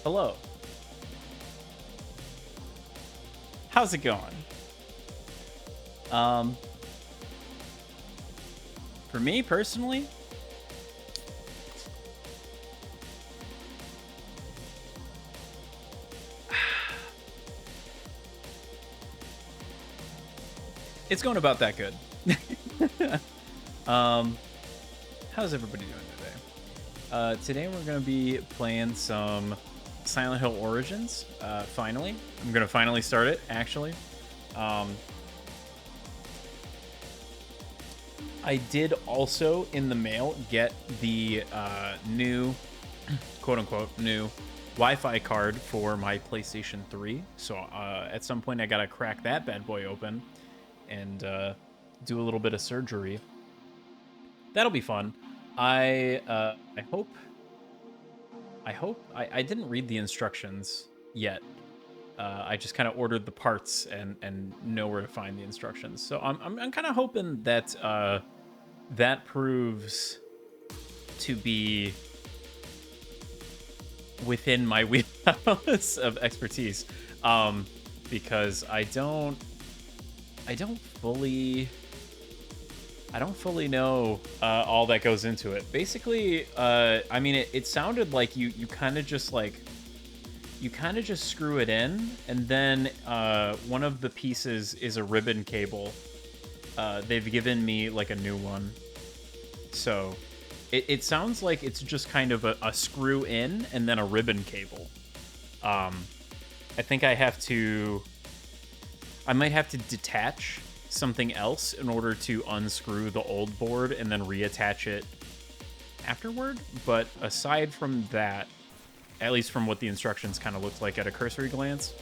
Hello. How's it going? Um, for me personally, it's going about that good. um, how's everybody doing today? Today we're gonna be playing some Silent Hill Origins. Finally, I'm gonna finally start it. Actually, um, I did also in the mail get the new, quote unquote, new Wi-Fi card for my PlayStation 3. So at some point I gotta crack that bad boy open and do a little bit of surgery. That'll be fun. I hope I didn't read the instructions yet. I just kind of ordered the parts and know where to find the instructions. So I'm kind of hoping that that proves to be within my wheelhouse of expertise, because I don't fully know all that goes into it. Basically, I mean, it sounded like you kind of just screw it in, and then one of the pieces is a ribbon cable. They've given me like a new one, so it sounds like it's just kind of a screw in and then a ribbon cable. I think I might have to detach something else in order to unscrew the old board and then reattach it afterward. But aside from that, at least from what the instructions kind of looked like at a cursory glance,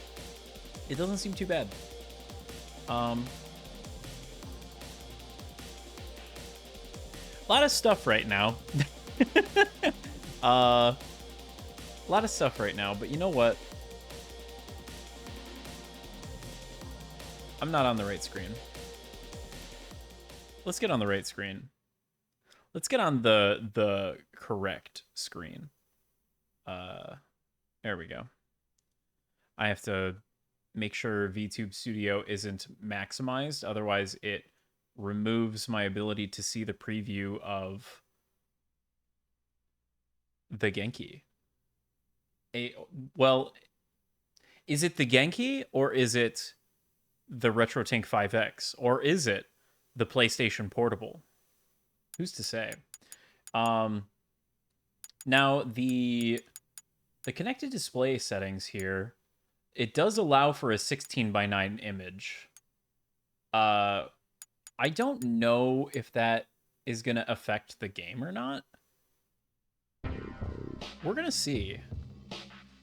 it doesn't seem too bad. A lot of stuff right now. A lot of stuff right now, but you know what? I'm not on the right screen. Let's get on the right screen. Let's get on the correct screen. There we go. I have to make sure VTube Studio isn't maximized, otherwise it removes my ability to see the preview of the Genki. Well, is it the Genki or is it the RetroTink 5X or is it the PlayStation Portable? Who's to say? Now the connected display settings here, it does allow for a 16:9 image. I don't know if that is gonna affect the game or not. We're gonna see,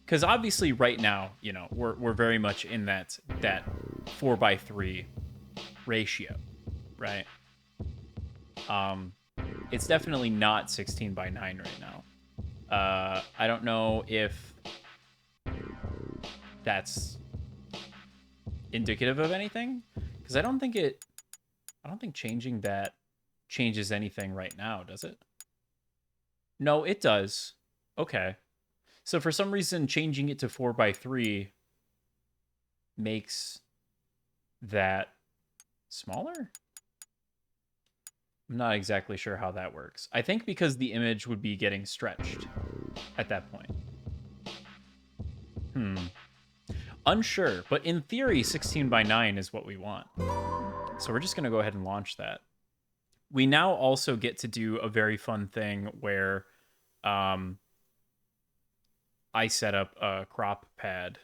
because obviously right now, you know, we're very much in that 4:3 ratio, right? It's definitely not 16:9 right now. I don't know if that's indicative of anything, because I don't think changing that changes anything right now, does it? No, it does. Okay. So for some reason, changing it to 4:3 makes that smaller? I'm not exactly sure how that works. I think because the image would be getting stretched at that point. Unsure, but in theory, 16:9 is what we want. So we're just going to go ahead and launch that. We now also get to do a very fun thing where I set up a crop pad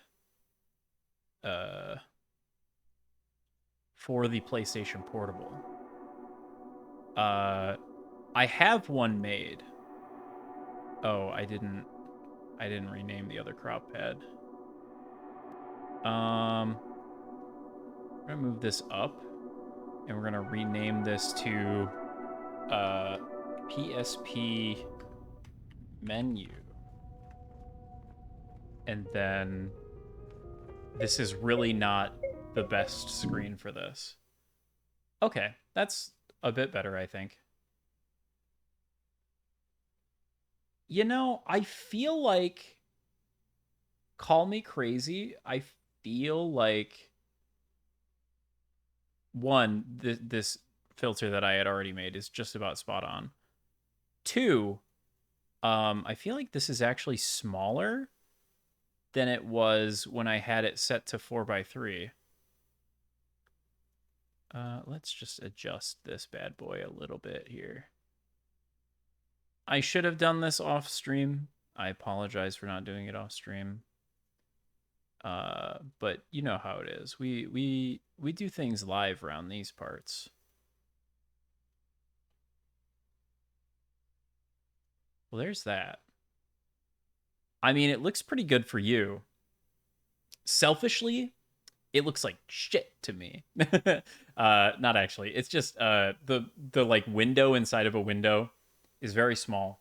for the PlayStation Portable. I have one made. Oh, I didn't rename the other crop pad. We're gonna move this up, and we're gonna rename this to PSP menu. And then this is really not the best screen for this. Okay, that's a bit better, I think. You know, I feel like call me crazy. I feel like one, this filter that I had already made is just about spot on. Two, I feel like this is actually smaller than it was when I had it set to 4:3. Let's just adjust this bad boy a little bit here. I should have done this off stream. I apologize for not doing it off stream. But you know how it is. We do things live around these parts. Well, there's that. I mean, it looks pretty good for you. Selfishly, it looks like shit to me. Not actually. It's just the like window inside of a window is very small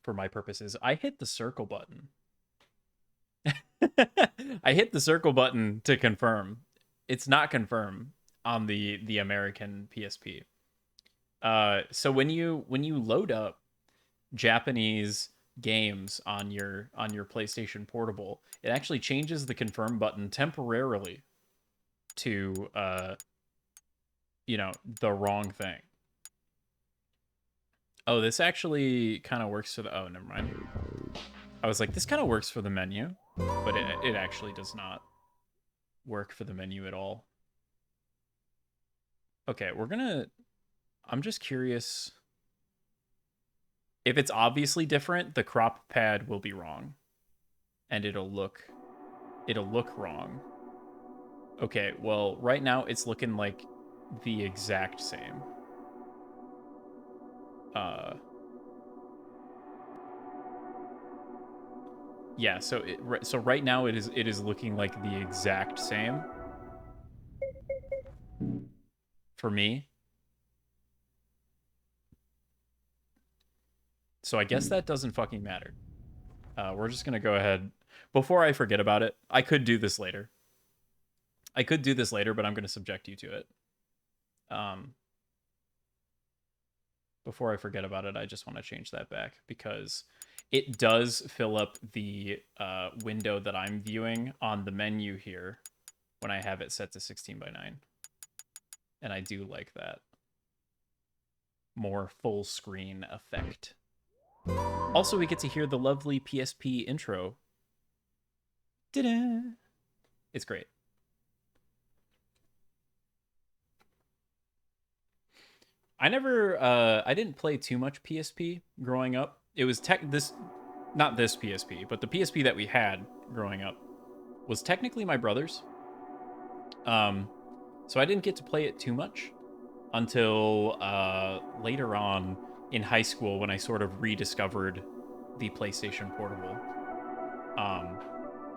for my purposes. I hit the circle button. I hit the circle button to confirm. It's not confirmed on the American PSP. So when you load up Japanese games on your PlayStation Portable, it actually changes the confirm button temporarily to the wrong thing. Oh, this actually kind of works for the. Oh, never mind. I was like, this kind of works for the menu, but it actually does not work for the menu at all. Okay, I'm just curious. If it's obviously different, the crop pad will be wrong, and it'll look wrong. Okay, well, right now it's looking like the exact same. Yeah, so right now it is looking like the exact same for me. So I guess that doesn't fucking matter. We're just gonna go ahead before I forget about it. I could do this later. But I'm gonna subject you to it. Before I forget about it, I just want to change that back because it does fill up the window that I'm viewing on the menu here when I have it set to 16:9. And I do like that. More full screen effect. Also, we get to hear the lovely PSP intro. Ta-da! It's great. I didn't play too much PSP growing up. It was not this PSP, but the PSP that we had growing up was technically my brother's. So I didn't get to play it too much until later on in high school when I sort of rediscovered the PlayStation Portable.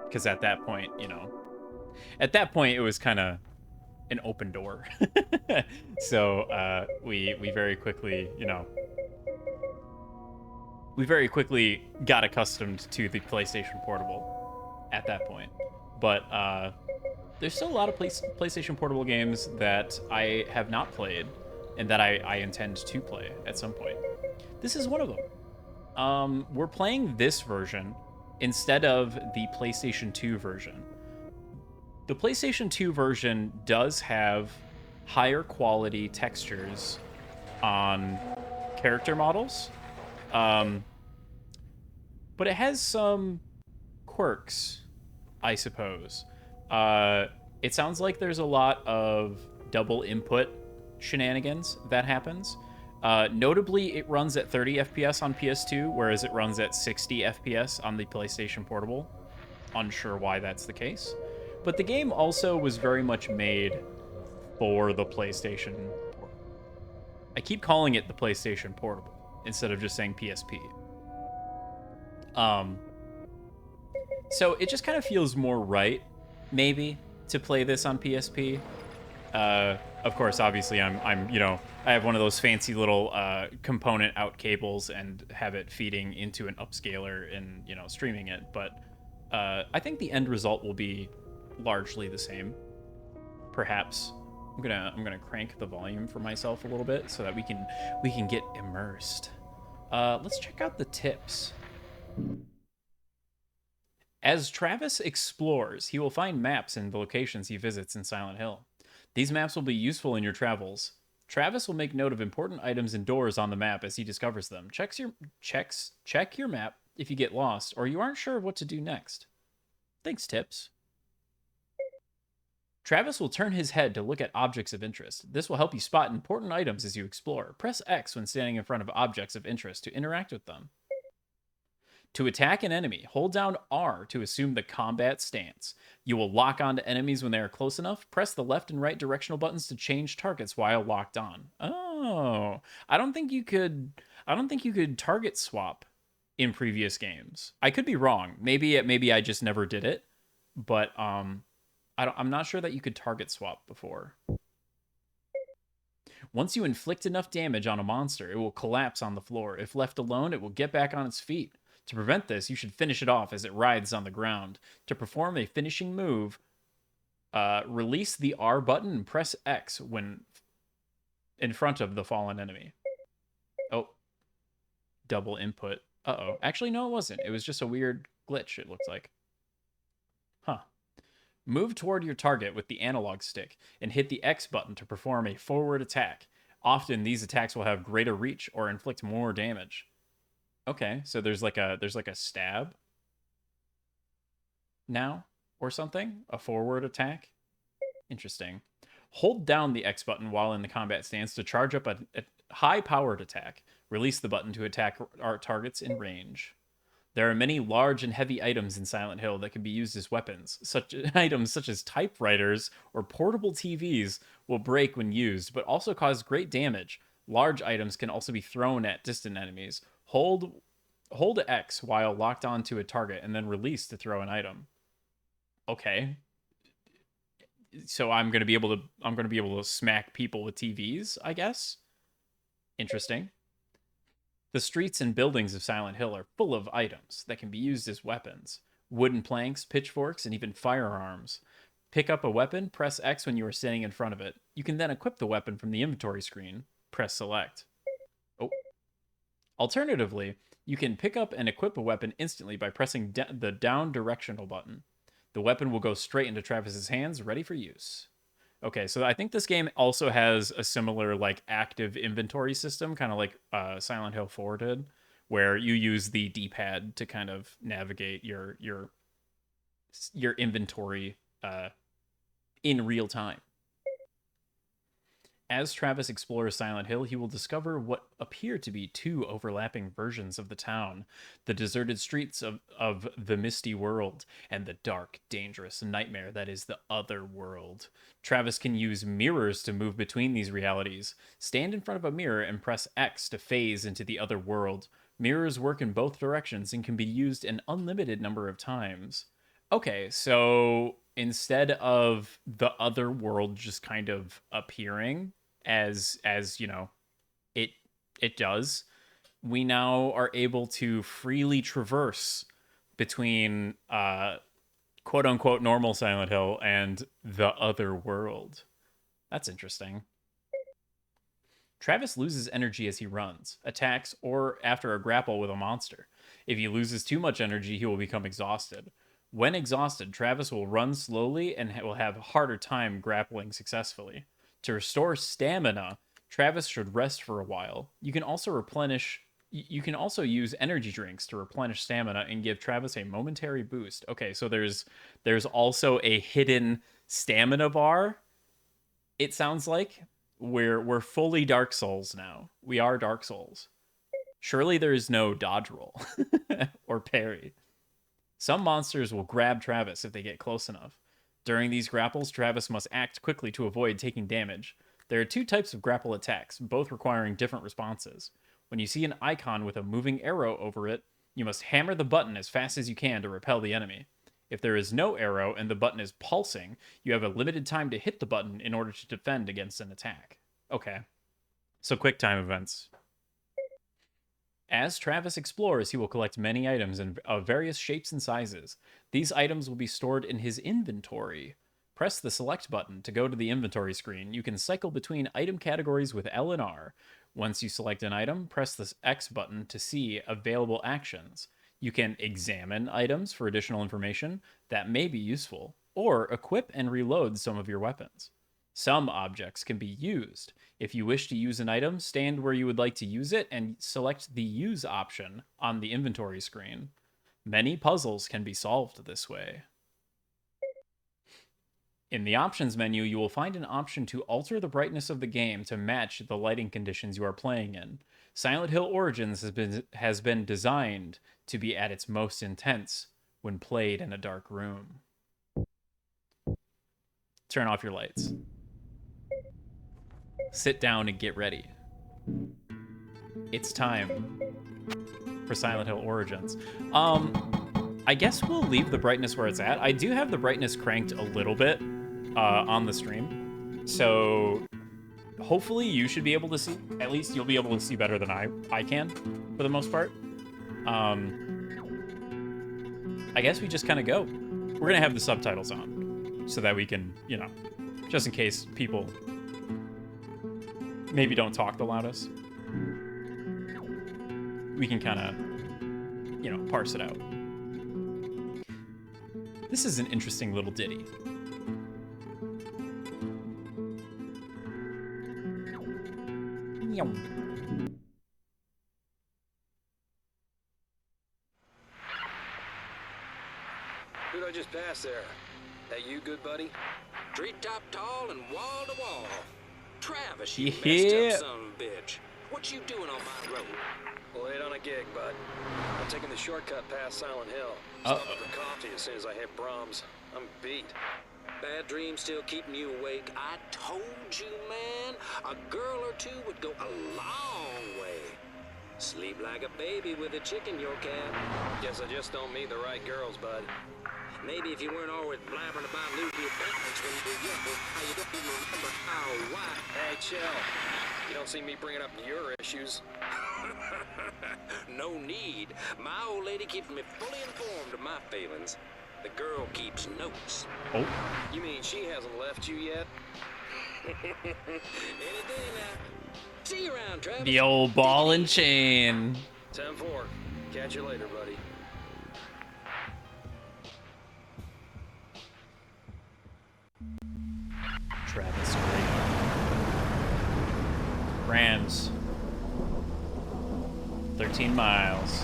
Because at that point, it was kind of an open door. So we very quickly, got accustomed to the PlayStation Portable at that point. But there's still a lot of PlayStation Portable games that I have not played and that I intend to play at some point. This is one of them. We're playing this version instead of the PlayStation 2 version. The PlayStation 2 version does have higher quality textures on character models, but it has some quirks, I suppose. It sounds like there's a lot of double input shenanigans that happens. Notably, it runs at 30 FPS on PS2, whereas it runs at 60 FPS on the PlayStation Portable. Unsure why that's the case. But the game also was very much made for the PlayStation Portable. I keep calling it the PlayStation Portable instead of just saying PSP. So it just kind of feels more right, maybe, to play this on PSP. Of course, obviously, I'm I have one of those fancy little component out cables and have it feeding into an upscaler and streaming it. But I think the end result will be largely the same. Perhaps I'm gonna crank the volume for myself a little bit so that we can get immersed. Let's check out the tips. As Travis explores, he will find maps in the locations he visits in Silent Hill. These maps will be useful in your travels. Travis will make note of important items and doors on the map as he discovers them. Check your map if you get lost or you aren't sure what to do next. Thanks, tips. Travis will turn his head to look at objects of interest. This will help you spot important items as you explore. Press X when standing in front of objects of interest to interact with them. To attack an enemy, hold down R to assume the combat stance. You will lock onto enemies when they are close enough. Press the left and right directional buttons to change targets while locked on. Oh, I don't think you could. I don't think you could target swap in previous games. I could be wrong. Maybe I just never did it. But I'm not sure that you could target swap before. Once you inflict enough damage on a monster, it will collapse on the floor. If left alone, it will get back on its feet. To prevent this, you should finish it off as it writhes on the ground. To perform a finishing move, release the R button and press X when in front of the fallen enemy. Oh, double input. Uh-oh. Actually, no, it wasn't. It was just a weird glitch, it looks like. Huh. Move toward your target with the analog stick and hit the X button to perform a forward attack. Often these attacks will have greater reach or inflict more damage. Okay, so there's like a stab now or something, a forward attack. Interesting. Hold down the X button while in the combat stance to charge up a high-powered attack. Release the button to attack our targets in range. There are many large and heavy items in Silent Hill that can be used as weapons. Such items such as typewriters or portable TVs will break when used, but also cause great damage. Large items can also be thrown at distant enemies. Hold X while locked onto a target and then release to throw an item. Okay. So I'm going to be able to smack people with TVs, I guess. Interesting. The streets and buildings of Silent Hill are full of items that can be used as weapons. Wooden planks, pitchforks, and even firearms. Pick up a weapon, press X when you are standing in front of it. You can then equip the weapon from the inventory screen. Press select. Oh. Alternatively, you can pick up and equip a weapon instantly by pressing the down directional button. The weapon will go straight into Travis's hands, ready for use. Okay, so I think this game also has a similar like active inventory system, kind of like Silent Hill 4 did, where you use the D-pad to kind of navigate your inventory in real time. As Travis explores Silent Hill, he will discover what appear to be two overlapping versions of the town: the deserted streets of the misty world and the dark, dangerous nightmare that is the other world. Travis can use mirrors to move between these realities. Stand in front of a mirror and press X to phase into the other world. Mirrors work in both directions and can be used an unlimited number of times. Okay, so instead of the other world just kind of appearing as you know it does, we now are able to freely traverse between quote unquote normal Silent Hill and the other world. That's interesting. Travis loses energy as he runs, attacks, or after a grapple with a monster. If he loses too much energy, he will become exhausted. When exhausted, Travis will run slowly and will have a harder time grappling successfully. To restore stamina, Travis should rest for a while. You can also use energy drinks to replenish stamina and give Travis a momentary boost. Okay, so there's also a hidden stamina bar. It sounds like we're fully Dark Souls now. We are Dark Souls. Surely there is no dodge roll or parry. Some monsters will grab Travis if they get close enough. During these grapples, Travis must act quickly to avoid taking damage. There are two types of grapple attacks, both requiring different responses. When you see an icon with a moving arrow over it, you must hammer the button as fast as you can to repel the enemy. If there is no arrow and the button is pulsing, you have a limited time to hit the button in order to defend against an attack. Okay. So quick time events. As Travis explores, he will collect many items of various shapes and sizes. These items will be stored in his inventory. Press the select button to go to the inventory screen. You can cycle between item categories with L and R. Once you select an item, press the X button to see available actions. You can examine items for additional information that may be useful, or equip and reload some of your weapons. Some objects can be used. If you wish to use an item, stand where you would like to use it and select the Use option on the inventory screen. Many puzzles can be solved this way. In the options menu, you will find an option to alter the brightness of the game to match the lighting conditions you are playing in. Silent Hill Origins has been designed to be at its most intense when played in a dark room. Turn off your lights. Sit down and get ready. It's time for Silent Hill Origins. I guess we'll leave the brightness where it's at. I do have the brightness cranked a little bit on the stream, so hopefully you should be able to see. At least you'll be able to see better than I can, for the most part. I guess we just kind of go. We're gonna have the subtitles on, so that we can, you know, just in case people maybe don't talk the loudest, we can kind of, you know, parse it out. This is an interesting little ditty. Who'd I just pass there? That you, good buddy? Treetop tall and wall to wall. Travis, you Yeah. messed up son of a bitch. What you doing on my road? Late on a gig, bud. I'm taking the shortcut past Silent Hill. Uh-oh. Stopping for coffee as soon as I hit Brahms. I'm beat. Bad dreams still keeping you awake. I told you, man, a girl or two would go a long way. Sleep like a baby with a chick in your cab. Guess I just don't meet the right girls, bud. Maybe if you weren't always blabbering about losing your balance when you were young, how you don't even remember how, why. Hey, chill. You don't see me bringing up your issues. No need. My old lady keeps me fully informed of my failings. The girl keeps notes. Oh. You mean she hasn't left you yet? Any day now. See you around, Travis. The old ball and chain. 10-4. Catch you later, buddy. Travis Rams. 13 miles.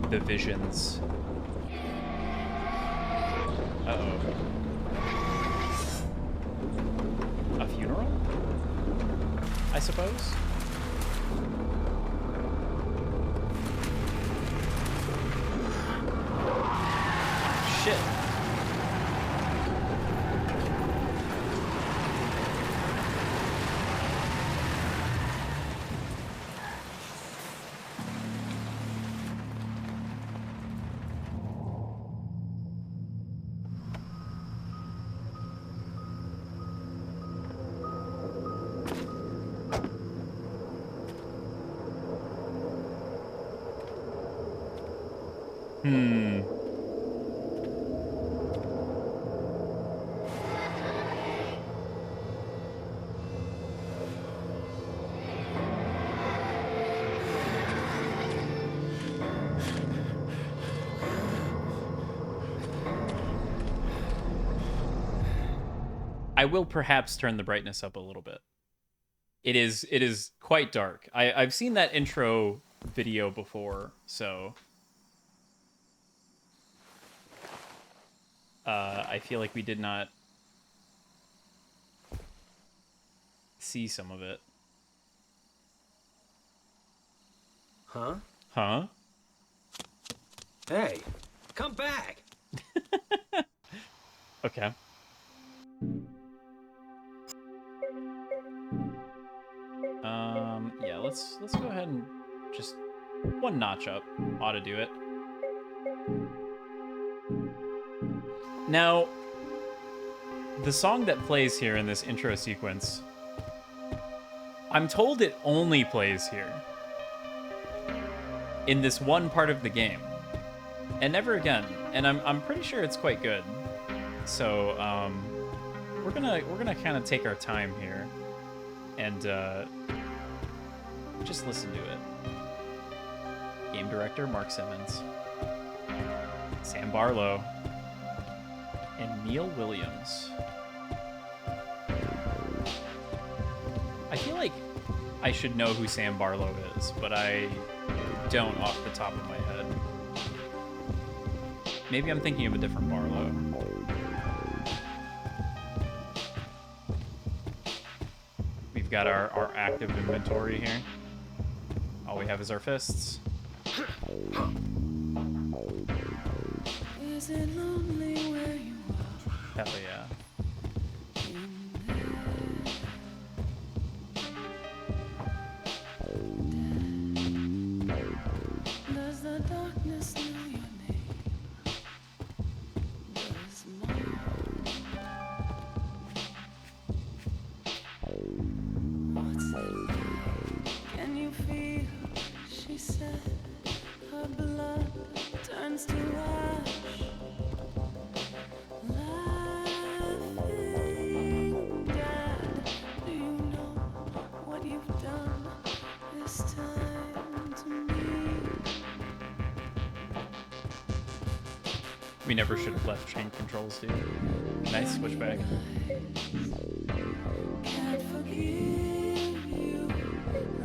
The visions. Uh-oh. A funeral? I suppose? Shit. I will perhaps turn the brightness up a little bit. It is quite dark. I've seen that intro video before, so I feel like we did not see some of it. Huh? Huh? Hey, come back! Okay. Yeah, let's go ahead and just one notch up ought to do it. Now, the song that plays here in this intro sequence, I'm told it only plays here. in this one part of the game, and never again. And I'm pretty sure it's quite good. So we're gonna kind of take our time here and just listen to it. Game director Mark Simmons, Sam Barlow, and Neil Williams. I feel like I should know who Sam Barlow is, but I don't off the top of my head. Maybe I'm thinking of a different Barlow. We've got our active inventory here. All we have is our fists. Is it lonely where you are? Hell yeah. Does the darkness know your name? Does mine? What's it like? Can you feel? She said her blood turns to ash. Laughing, Dad, do you know what you've done this time to me? We never should have left chain controls, dude. Nice switchback. Can't forgive you.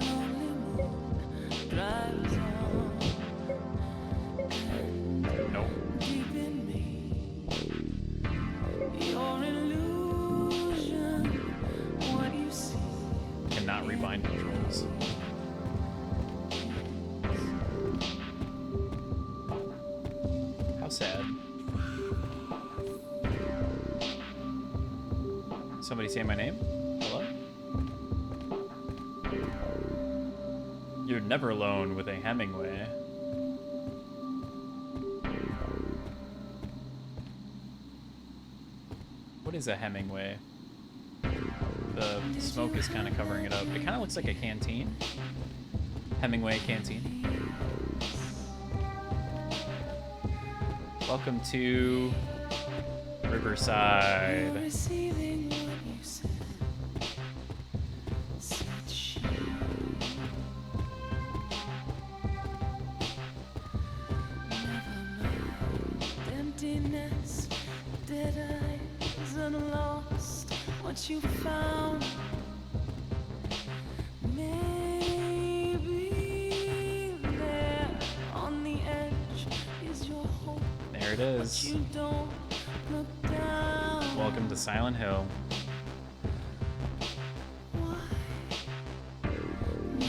Lonely moon drives on. Nope. Deep in me, your illusion. What you see. Cannot rebind controls. How sad. Somebody say my name? Hello? You're never alone with a Hemingway. What is a Hemingway? The smoke is kind of covering it up. It kind of looks like a canteen. Hemingway canteen. Welcome to Riverside. Receiving what you said. Said she. Never mind. Emptiness, dead eyes, and lost what you found. Maybe there on the edge is your hope. There it But is. you don't look down. Welcome to Silent Hill. Why?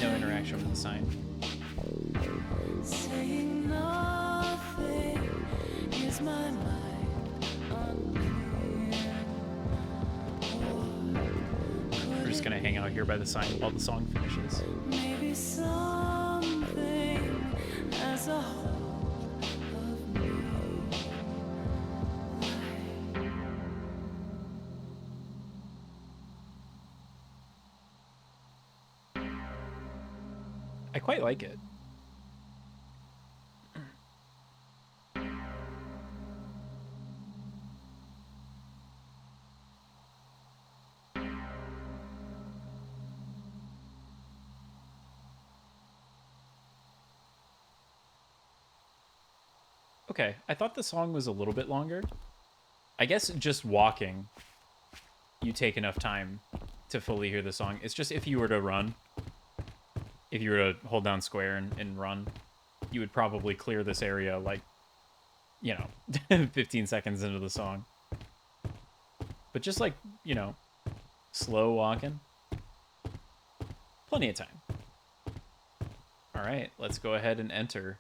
No interaction with the sign. Saying nothing is my mind unclear. We're just gonna hang out here by the sign while the song finishes. Maybe something as a hold of me. I quite like it. Okay, I thought the song was a little bit longer. I guess just walking, you take enough time to fully hear the song. It's just if you were to run, if you were to hold down square and run, you would probably clear this area like, 15 seconds into the song. But just like, slow walking, plenty of time. All right, let's go ahead and enter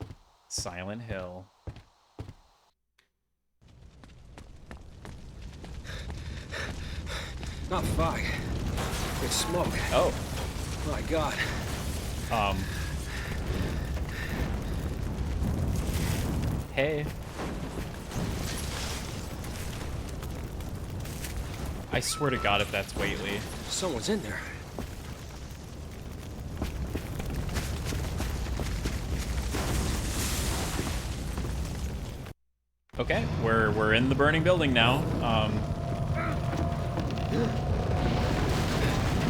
Silent Hill. Not fog. It's smoke. Oh, My God. Hey. I swear to God if that's Whately. Someone's in there. Okay, we're in the burning building now.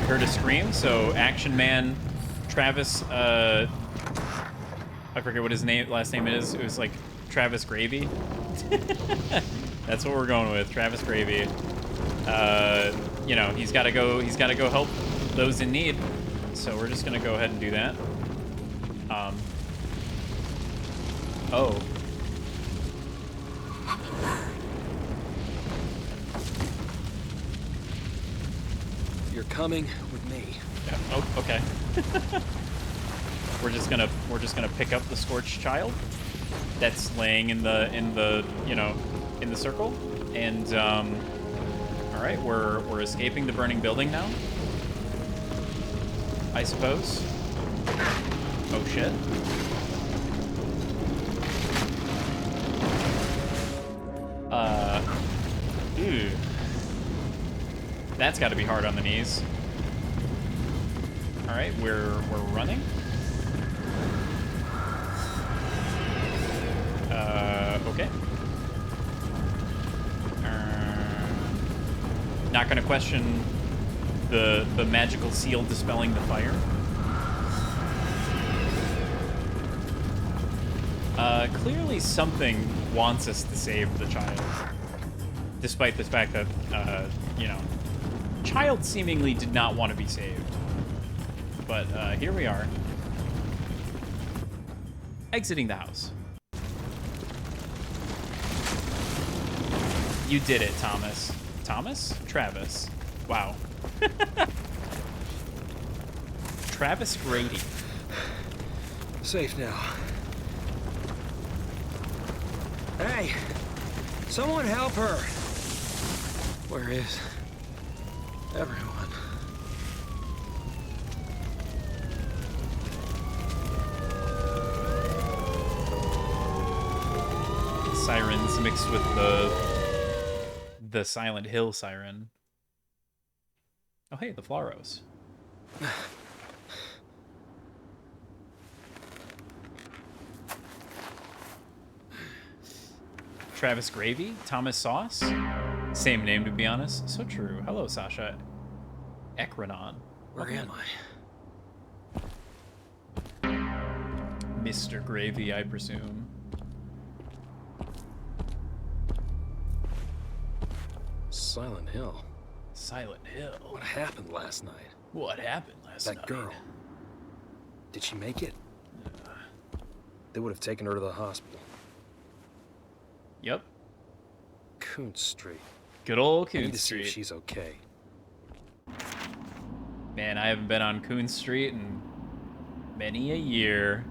Heard a scream, so Action Man Travis, I forget what his last name is. It was like Travis Gravy. That's what we're going with, Travis Gravy. You know, he's gotta go help those in need. So we're just gonna go ahead and do that. Oh. You're coming with me. Yeah. Oh, okay. we're just gonna pick up the Scorched Child that's laying in the you know, in the circle, and all right, we're escaping the burning building now, I suppose. Oh shit. Ew. That's got to be hard on the knees. All right, we're running. Okay. Not gonna question the magical seal dispelling the fire. Clearly something wants us to save the child, despite the fact that you know, child seemingly did not want to be saved. But here we are, exiting the house. You did it, Thomas. Thomas? Travis. Wow. Travis Grady. Safe now. Hey! Someone help her! Where is everyone? Sirens mixed with the Silent Hill siren. Oh hey, the Flaros. Travis Gravy, Thomas Sauce. Same name, to be honest. So true. Hello, Sasha. Ekronon. Where am I? Mr. Gravy, I presume. Silent Hill. Silent Hill. What happened last night? What happened last night? That girl. Did she make it? They would have taken her to the hospital. Yep. Coons Street. Good old I need Coons to see Street. if she's okay. Man, I haven't been on Coons Street in many a year.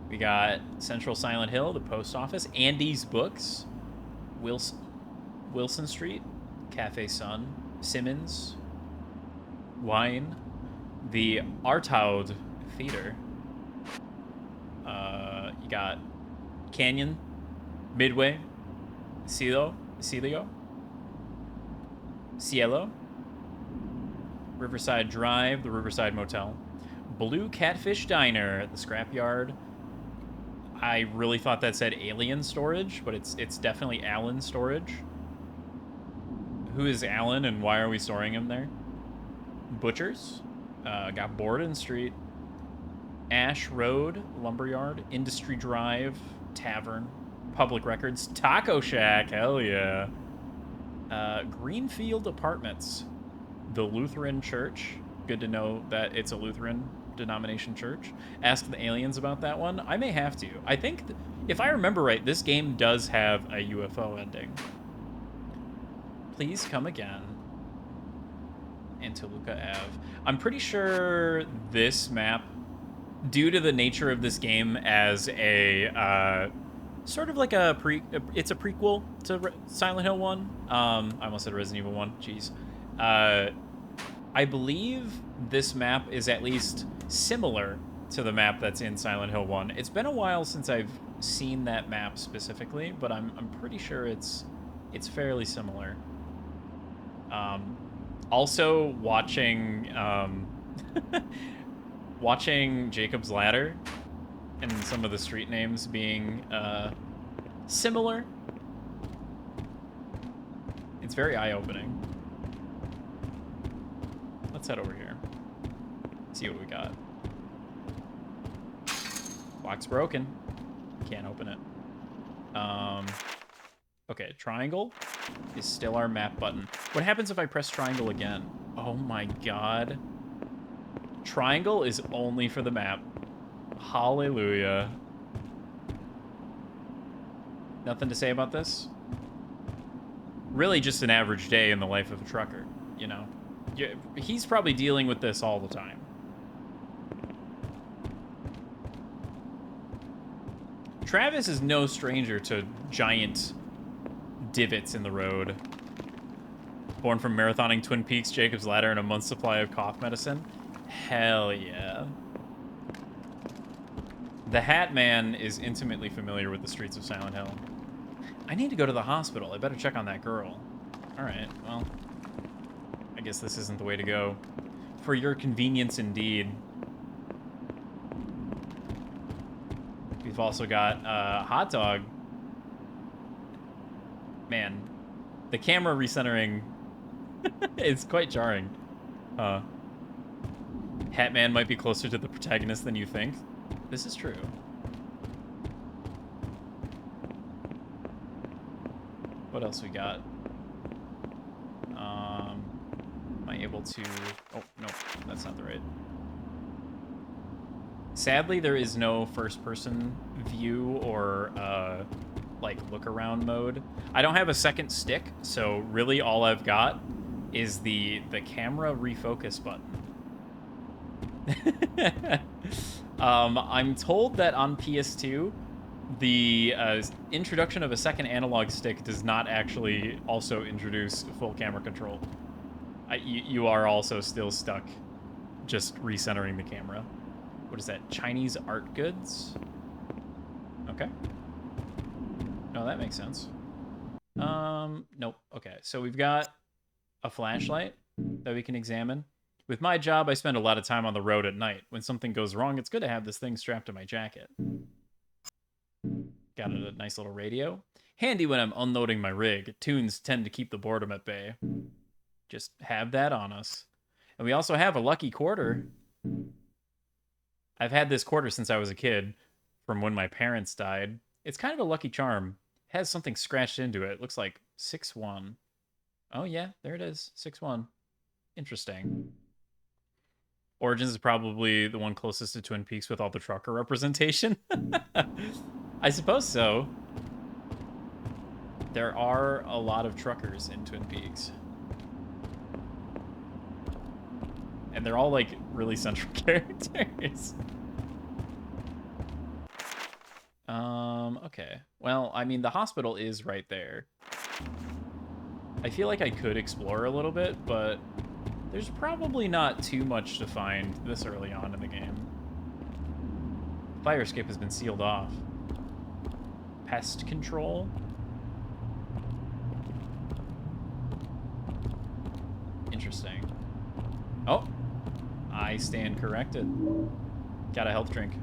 We got Central Silent Hill, the post office, Andy's Books, Wilson Street, Cafe Sun, Simmons, Wine, the Artaud Theater. You got Canyon, Midway, Cielo, Riverside Drive, the Riverside Motel, Blue Catfish Diner at the Scrapyard. I really thought that said Alien Storage, but it's definitely Allen Storage. Who is Allen and why are we storing him there? Butchers. Got Borden Street. Ash Road, Lumberyard. Industry Drive, Tavern. Public Records, Taco Shack, hell yeah. Greenfield Apartments. The Lutheran Church. Good to know that it's a Lutheran denomination church. Ask the aliens about that one. I may have to. I think, if I remember right, this game does have a UFO ending. Please come again. And Toluca Ave. I'm pretty sure this map, due to the nature of this game as a sort of like it's a prequel to Silent Hill 1. I almost said Resident Evil 1. Jeez. I believe this map is at least similar to the map that's in Silent Hill 1. It's been a while since I've seen that map specifically, but I'm pretty sure it's fairly similar. Also, watching watching Jacob's Ladder and some of the street names being similar very eye-opening. Let's head over here. See what we got. Lock's broken. Can't open it. Okay, triangle is still our map button. What happens if I press triangle again? Oh my god. Triangle is only for the map. Hallelujah. Nothing to say about this? Really just an average day in the life of a trucker, you know? He's probably dealing with this all the time. Travis is no stranger to giant divots in the road. Born from marathoning Twin Peaks, Jacob's Ladder, and a month's supply of cough medicine. Hell yeah. The Hat Man is intimately familiar with the streets of Silent Hill. I need to go to the hospital. I better check on that girl. Alright, well, I guess this isn't the way to go. For your convenience indeed. We've also got hot dog. Man, the camera recentering is quite jarring. Hatman might be closer to the protagonist than you think. This is true. What else we got? Am I able to... Oh, no, that's not the right... Sadly, there is no first-person view or, like, look-around mode. I don't have a second stick, so really all I've got is the camera refocus button. I'm told that on PS2, the introduction of a second analog stick does not actually also introduce full camera control. You are also still stuck just recentering the camera. What is that? Chinese art goods? Okay. No, that makes sense. Nope. Okay, so we've got a flashlight that we can examine. With my job, I spend a lot of time on the road at night. When something goes wrong, it's good to have this thing strapped to my jacket. Got a nice little radio. Handy when I'm unloading my rig. Tunes tend to keep the boredom at bay. Just have that on us. And we also have a lucky quarter. I've had this quarter since I was a kid, from when my parents died. It's kind of a lucky charm. It has something scratched into it. It looks like 6-1. Oh yeah, there it is. 6-1. Interesting. Origins is probably the one closest to Twin Peaks with all the trucker representation. I suppose so. There are a lot of truckers in Twin Peaks. And they're all, like, really central characters. Okay. Well, I mean, the hospital is right there. I feel like I could explore a little bit, but there's probably not too much to find this early on in the game. Fire escape has been sealed off. Pest control? Interesting. Oh, I stand corrected. Got a health drink.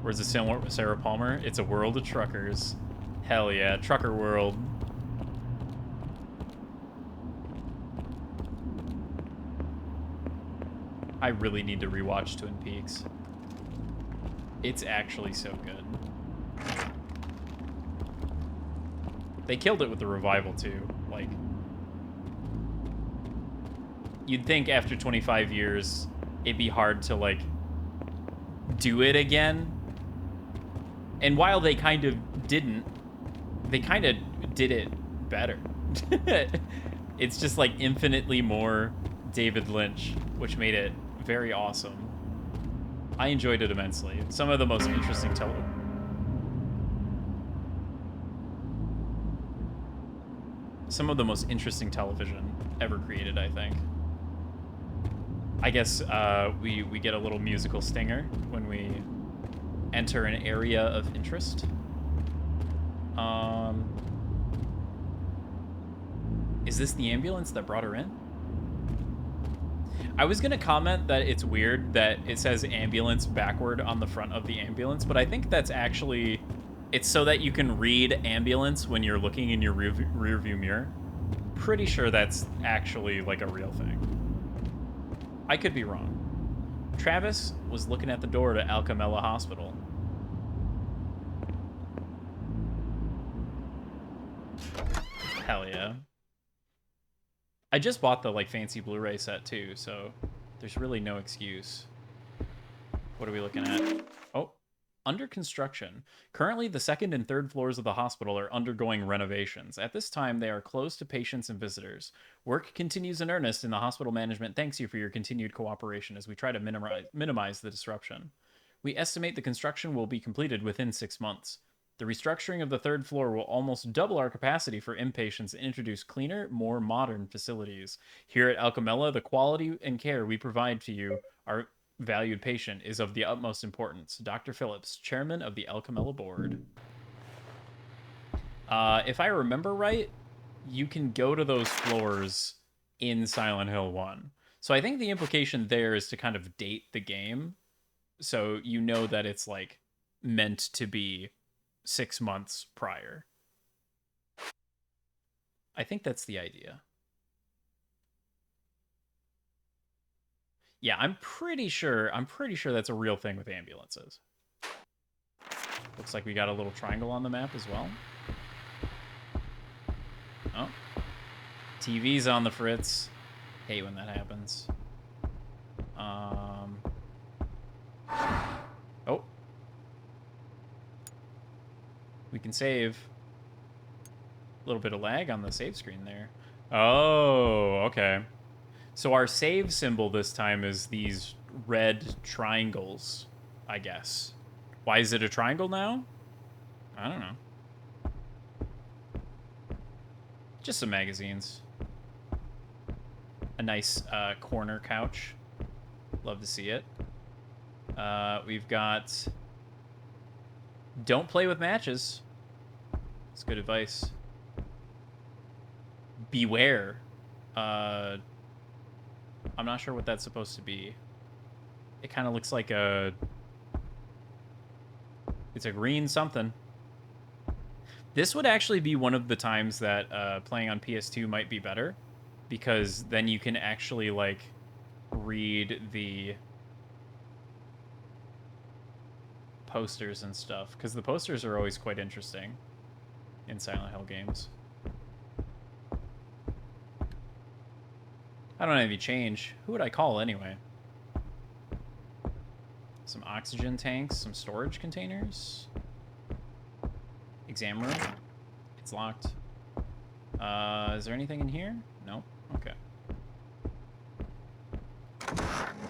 Where's the Sarah Palmer? It's a world of truckers. Hell yeah, trucker world. I really need to rewatch Twin Peaks. It's actually so good. They killed it with the revival too. Like, you'd think after 25 years, it'd be hard to, like, do it again. And while they kind of didn't, they kind of did it better. It's just, like, infinitely more David Lynch, which made it very awesome. I enjoyed it immensely. Some of the most interesting television ever created, I think. I guess we get a little musical stinger when we enter an area of interest. Is this the ambulance that brought her in? I was gonna comment that it's weird that it says ambulance backward on the front of the ambulance, but I think that's actually, it's so that you can read ambulance when you're looking in your rear view mirror. pretty sure that's actually like a real thing. I could be wrong. Travis was looking at the door to Alcamella Hospital. Hell yeah. I just bought the like fancy Blu-ray set too, so there's really no excuse. What are we looking at? Oh, under construction. Currently, the second and third floors of the hospital are undergoing renovations. At this time, they are closed to patients and visitors. Work continues in earnest, and the hospital management thanks you for your continued cooperation as we try to minimize the disruption. We estimate the construction will be completed within 6 months. The restructuring of the third floor will almost double our capacity for inpatients and introduce cleaner, more modern facilities. Here at Alcamella, the quality and care we provide to you, our valued patient, is of the utmost importance. Dr. Phillips, chairman of the Alcamella board. If I remember right, you can go to those floors in Silent Hill 1. So I think the implication there is to kind of date the game. So you know that it's like meant to be 6 months prior. I think that's the idea. Yeah, I'm pretty sure that's a real thing with ambulances. Looks like we got a little triangle on the map as well. Oh. TV's on the fritz. Hate when that happens. Oh. We can save. A little bit of lag on the save screen there. Oh, okay. So our save symbol this time is these red triangles, I guess. Why is it a triangle now? I don't know. Just some magazines. A nice corner couch. Love to see it. We've got... Don't play with matches. It's good advice. Beware. I'm not sure what that's supposed to be. It kind of looks like a... It's a green something. This would actually be one of the times that playing on PS2 might be better, because then you can actually, like, read the posters and stuff, because the posters are always quite interesting in Silent Hill games. I don't have any change. Who would I call anyway? Some oxygen tanks, some storage containers. Exam room. It's locked. Is there anything in here? Nope. Okay.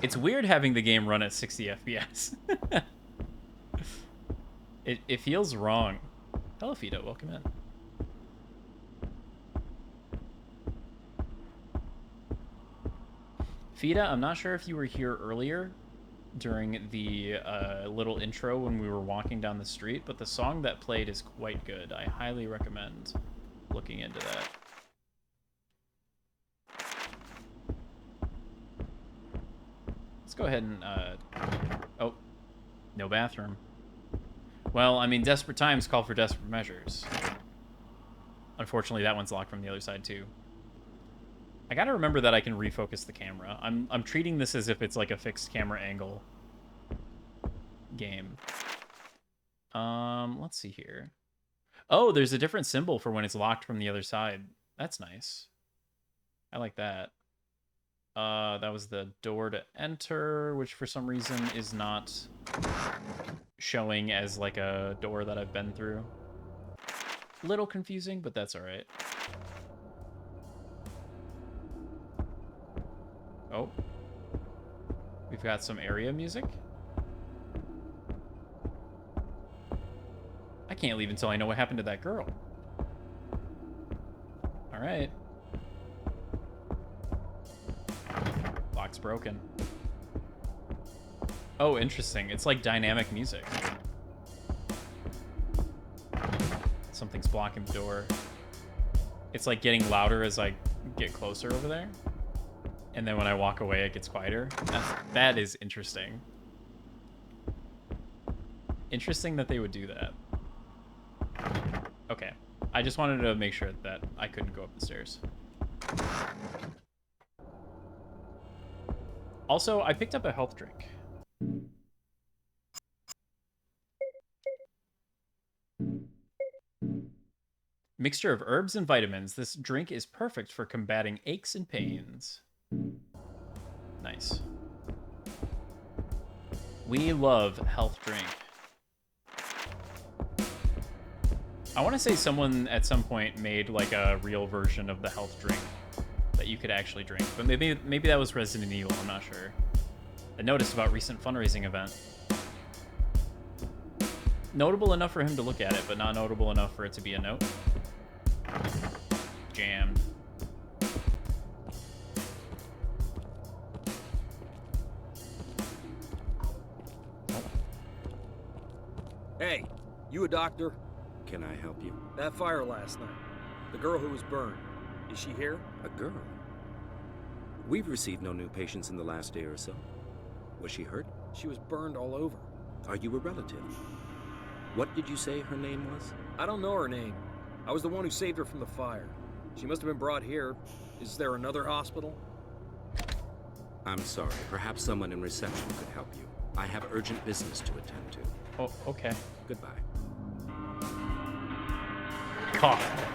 It's weird having the game run at 60 FPS. It feels wrong. Hello, Fido. Welcome in. Fida, I'm not sure if you were here earlier during the little intro when we were walking down the street, but the song that played is quite good. I highly recommend looking into that. Let's go ahead and... Oh, no bathroom. Well, I mean, desperate times call for desperate measures. Unfortunately, that one's locked from the other side, too. I gotta remember that I can refocus the camera. I'm treating this as if it's like a fixed camera angle game. Let's see here. Oh, there's a different symbol for when it's locked from the other side. That's nice. I like that. That was the door to enter, which for some reason is not showing as like a door that I've been through. Little confusing, but that's all right. Oh. We've got some area music. I can't leave until I know what happened to that girl. All right. Lock's broken. Oh, interesting. It's like dynamic music. Something's blocking the door. It's like getting louder as I get closer over there. And then when I walk away, it gets quieter. That is interesting. Interesting that they would do that. Okay. I just wanted to make sure that I couldn't go up the stairs. Also, I picked up a health drink. Mixture of herbs and vitamins. This drink is perfect for combating aches and pains. Nice. We love health drink. I want to say someone at some point made like a real version of the health drink that you could actually drink, but maybe that was Resident Evil. I'm not sure. I noticed about recent fundraising event. Notable enough for him to look at it, but not notable enough for it to be a note. Jammed. Hey, you a doctor? Can I help you? That fire last night. The girl who was burned. Is she here? A girl? We've received no new patients in the last day or so. Was she hurt? She was burned all over. Are you a relative? What did you say her name was? I don't know her name. I was the one who saved her from the fire. She must have been brought here. Is there another hospital? I'm sorry. Perhaps someone in reception could help you. I have urgent business to attend to. Oh, okay. Goodbye. Cough.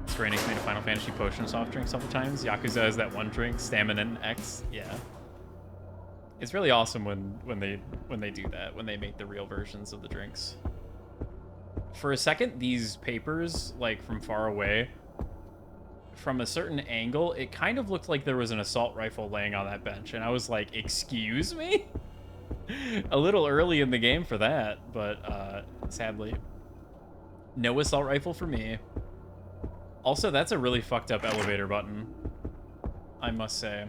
Square Enix made a Final Fantasy potion soft drink several times. Yakuza has that one drink, Stamina X. Yeah. It's really awesome when they do that, when they make the real versions of the drinks. For a second, these papers, like from far away, from a certain angle, it kind of looked like there was an assault rifle laying on that bench, and I was like, excuse me? A little early in the game for that, but sadly, no assault rifle for me. Also, that's a really fucked up elevator button, I must say.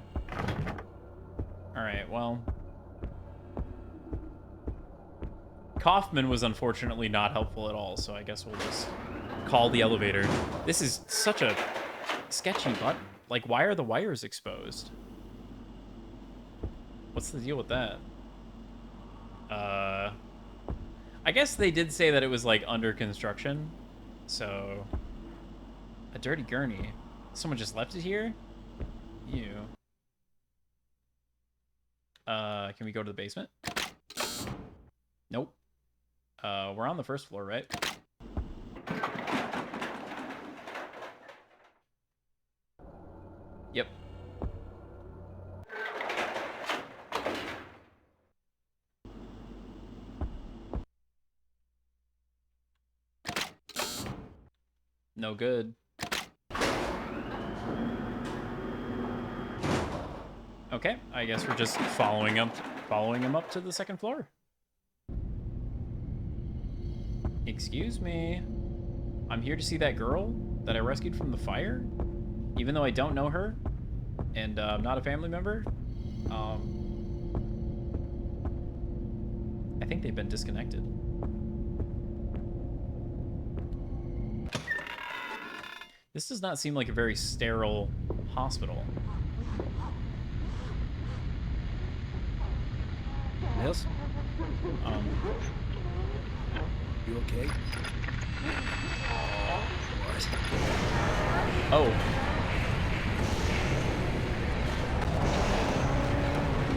Alright, well. Kaufman was unfortunately not helpful at all, so I guess we'll just call the elevator. This is such a sketchy button. Like, why are the wires exposed? What's the deal with that? I guess they did say that it was, like, under construction, so... A dirty gurney. Someone just left it here? Ew. Can we go to the basement? Nope. We're on the first floor, right? Yep. No good. Okay, I guess we're just following him up to the second floor. Excuse me. I'm here to see that girl that I rescued from the fire, even though I don't know her, and I'm not a family member. I think they've been disconnected. This does not seem like a very sterile hospital. Yes? You okay? What? Oh.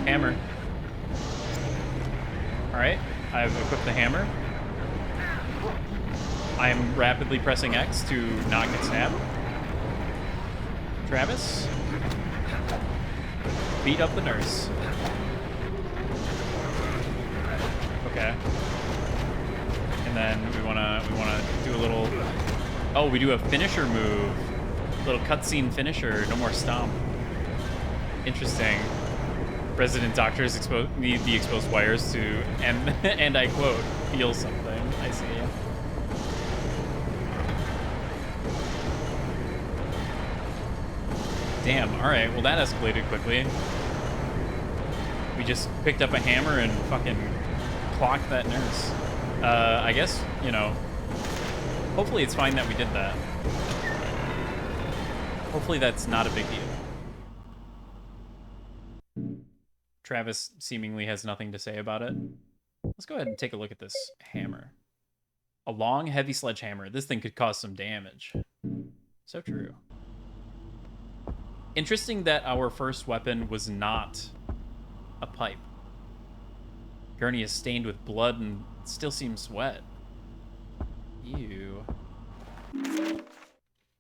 Hammer. Alright, I've equipped the hammer. I am rapidly pressing X to not get stabbed. Travis. Beat up the nurse. Okay. And then we wanna do a little... Oh, we do a finisher move. Little cutscene finisher. No more stomp. Interesting. Resident doctors need the exposed wires to, and I quote, feel something. I see. Damn, alright, well that escalated quickly. We just picked up a hammer and fucking clocked that nurse. I guess, you know, hopefully it's fine that we did that. Hopefully that's not a big deal. Travis seemingly has nothing to say about it. Let's go ahead and take a look at this hammer. A long, heavy sledgehammer. This thing could cause some damage. So true. Interesting that our first weapon was not a pipe. Gurney is stained with blood and still seems wet. Ew.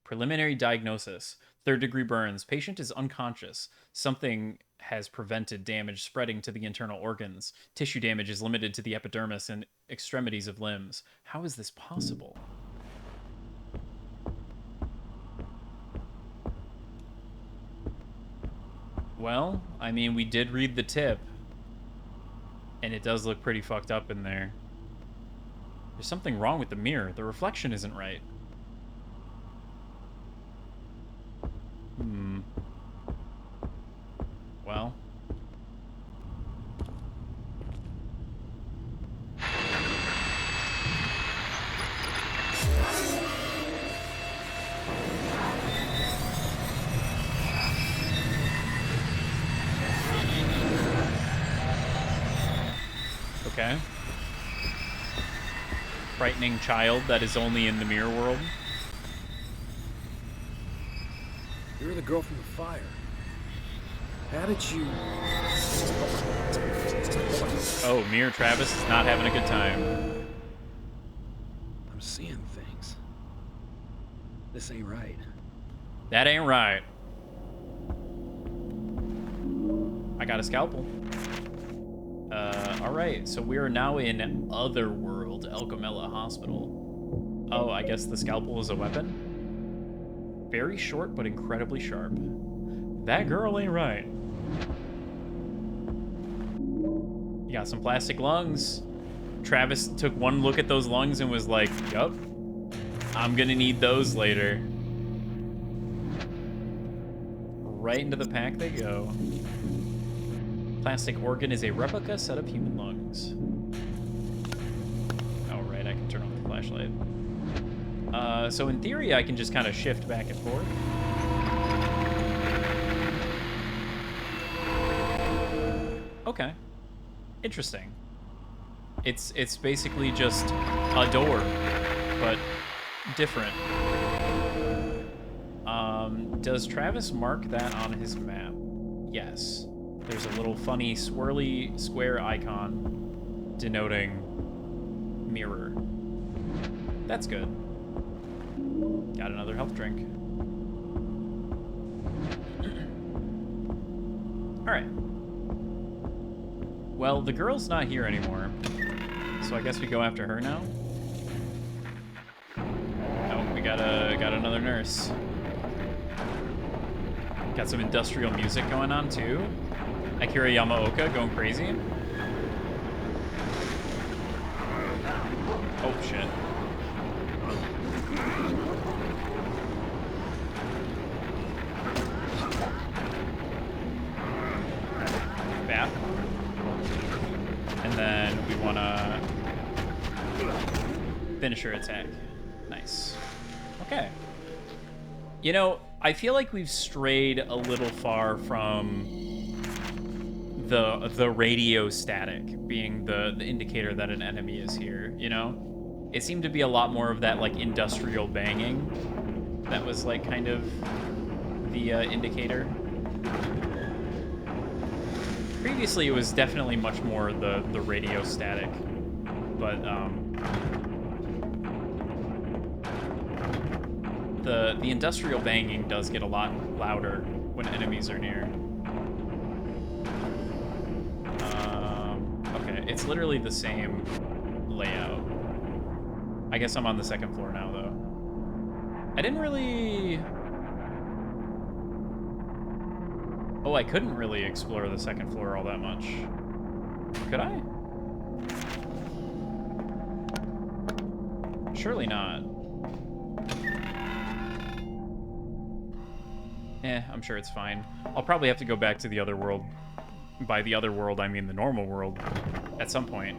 Preliminary diagnosis. 3rd-degree burns. Patient is unconscious. Something has prevented damage spreading to the internal organs. Tissue damage is limited to the epidermis and extremities of limbs. How is this possible? Well, I mean, we did read the tip. And it does look pretty fucked up in there. There's something wrong with the mirror. The reflection isn't right. Well. Okay. Frightening child that is only in the mirror world. You're the girl from the fire. How did you... Oh, Mirror Travis is not having a good time. I'm seeing things. This ain't right. That ain't right. I got a scalpel. Alright, so we are now in Otherworld, El Camella Hospital. Oh, I guess the scalpel is a weapon? Very short, but incredibly sharp. That girl ain't right. You got some plastic lungs. Travis took one look at those lungs and was like, yup, I'm gonna need those later. Right into the pack they go. Plastic organ is a replica set of human lungs. Oh, right, I can turn on the flashlight. So in theory, I can just kind of shift back and forth. Okay. Interesting. It's basically just a door, but different. Does Travis mark that on his map? Yes. There's a little funny swirly square icon denoting mirror. That's good. Got another health drink. Alright. Well, the girl's not here anymore. So I guess we go after her now? Oh, we got another nurse. Got some industrial music going on too. Akira Yamaoka going crazy. Oh shit. Bat. And then we wanna finish her attack. Nice. Okay. You know, I feel like we've strayed a little far from the radio static being the indicator that an enemy is here, you know? It seemed to be a lot more of that, like, industrial banging that was, like, kind of the indicator. Previously, it was definitely much more the radio static, but, the industrial banging does get a lot louder when enemies are near. Okay, it's literally the same layout. I guess I'm on the second floor now, though. I didn't really... Oh, I couldn't really explore the second floor all that much. Could I? Surely not. I'm sure it's fine. I'll probably have to go back to the other world. By the other world, I mean the normal world at some point.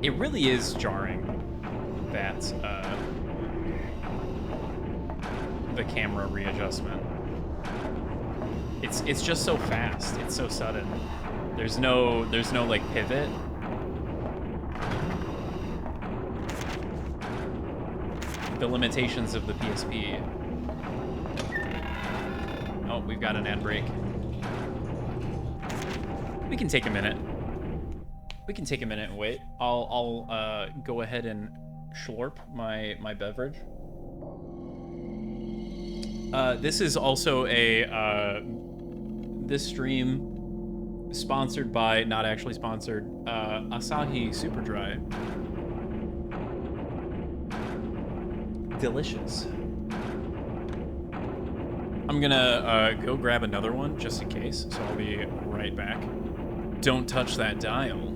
It really is jarring that the camera readjustment. It's just so fast. It's so sudden. There's no like pivot. The limitations of the PSP we've got an ad break. We can take a minute. We can take a minute and wait. I'll go ahead and slurp my beverage. This is also a this stream sponsored by, not actually sponsored, Asahi Super Dry. Delicious. I'm gonna go grab another one just in case, so I'll be right back. Don't touch that dial.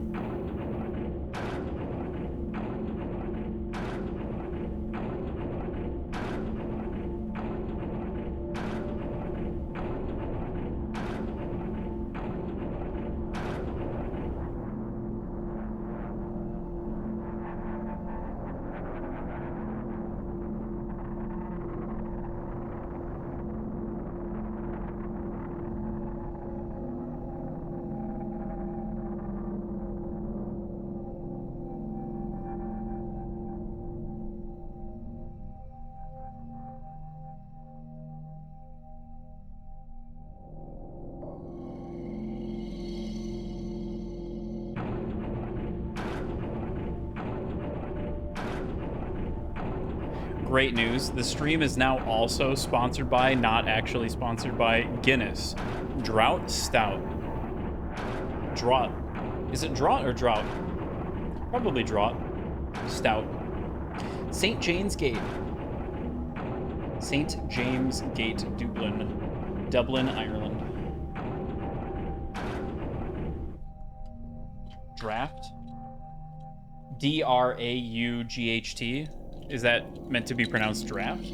Great news. The stream is now also sponsored by, not actually sponsored by, Guinness Drought Stout. Draught. Is it draught or drought? Probably draught. Stout. St. James Gate. St. James Gate, Dublin, Ireland. Draft. D-R-A-U-G-H-T. Is that meant to be pronounced draft?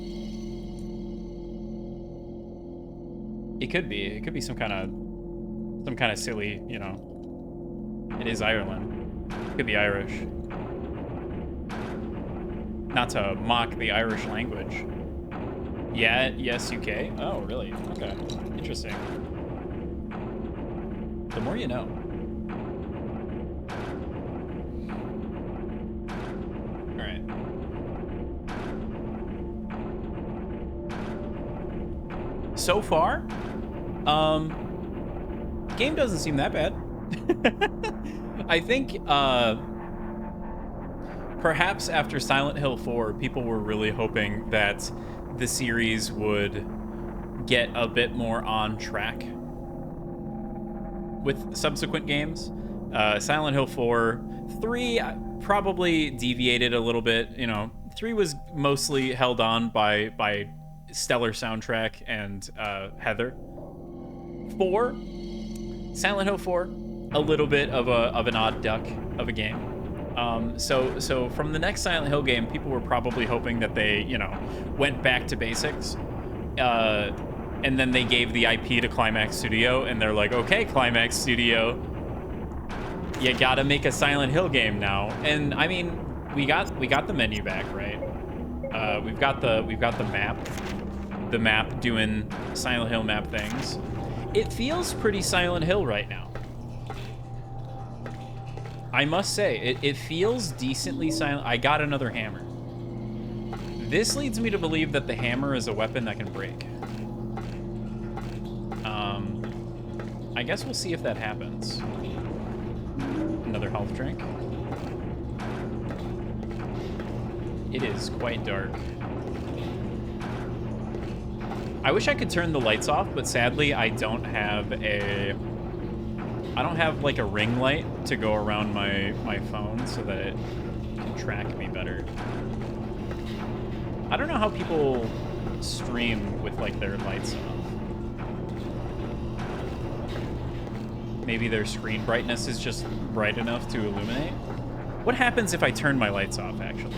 It could be. It could be some kind of silly, you know. It is Ireland. It could be Irish. Not to mock the Irish language. Yeah, yes, UK. Oh, really? Okay. Interesting. The more you know. So far, game doesn't seem that bad. I think perhaps after Silent Hill 4, people were really hoping that the series would get a bit more on track with subsequent games. Silent Hill 4, 3 probably deviated a little bit. You know, 3 was mostly held on by stellar soundtrack and Heather. 4, Silent Hill 4, a little bit of an odd duck of a game. So from the next Silent Hill game, people were probably hoping that they, you know, went back to basics, and then they gave the IP to Climax Studio, and they're like, okay, Climax Studio, you gotta make a Silent Hill game now. And I mean, we got the menu back, right? We've got the map doing Silent Hill map things. It feels pretty Silent Hill right now. I must say, it feels decently silent. I got another hammer. This leads me to believe that the hammer is a weapon that can break. I guess we'll see if that happens. Another health drink. It is quite dark. I wish I could turn the lights off, but sadly I don't have like a ring light to go around my phone so that it can track me better. I don't know how people stream with like their lights off. Maybe their screen brightness is just bright enough to illuminate. What happens if I turn my lights off, actually?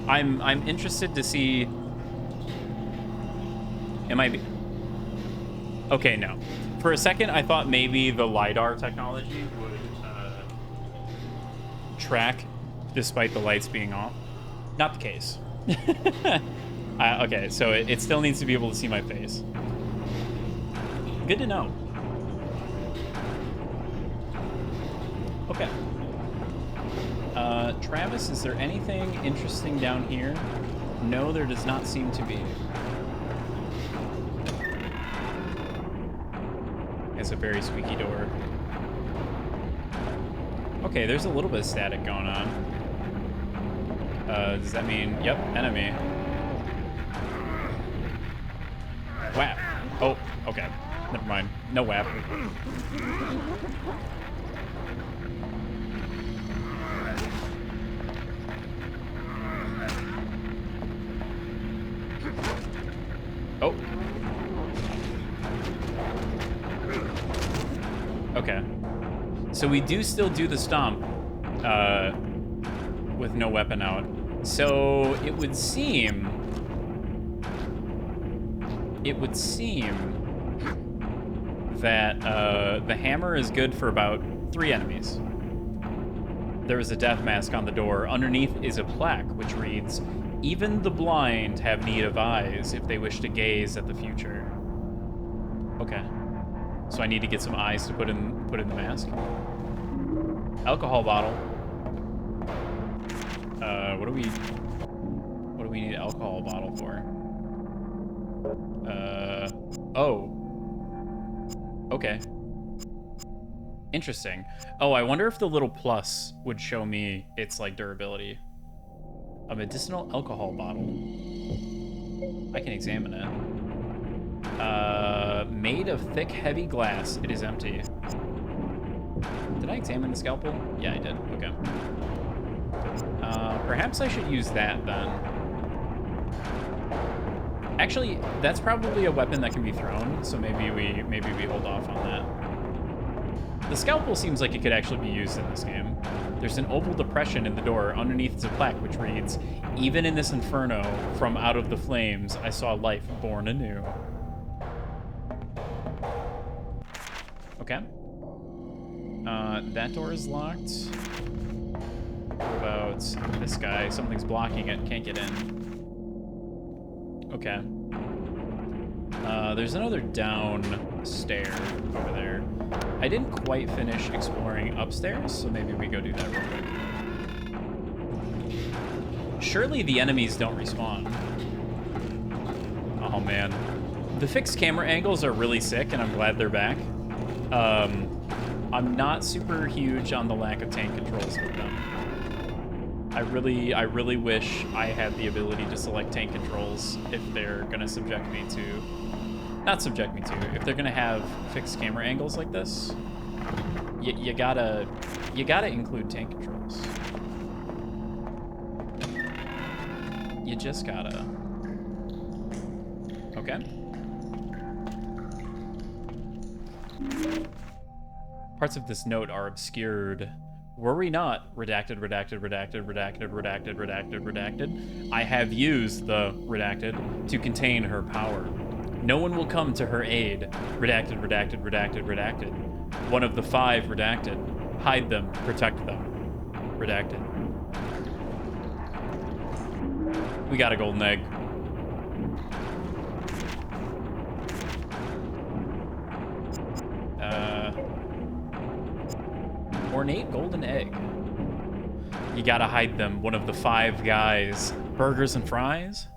I'm interested to see. Okay, no. For a second, I thought maybe the LiDAR technology would track despite the lights being off. Not the case. Okay, so it still needs to be able to see my face. Good to know. Okay. Travis, is there anything interesting down here? No, there does not seem to be. It's a very squeaky door. Okay, there's a little bit of static going on. Does that mean... Yep, enemy. Whap. Oh, okay. Never mind. No whap. Oh. Okay. So we do still do the stomp with no weapon out. So it would seem that the hammer is good for about 3 enemies. There is a death mask on the door. Underneath is a plaque which reads, "Even the blind have need of eyes if they wish to gaze at the future." Okay. So I need to get some eyes to put in the mask. Alcohol bottle. What do we need alcohol bottle for? Oh. Okay. Interesting. Oh, I wonder if the little plus would show me its, like, durability. A medicinal alcohol bottle. I can examine it. Made of thick, heavy glass. It is empty. Did I examine the scalpel? Yeah, I did. Okay. Perhaps I should use that, then. Actually, that's probably a weapon that can be thrown, so maybe we hold off on that. The scalpel seems like it could actually be used in this game. There's an oval depression in the door. Underneath is a plaque which reads, "Even in this inferno, from out of the flames, I saw life born anew." Okay. That door is locked. What about this guy? Something's blocking it. Can't get in. Okay. There's another down stair over there. I didn't quite finish exploring upstairs, so maybe we go do that real quick. Surely the enemies don't respawn. Oh, man. The fixed camera angles are really sick, and I'm glad they're back. I'm not super huge on the lack of tank controls with them. I really wish I had the ability to select tank controls if they're gonna subject me to... Not subject me to, if they're gonna have fixed camera angles like this, you gotta include tank controls. You just gotta. Okay. Parts of this note are obscured. Were we not? Redacted, redacted, redacted, redacted, redacted, redacted, redacted. I have used the redacted to contain her power. No one will come to her aid. Redacted, redacted, redacted, redacted. One of the 5 redacted. Hide them, protect them. Redacted. We got a golden egg. Ornate golden egg. You gotta hide them. One of the 5 guys. Burgers and fries?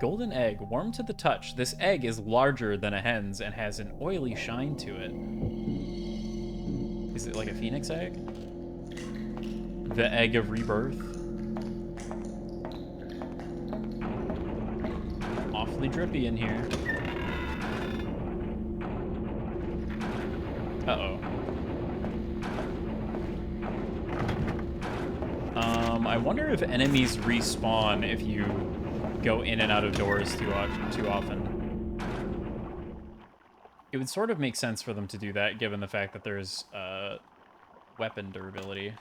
Golden egg, warm to the touch. This egg is larger than a hen's and has an oily shine to it. Is it like a phoenix egg? The egg of rebirth. Awfully drippy in here. Uh-oh. I wonder if enemies respawn if you go in and out of doors too often. It would sort of make sense for them to do that, given the fact that there's weapon durability.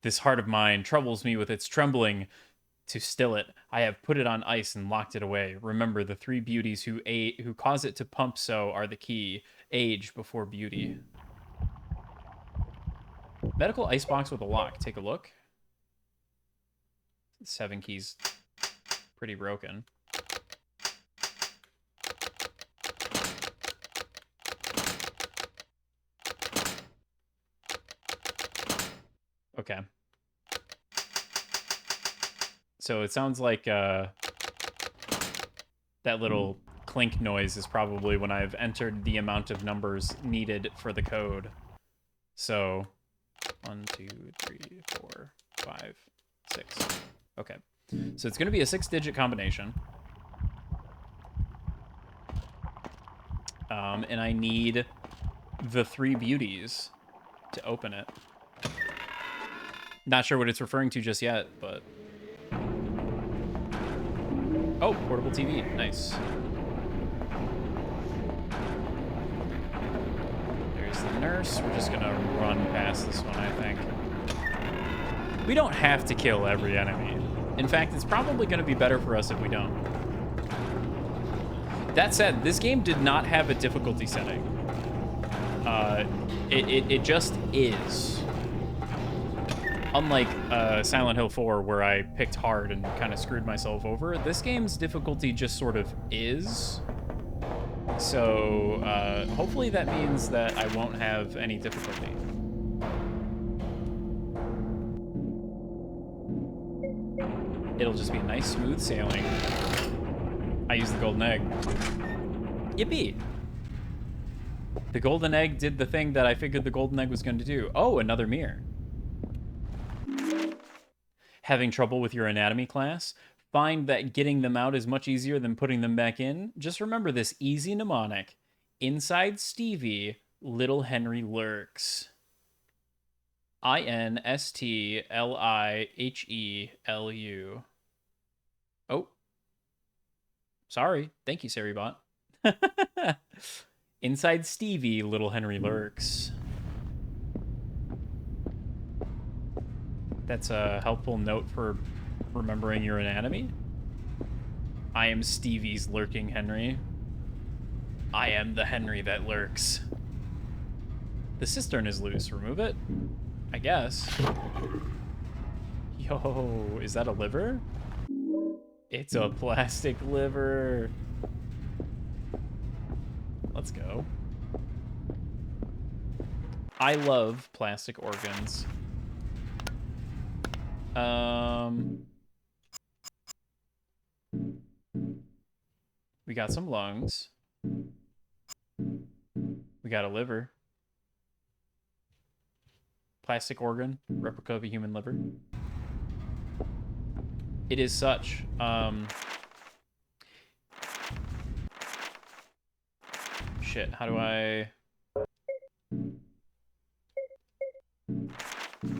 This heart of mine troubles me with its trembling. To still it, I have put it on ice and locked it away. Remember, the 3 beauties who cause it to pump so are the key. Age before beauty. Medical icebox with a lock. Take a look. 7 keys. Pretty broken. Okay. So it sounds like that little clink noise is probably when I've entered the amount of numbers needed for the code. So 1, 2, 3, 4, 5, 6. Okay. So it's going to be a 6-digit combination. And I need the 3 beauties to open it. Not sure what it's referring to just yet, but... Oh, portable TV. Nice. There's the nurse. We're just gonna run past this one, I think. We don't have to kill every enemy. In fact, it's probably gonna be better for us if we don't. That said, this game did not have a difficulty setting. It just is. Unlike Silent Hill 4, where I picked hard and kind of screwed myself over, this game's difficulty just sort of is. So hopefully that means that I won't have any difficulty. It'll just be a nice smooth sailing. I used the golden egg. Yippee! The golden egg did the thing that I figured the golden egg was going to do. Oh, another mirror. Having trouble with your anatomy class? Find that getting them out is much easier than putting them back in? Just remember this easy mnemonic. Inside Stevie, little Henry lurks. INSTLIHELU. Oh. Sorry. Thank you, Saribot. Inside Stevie, little Henry lurks. That's a helpful note for remembering your anatomy. I am Stevie's lurking Henry. I am the Henry that lurks. The cistern is loose. Remove it? I guess. Yo, is that a liver? It's a plastic liver. Let's go. I love plastic organs. We got some lungs. We got a liver. Plastic organ, replica of a human liver. It is such. Shit, how do I...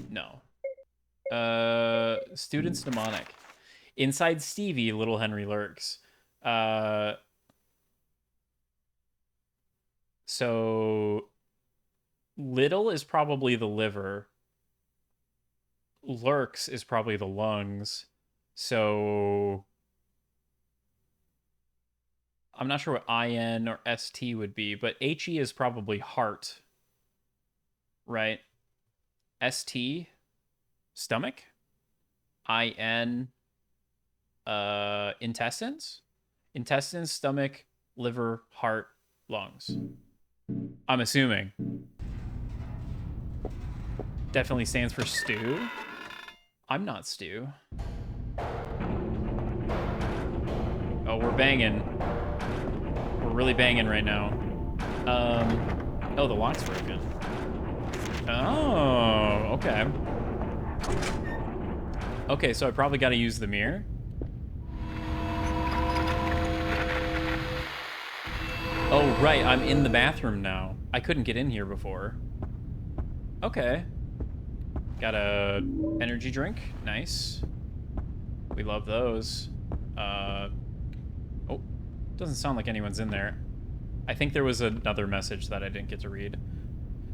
No. Student's mnemonic. Inside Stevie, little Henry lurks. So little is probably the liver. Lurks is probably the lungs. So I'm not sure what IN or ST would be, but HE is probably heart. Right? ST, stomach. IN, intestines. Intestines, stomach, liver, heart, lungs. I'm assuming. Definitely stands for stew. I'm not stew. Oh, we're banging. We're really banging right now. Oh, the lock's broken. Oh, okay. Okay, so I probably got to use the mirror. Oh, right, I'm in the bathroom now. I couldn't get in here before. Okay. Got a energy drink. Nice. We love those. Oh, doesn't sound like anyone's in there. I think there was another message that I didn't get to read.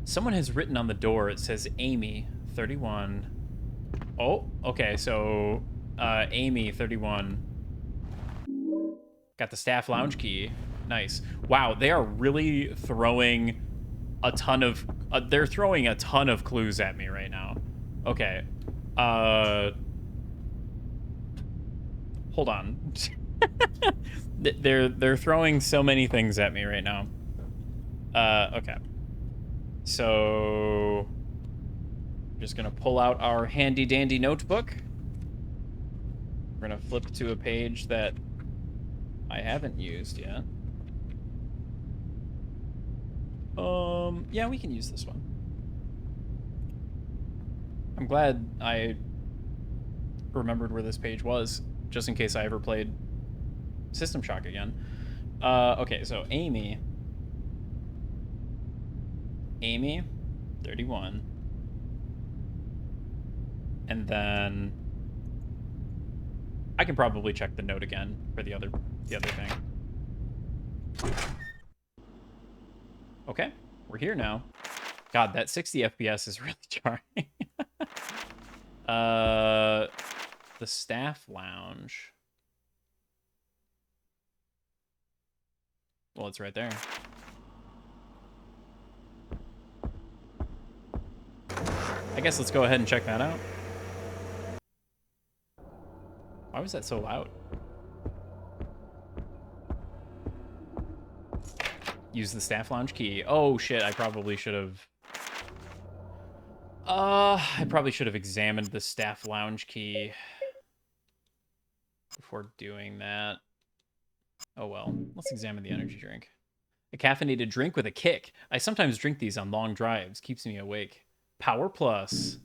Someone has written on the door. It says Amy, 31. Oh, okay, so Amy, 31. Got the staff lounge key. Nice. Wow, they are really throwing a ton of... they're throwing a ton of clues at me right now. Okay. Hold on. They're throwing so many things at me right now. Okay. So... just gonna pull out our handy dandy notebook. We're gonna flip to a page that I haven't used yet. Yeah, we can use this one. I'm glad I remembered where this page was, just in case I ever played System Shock again. Okay, so Amy, 31. And then I can probably check the note again for the other thing. Okay, we're here now. God, that 60 FPS is really jarring. The staff lounge. Well, it's right there. I guess let's go ahead and check that out. Why was that so loud? Use the staff lounge key. Oh shit, I probably should have... I probably should have examined the staff lounge key before doing that. Oh well, let's examine the energy drink. A caffeinated drink with a kick. I sometimes drink these on long drives. Keeps me awake. Power Plus.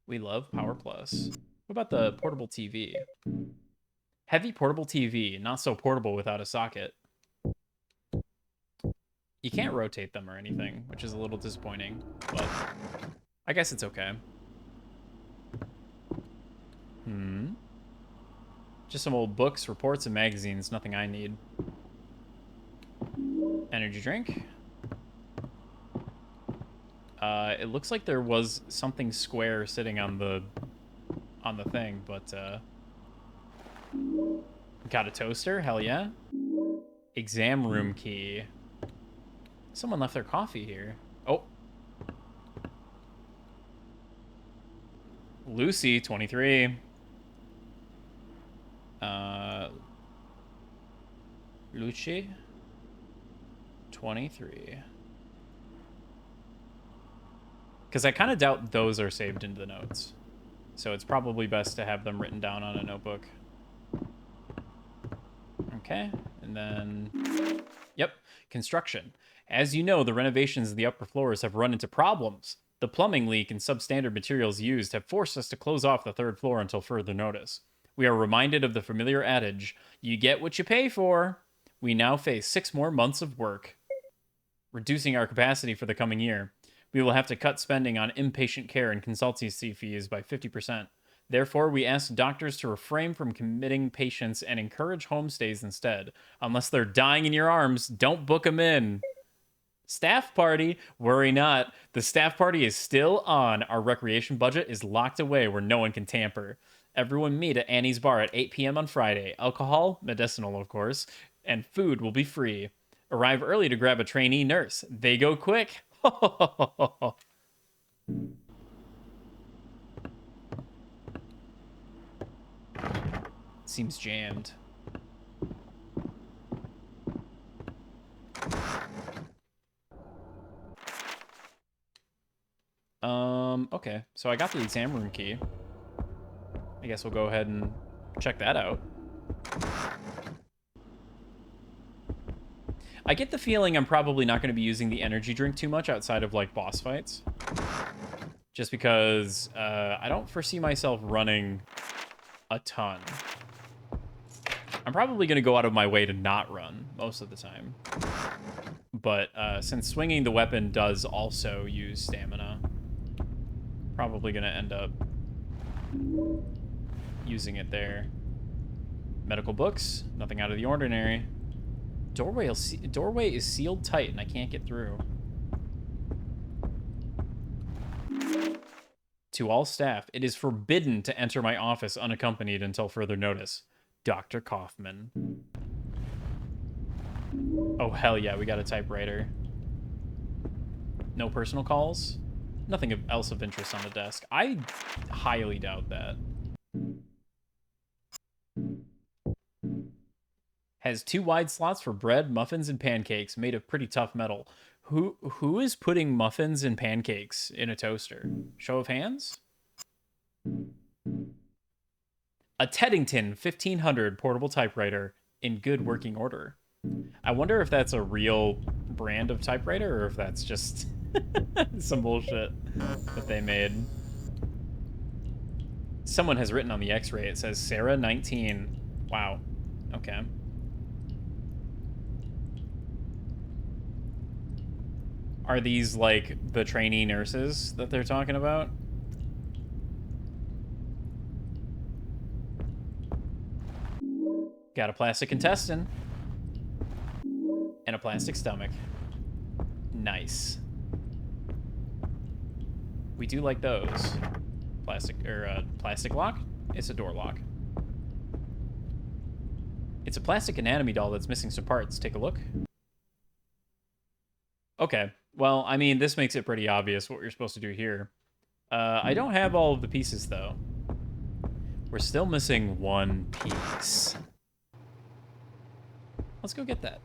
We love Power Plus. What about the portable TV? Heavy portable TV. Not so portable without a socket. You can't rotate them or anything, which is a little disappointing, but I guess it's okay. Just some old books, reports, and magazines. Nothing I need. Energy drink. It looks like there was something square sitting on the thing, but got a toaster. Hell yeah. Exam room key. Someone left their coffee here. Oh. Lucy, 23. Lucy, 23. Because I kind of doubt those are saved into the notes. So it's probably best to have them written down on a notebook. Okay, and then... Yep, construction. As you know, the renovations of the upper floors have run into problems. The plumbing leak and substandard materials used have forced us to close off the third floor until further notice. We are reminded of the familiar adage, you get what you pay for. We now face 6 more months of work, reducing our capacity for the coming year. We will have to cut spending on inpatient care and consultancy fees by 50%. Therefore, we ask doctors to refrain from committing patients and encourage home stays instead. Unless they're dying in your arms, don't book them in. Staff party? Worry not. The staff party is still on. Our recreation budget is locked away where no one can tamper. Everyone meet at Annie's Bar at 8 p.m. on Friday. Alcohol, medicinal of course, and food will be free. Arrive early to grab a trainee nurse. They go quick. Seems jammed. Okay. So I got the exam room key. I guess we'll go ahead and check that out. I get the feeling I'm probably not going to be using the energy drink too much outside of, like, boss fights. Just because I don't foresee myself running a ton. I'm probably going to go out of my way to not run most of the time. But since swinging the weapon does also use stamina, probably going to end up using it there. Medical books, nothing out of the ordinary. Doorway is sealed tight and I can't get through. To all staff, it is forbidden to enter my office unaccompanied until further notice. Dr. Kaufman. Oh, hell yeah, we got a typewriter. No personal calls? Nothing else of interest on the desk. I highly doubt that. Has 2 wide slots for bread, muffins, and pancakes made of pretty tough metal. Who is putting muffins and pancakes in a toaster? Show of hands? A Teddington 1500 portable typewriter in good working order. I wonder if that's a real brand of typewriter or if that's just some bullshit that they made. Someone has written on the x-ray, it says Sarah 19. Wow. Okay. Are these like the trainee nurses that they're talking about? Got a plastic intestine and a plastic stomach. Nice. We do like those. Plastic lock? It's a door lock. It's a plastic anatomy doll that's missing some parts. Take a look. Okay. Well, I mean, this makes it pretty obvious what you're supposed to do here. I don't have all of the pieces, though. We're still missing one piece. Let's go get that.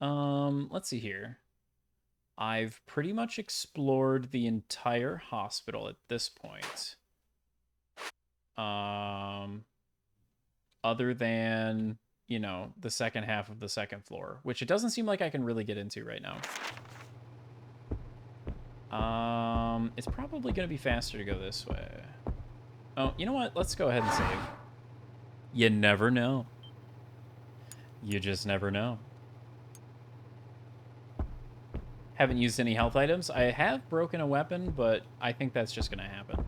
Let's see here. I've pretty much explored the entire hospital at this point. Other than, you know, the second half of the second floor, which it doesn't seem like I can really get into right now. It's probably going to be faster to go this way. Oh, you know what? Let's go ahead and save. You never know. You just never know. Haven't used any health items. I have broken a weapon, but I think that's just going to happen.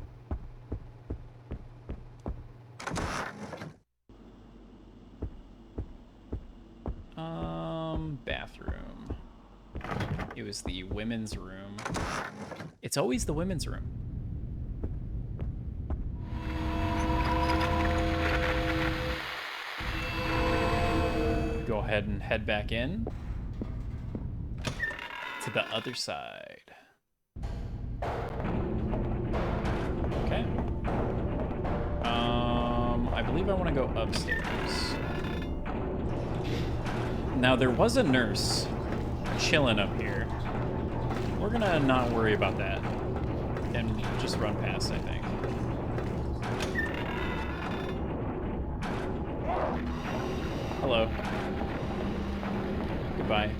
Bathroom. It was the women's room. It's always the women's room. Go ahead and head back in to the other side. Okay. I believe I want to go upstairs. Now, there was a nurse chilling up here. We're gonna not worry about that and just run past, I think. Hello. Goodbye.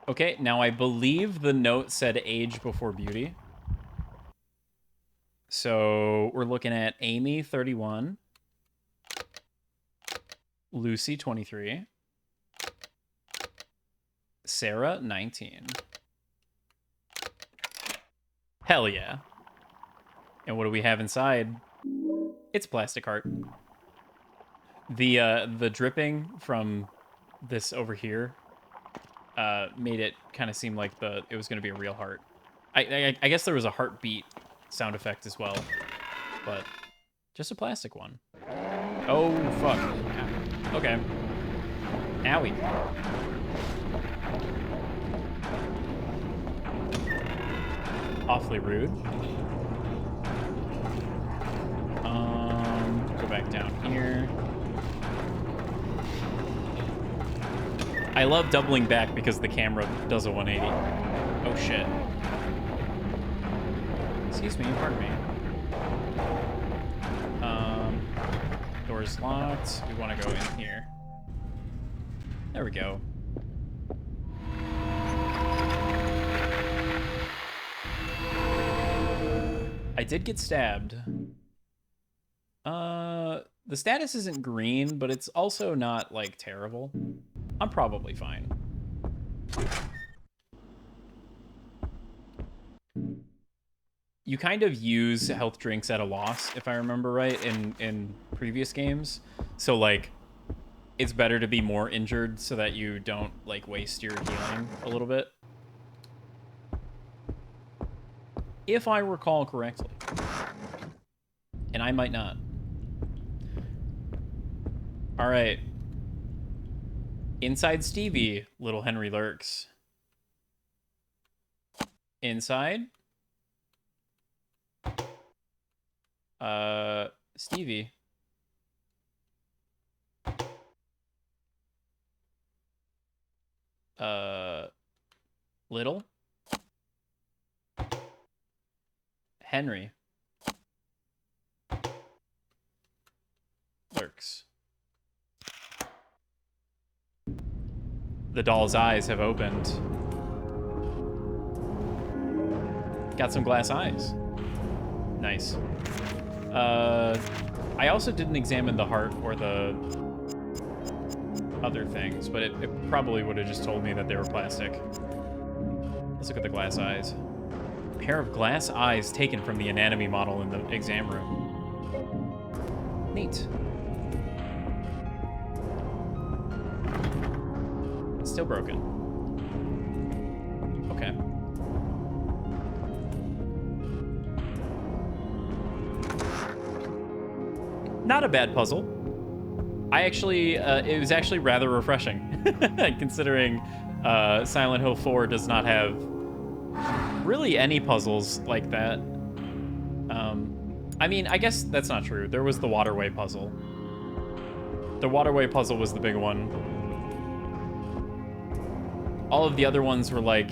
Okay, now I believe the note said age before beauty. So we're looking at Amy, 31. Lucy, 23. Sarah, 19. Hell yeah. And what do we have inside? It's plastic heart. The dripping from this over here made it kind of seem like it was going to be a real heart. I guess there was a heartbeat sound effect as well, but just a plastic one. Oh, fuck. Okay. Owie. Awfully rude. Go back down here. I love doubling back because the camera does a 180. Oh, shit. Excuse me, pardon me. Door's locked. We want to go in here. There we go. I did get stabbed. The status isn't green, but it's also not, like, terrible. I'm probably fine. You kind of use health drinks at a loss, if I remember right, in previous games. So, like, it's better to be more injured so that you don't, like, waste your healing a little bit. If I recall correctly. And I might not. All right. Inside Stevie, little Henry lurks. Inside. Stevie. Little. Henry. Lurks. The doll's eyes have opened. Got some glass eyes. Nice. I also didn't examine the heart or the other things, but it probably would have just told me that they were plastic. Let's look at the glass eyes. A pair of glass eyes taken from the anatomy model in the exam room. Neat. Still broken. Okay. Not a bad puzzle. I actually, it was actually rather refreshing, considering Silent Hill 4 does not have really any puzzles like that. I mean, I guess that's not true. There was the waterway puzzle. The waterway puzzle was the big one. All of the other ones were like,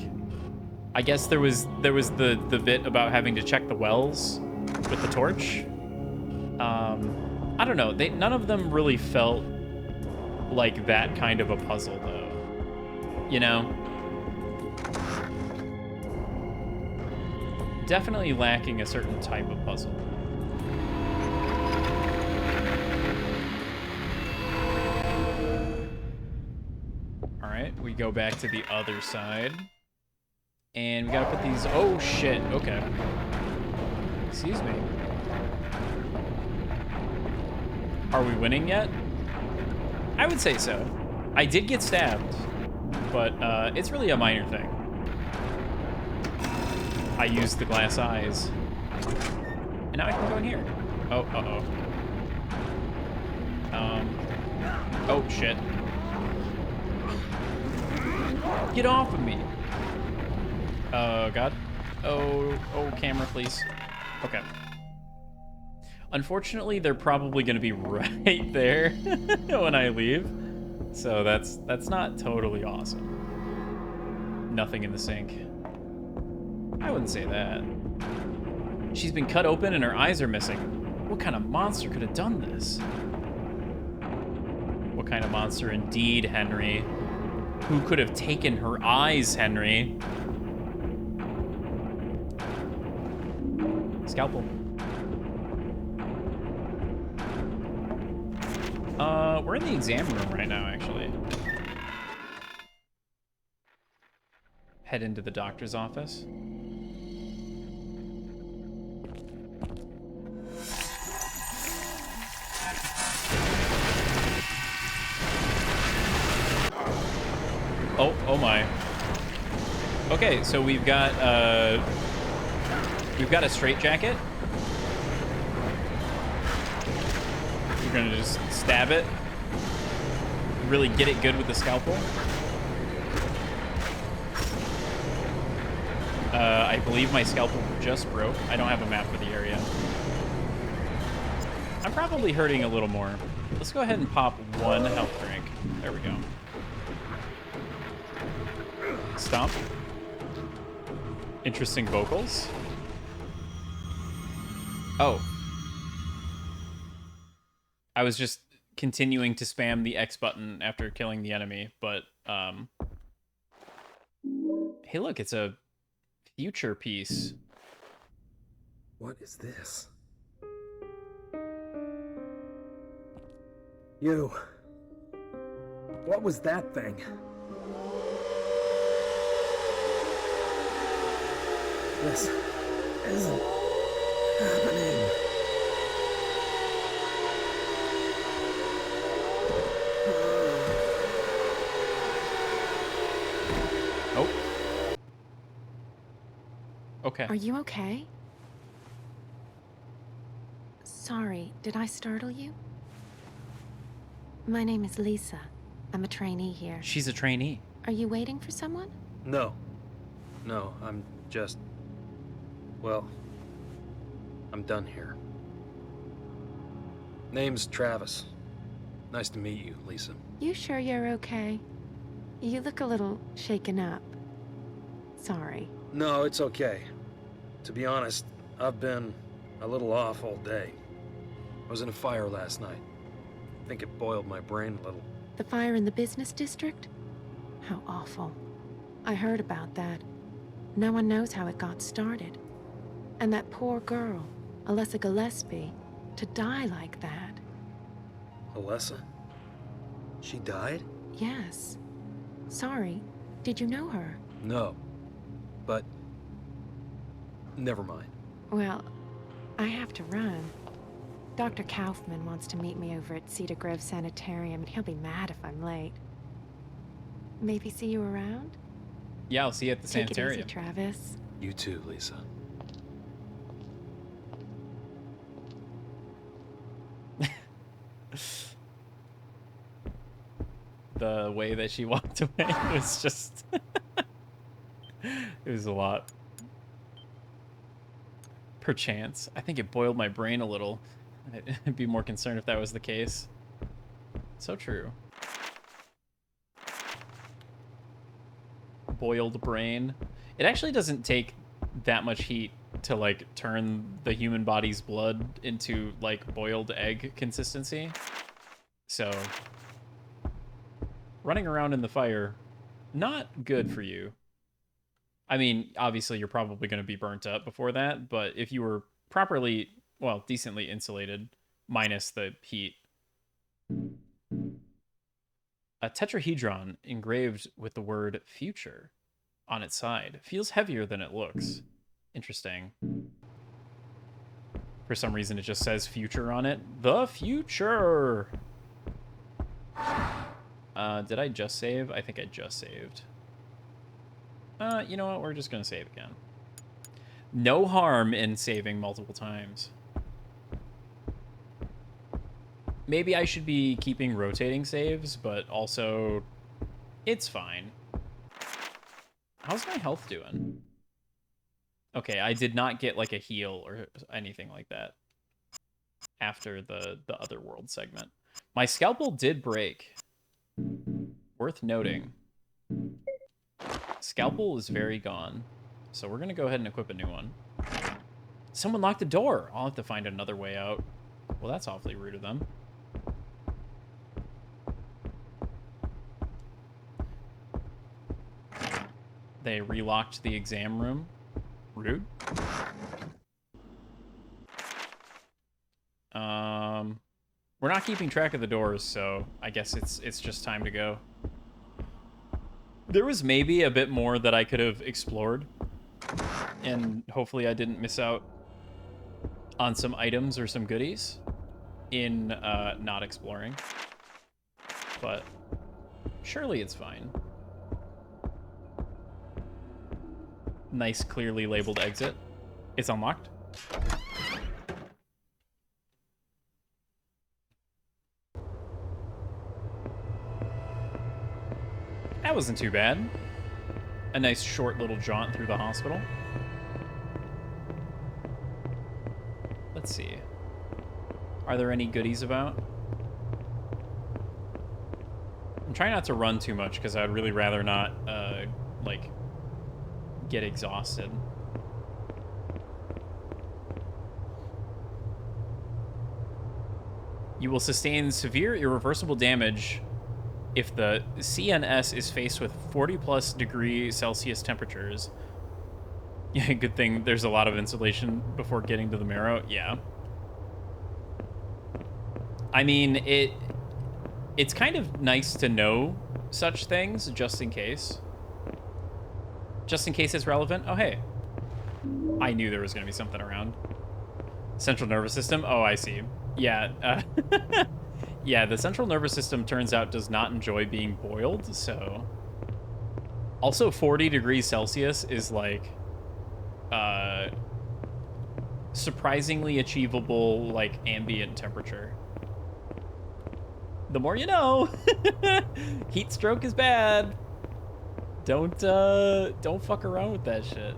I guess there was the bit about having to check the wells with the torch. I don't know. None of them really felt like that kind of a puzzle, though. You know? Definitely lacking a certain type of puzzle. All right, we go back to the other side. And we gotta put these... Oh, shit. Okay. Excuse me. Are we winning yet? I would say so. I did get stabbed, but it's really a minor thing. I used the glass eyes. And now I can go in here. Oh, uh-oh. Oh, shit. Get off of me. Oh, God. Oh, camera, please. Okay. Unfortunately, they're probably going to be right there when I leave. So that's not totally awesome. Nothing in the sink. I wouldn't say that. She's been cut open and her eyes are missing. What kind of monster could have done this? What kind of monster indeed, Henry? Who could have taken her eyes, Henry? Scalpel. We're in the exam room right now, actually. Head into the doctor's office. Oh my. Okay, so we've got a straitjacket. We're gonna just stab it. Really get it good with the scalpel. I believe my scalpel just broke. I don't have a map for the area. I'm probably hurting a little more. Let's go ahead and pop one health drink. There we go. Stomp. Interesting vocals. Oh. I was just continuing to spam the X button after killing the enemy, but, hey, look, it's a future piece. What is this? You. What was that thing? This isn't happening. Oh. Okay. Are you okay? Sorry, did I startle you? My name is Lisa. I'm a trainee here. She's a trainee. Are you waiting for someone? No. No, I'm just... Well, I'm done here. Name's Travis. Nice to meet you, Lisa. You sure you're okay? You look a little shaken up. Sorry. No, it's okay. To be honest, I've been a little off all day. I was in a fire last night. I think it boiled my brain a little. The fire in the business district? How awful. I heard about that. No one knows how it got started. And that poor girl, Alessa Gillespie, to die like that. Alessa? She died? Yes. Sorry. Did you know her? No. But... never mind. Well, I have to run. Dr. Kaufman wants to meet me over at Cedar Grove Sanitarium, and he'll be mad if I'm late. Maybe see you around? Yeah, I'll see you at the Take it sanitarium. easy, Travis. You too, Lisa. The way that she walked away was just... it was a lot. Perchance. I think it boiled my brain a little. I'd be more concerned if that was the case. So true. Boiled brain. It actually doesn't take that much heat to, like, turn the human body's blood into, like, boiled egg consistency. So... running around in the fire, not good for you. I mean, obviously you're probably going to be burnt up before that, but if you were properly, well, decently insulated, minus the heat. A tetrahedron engraved with the word future on its side. Feels heavier than it looks. Interesting. For some reason it just says future on it. The future! Did I just save? I think I just saved. You know what? We're just going to save again. No harm in saving multiple times. Maybe I should be keeping rotating saves, but also it's fine. How's my health doing? Okay, I did not get like a heal or anything like that after the Otherworld segment. My scalpel did break. Worth noting. Scalpel is very gone. So we're going to go ahead and equip a new one. Someone locked the door. I'll have to find another way out. Well, that's awfully rude of them. They relocked the exam room. Rude. We're not keeping track of the doors, so I guess it's just time to go. There was maybe a bit more that I could have explored, and hopefully I didn't miss out on some items or some goodies in not exploring. But surely it's fine. Nice, clearly labeled exit. It's unlocked. That wasn't too bad. A nice short little jaunt through the hospital. Let's see. Are there any goodies about? I'm trying not to run too much because I'd really rather not, like, get exhausted. You will sustain severe irreversible damage if the CNS is faced with 40+ degree Celsius temperatures. Yeah, good thing there's a lot of insulation before getting to the marrow. Yeah. I mean, it's kind of nice to know such things just in case. Just in case it's relevant. Oh, hey. I knew there was going to be something around. Central nervous system? Oh, I see. Yeah. Yeah, the central nervous system turns out does not enjoy being boiled, so... Also, 40 degrees Celsius is, like, surprisingly achievable, like, ambient temperature. The more you know! Heat stroke is bad! Don't fuck around with that shit.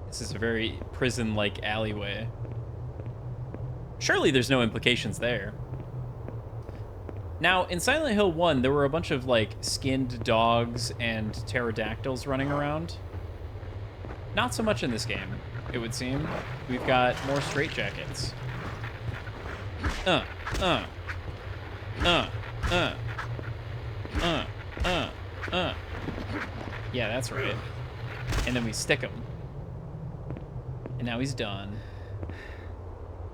This is a very prison-like alleyway. Surely there's no implications there. Now, in Silent Hill 1, there were a bunch of, like, skinned dogs and pterodactyls running around. Not so much in this game, it would seem. We've got more straitjackets. Yeah, that's right. And then we stick him. And now he's done.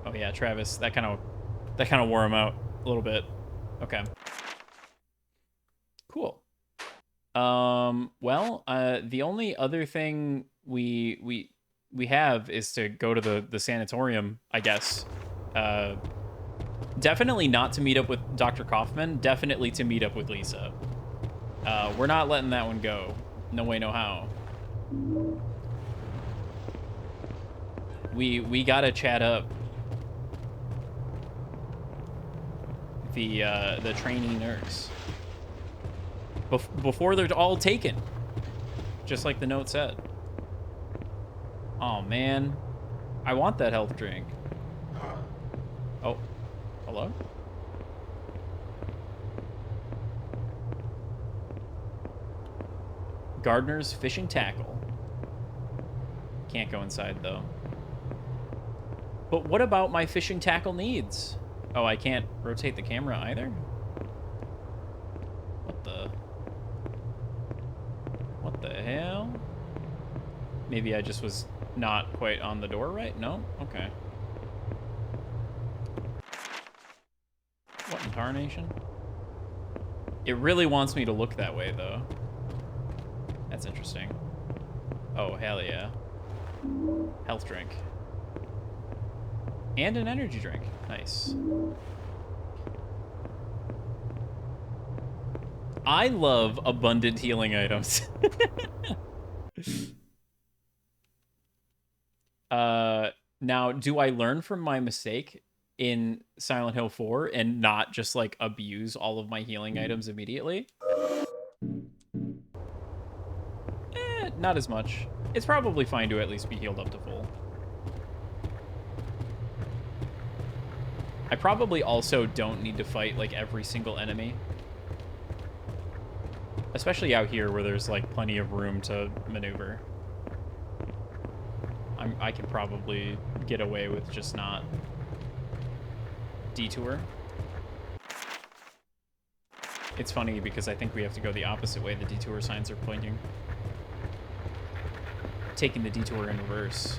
Oh yeah, Travis, that kind of wore him out a little bit. Okay. Cool. Well, the only other thing we have is to go to the sanatorium, I guess. Definitely not to meet up with Dr. Kaufman, definitely to meet up with Lisa. We're not letting that one go. No way, no how. We gotta chat up the trainee nurse before they're all taken, just like the note said. Oh man, I want that health drink. Oh, hello? Gardner's fishing tackle. Can't go inside though. But what about my fishing tackle needs? Oh, I can't rotate the camera either? What the hell? Maybe I just was not quite on the door right? No? Okay. What in tarnation? It really wants me to look that way though. That's interesting. Oh, hell yeah. Health drink. And an energy drink. Nice. I love abundant healing items. Now, do I learn from my mistake in Silent Hill 4 and not just, like, abuse all of my healing items immediately? Not as much. It's probably fine to at least be healed up to full. I probably also don't need to fight, like, every single enemy. Especially out here where there's, like, plenty of room to maneuver. I can probably get away with just not detour. It's funny because I think we have to go the opposite way the detour signs are pointing. Taking the detour in reverse.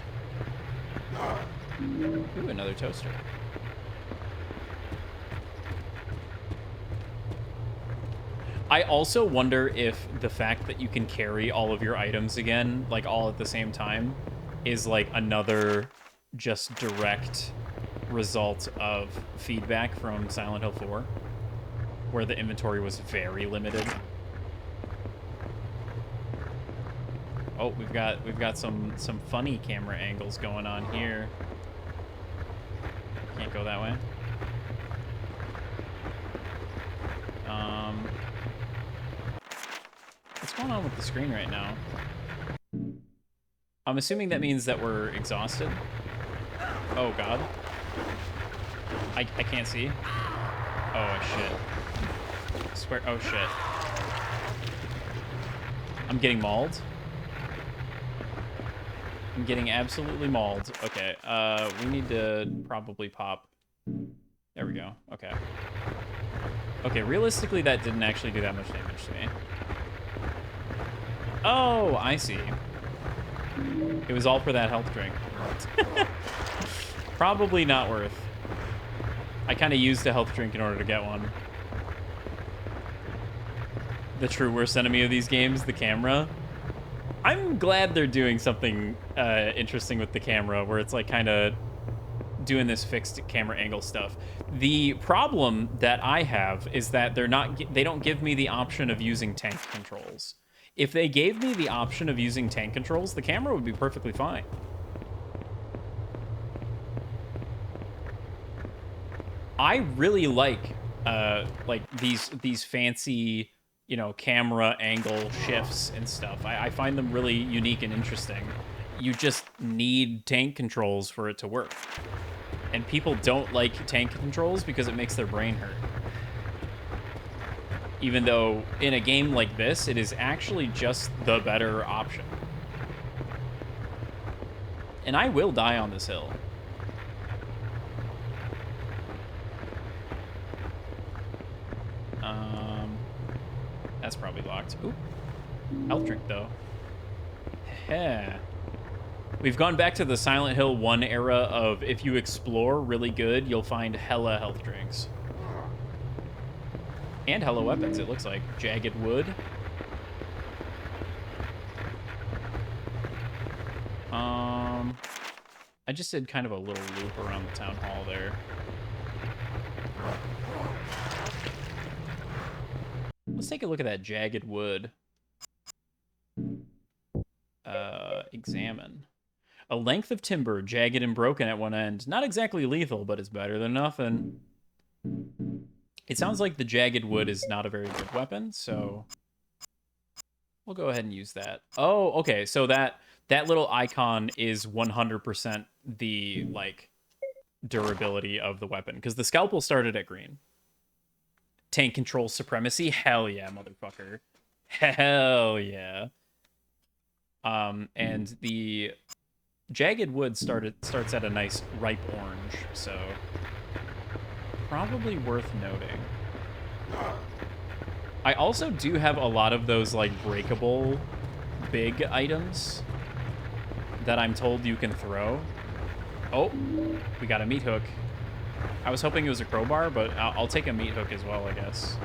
Ooh, another toaster. I also wonder if the fact that you can carry all of your items again, like all at the same time, is like another just direct result of feedback from Silent Hill 4, where the inventory was very limited. Oh, we've got some funny camera angles going on here. Can't go that way. What's going on with the screen right now? I'm assuming that means that we're exhausted. Oh god. I can't see. Oh shit. Swear. Oh shit. I'm getting mauled. I'm getting absolutely mauled. Okay, we need to probably pop. There we go. Okay. Okay, realistically, that didn't actually do that much damage to me. Oh, I see. It was all for that health drink. Probably not worth. I kind of used a health drink in order to get one. The true worst enemy of these games, the camera. I'm glad they're doing something interesting with the camera, where it's like kind of doing this fixed camera angle stuff. The problem that I have is that they don't give me the option of using tank controls. If they gave me the option of using tank controls, the camera would be perfectly fine. I really like these fancy, you know, camera angle shifts and stuff. I find them really unique and interesting. you just need tank controls for it to work. And people don't like tank controls because it makes their brain hurt. Even though in a game like this, it is actually just the better option. And I will die on this hill. That's probably locked. Ooh. Health drink, though. Heh. We've gone back to the Silent Hill 1 era of if you explore really good, you'll find hella health drinks. And hella weapons, it looks like. Jagged wood. I just did kind of a little loop around the town hall there. Let's take a look at that jagged wood. Examine. A length of timber, jagged and broken at one end. Not exactly lethal, but it's better than nothing. It sounds like the jagged wood is not a very good weapon, so we'll go ahead and use that. Oh, okay, so that little icon is 100% the, like, durability of the weapon, because the scalpel started at green. Tank control supremacy? Hell yeah, motherfucker. Hell yeah. And the jagged wood starts at a nice ripe orange, so probably worth noting. I also do have a lot of those, like, breakable big items that I'm told you can throw. Oh, we got a meat hook. I was hoping it was a crowbar, but I'll take a meat hook as well, I guess.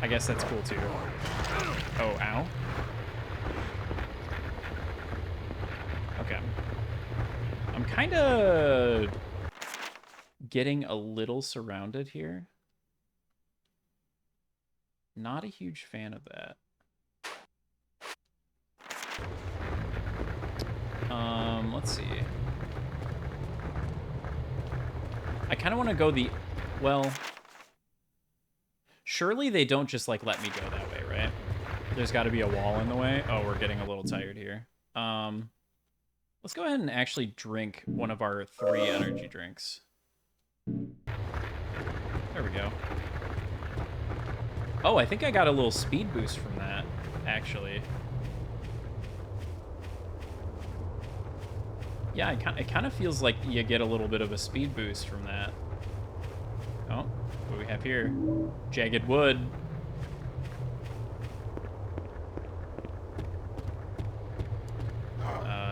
I guess that's cool, too. Oh, ow. Okay. I'm kind of getting a little surrounded here. Not a huge fan of that. Let's see. I kind of want to go the... Well... Surely they don't just, like, let me go that way, right? There's got to be a wall in the way. Oh, we're getting a little tired here. Let's go ahead and actually drink one of our 3 energy drinks. There we go. Oh, I think I got a little speed boost from that, actually. Yeah, it kind of feels like you get a little bit of a speed boost from that. Oh, what do we have here? Jagged wood.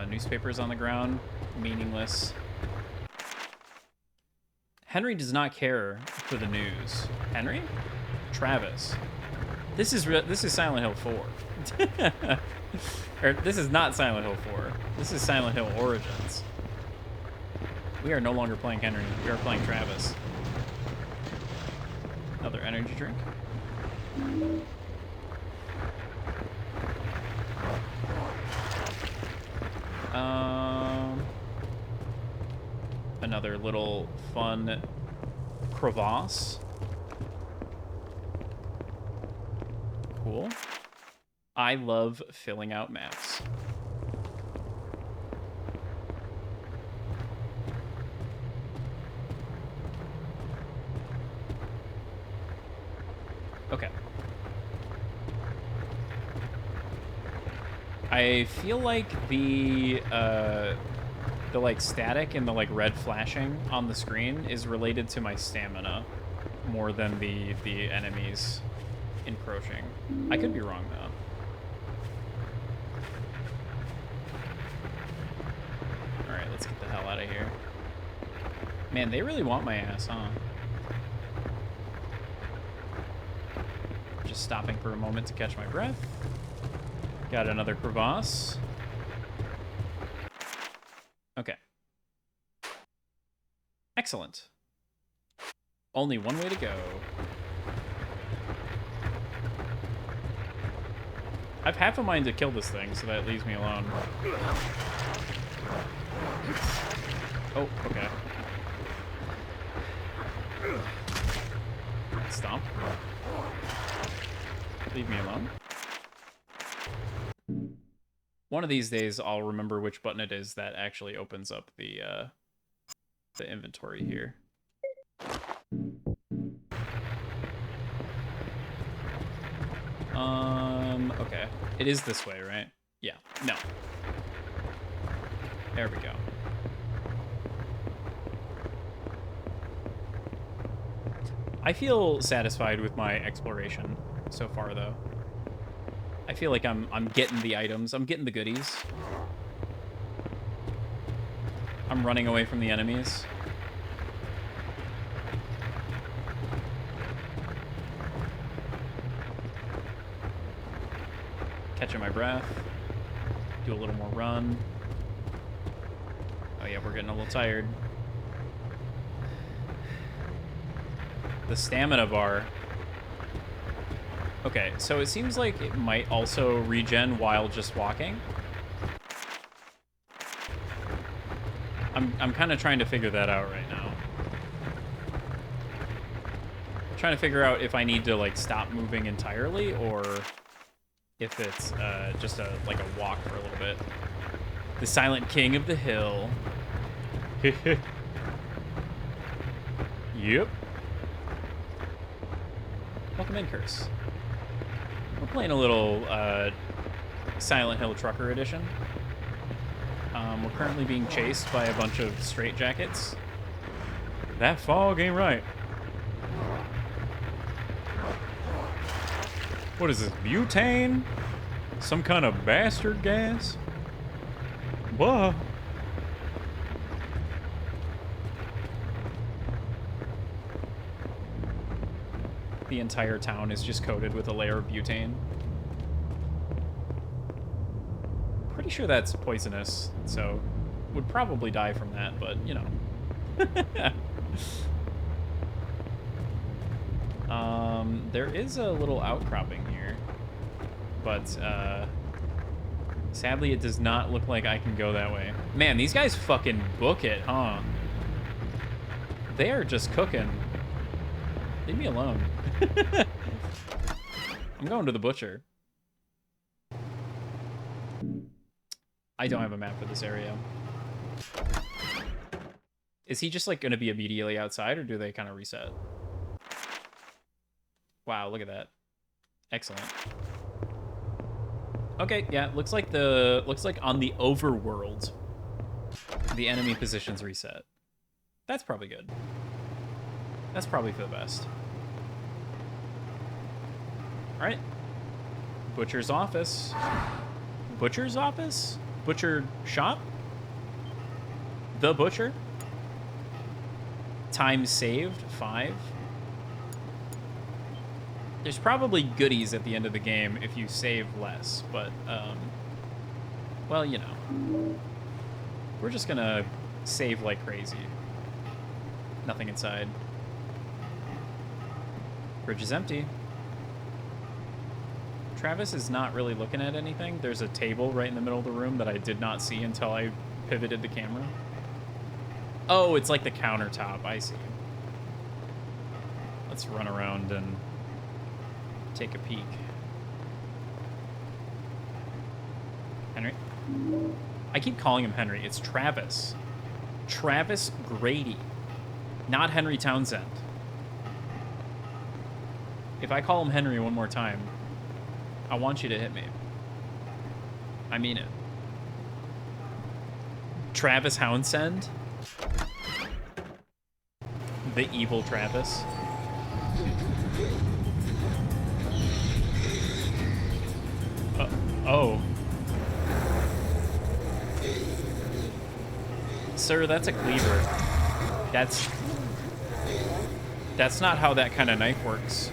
Newspapers on the ground. Meaningless. Henry does not care for the news. Henry? Travis. This is Silent Hill 4. Or this is not Silent Hill 4. This is Silent Hill Origins. We are no longer playing Henry. We are playing Travis. Another energy drink. Another little fun crevasse. Cool. I love filling out maps. Okay. I feel like the like static and the like red flashing on the screen is related to my stamina more than the enemies encroaching. I could be wrong though. All right, let's get the hell out of here. Man, they really want my ass, huh? Just stopping for a moment to catch my breath. Got another crevasse. Okay. Excellent. Only one way to go. I've half a mind to kill this thing, so that leaves me alone. Oh, okay. Stomp. Leave me alone. One of these days, I'll remember which button it is that actually opens up the inventory here. Okay. It is this way, right? Yeah. No. There we go. I feel satisfied with my exploration so far, though. I feel like I'm getting the items. I'm getting the goodies. I'm running away from the enemies. Catching my breath. Do a little more run. Oh yeah, we're getting a little tired. The stamina bar. Okay, so it seems like it might also regen while just walking. I'm kind of trying to figure that out right now. I'm trying to figure out if I need to like stop moving entirely or if it's just like a walk for a little bit. The Silent King of the Hill. Yep. Welcome in, Curse. We're playing a little Silent Hill Trucker Edition. We're currently being chased by a bunch of straitjackets. That fog ain't right. What is this, butane? Some kind of bastard gas? Whoa. The entire town is just coated with a layer of butane. Pretty sure that's poisonous, so would probably die from that, but you know. There is a little outcropping here, but sadly it does not look like I can go that way. Man, these guys fucking book it, huh? They are just cooking. Leave me alone. I'm going to the butcher. I don't have a map for this area. Is he just like going to be immediately outside, or do they kind of reset? Wow, look at that. Excellent. Okay, yeah, looks like on the overworld, the enemy positions reset. That's probably good. That's probably for the best. All right. Butcher's office. Butcher's office? Butcher shop? The butcher? Time saved, 5. There's probably goodies at the end of the game if you save less, but, well, you know. We're just gonna save like crazy. Nothing inside. Fridge is empty. Travis is not really looking at anything. There's a table right in the middle of the room that I did not see until I pivoted the camera. Oh, it's like the countertop. I see. Let's run around and take a peek. Henry? I keep calling him Henry. It's Travis. Travis Grady. Not Henry Townsend. If I call him Henry one more time, I want you to hit me. I mean it. Travis Townsend? The evil Travis. Oh. Sir, that's a cleaver. That's not how that kind of knife works.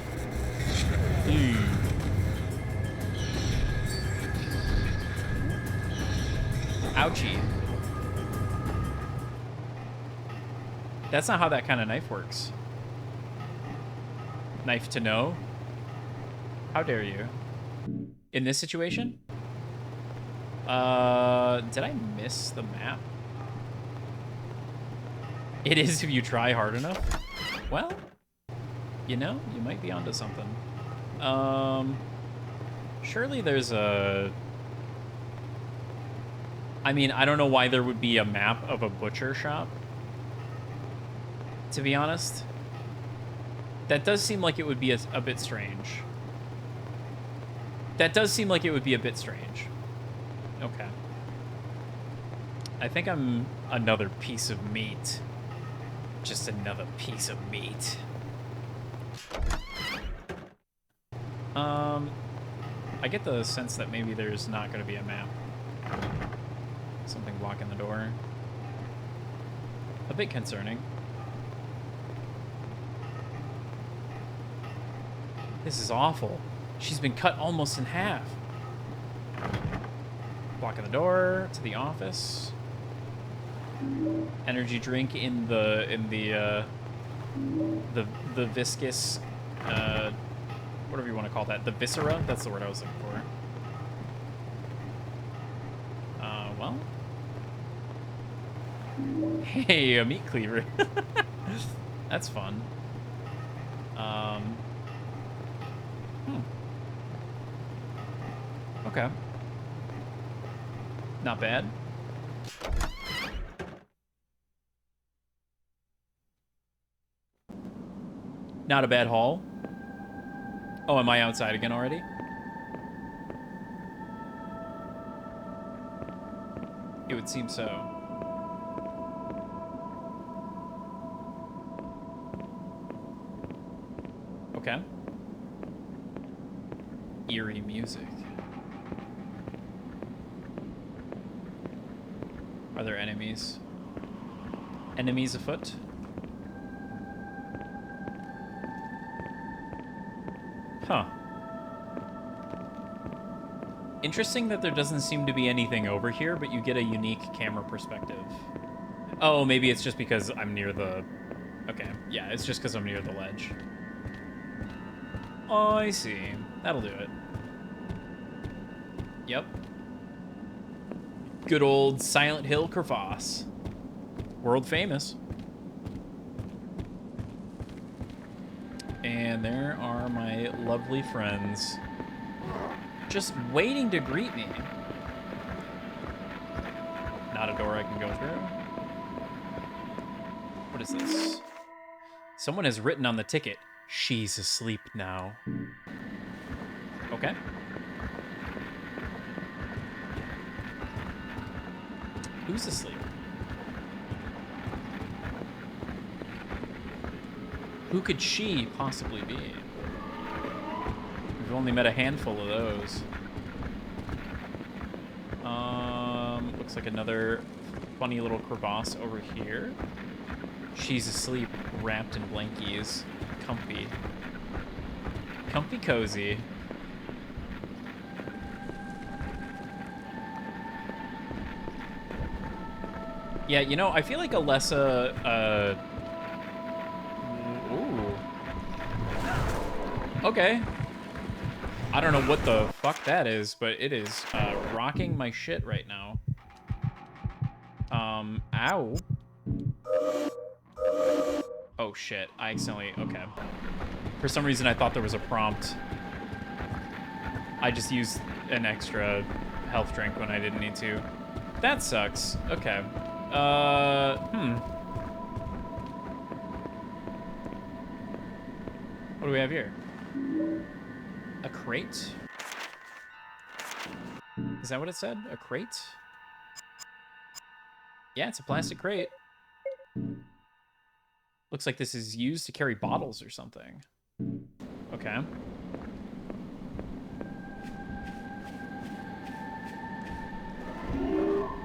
Ouchie. That's not how that kind of knife works. Knife to know? How dare you? In this situation? Did I miss the map? It is if you try hard enough. Well, you know, you might be onto something. Surely there's a I mean, I don't know why there would be a map of a butcher shop, to be honest. That does seem like it would be a bit strange. That does seem like it would be a bit strange. Okay. I think I'm another piece of meat. Just another piece of meat. I get the sense that maybe there's not going to be a map. Something blocking the door. A bit concerning. This is awful. She's been cut almost in half. Blocking the door to the office. Energy drink in the viscous, whatever you want to call that, the viscera. That's the word I was looking for. Well. Hey, a meat cleaver. That's fun. Okay. Not bad. Not a bad haul. Oh, am I outside again already? It would seem so. Okay. Eerie music. Are there enemies? Enemies afoot? Huh. Interesting that there doesn't seem to be anything over here, but you get a unique camera perspective. Oh, maybe it's just because I'm near the... Okay, yeah, it's just because I'm near the ledge. Oh, I see. That'll do it. Yep. Good old Silent Hill crevasse. World famous. And there are my lovely friends just waiting to greet me. Not a door I can go through. What is this? Someone has written on the ticket, "She's asleep now." Okay. Who's asleep? Who could she possibly be? We've only met a handful of those. Looks like another funny little crevasse over here. She's asleep, wrapped in blankies. Comfy. Comfy cozy. Yeah, you know, I feel like Alessa, ooh. Okay. I don't know what the fuck that is, but it is, rocking my shit right now. Ow. Oh, shit. I accidentally, okay. For some reason, I thought there was a prompt. I just used an extra health drink when I didn't need to. That sucks. Okay. What do we have here? A crate? Is that what it said? A crate? Yeah, it's a plastic crate. Looks like this is used to carry bottles or something. Okay.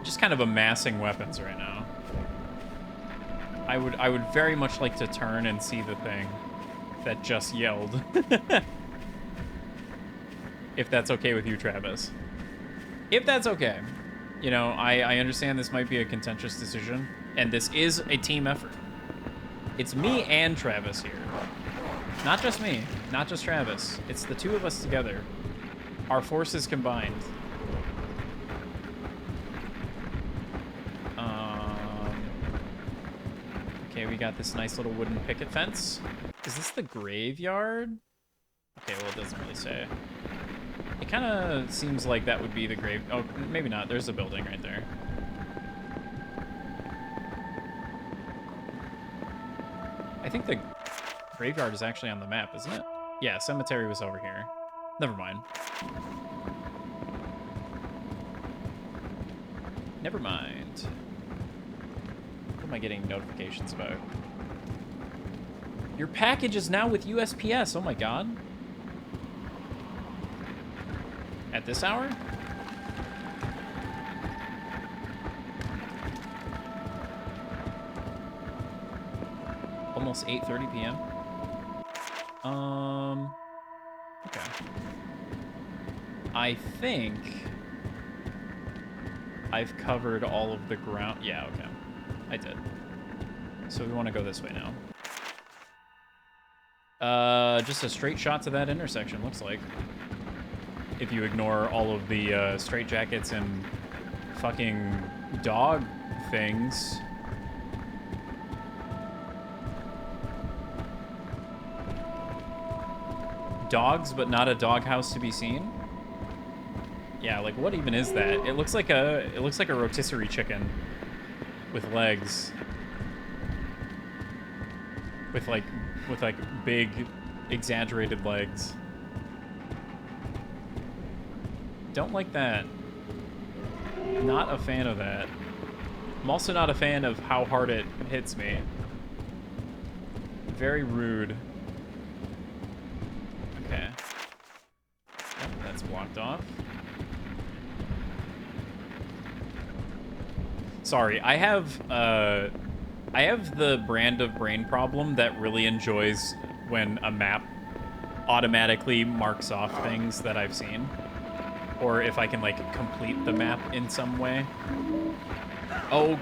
Just kind of amassing weapons right now. I would very much like to turn and see the thing that just yelled. If that's okay with you, Travis. If that's okay. You know, I understand this might be a contentious decision, and this is a team effort. It's me and Travis here. Not just me, not just Travis. It's the two of us together. Our forces combined. Okay, we got this nice little wooden picket fence. Is this the graveyard? Okay, well, it doesn't really say. It kind of seems like that would be the grave... Oh, maybe not. There's a building right there. I think the graveyard is actually on the map, isn't it? Yeah, cemetery was over here. Never mind. Never mind. What am I getting notifications about? Your package is now with USPS. Oh my god. At this hour? Almost 8:30 p.m. Okay. I think I've covered all of the ground. Yeah, okay. I did. So we want to go this way now. Just a straight shot to that intersection, looks like. If you ignore all of the straitjackets and fucking dog things. Dogs, but not a doghouse to be seen. Yeah, like what even is that? It looks like a rotisserie chicken with legs. With like big exaggerated legs. Don't like that. Not a fan of that. I'm also not a fan of how hard it hits me. Very rude. Okay. Yep, that's blocked off. Sorry, I have the brand of brain problem that really enjoys when a map automatically marks off things that I've seen. Or if I can, like, complete the map in some way. Oh.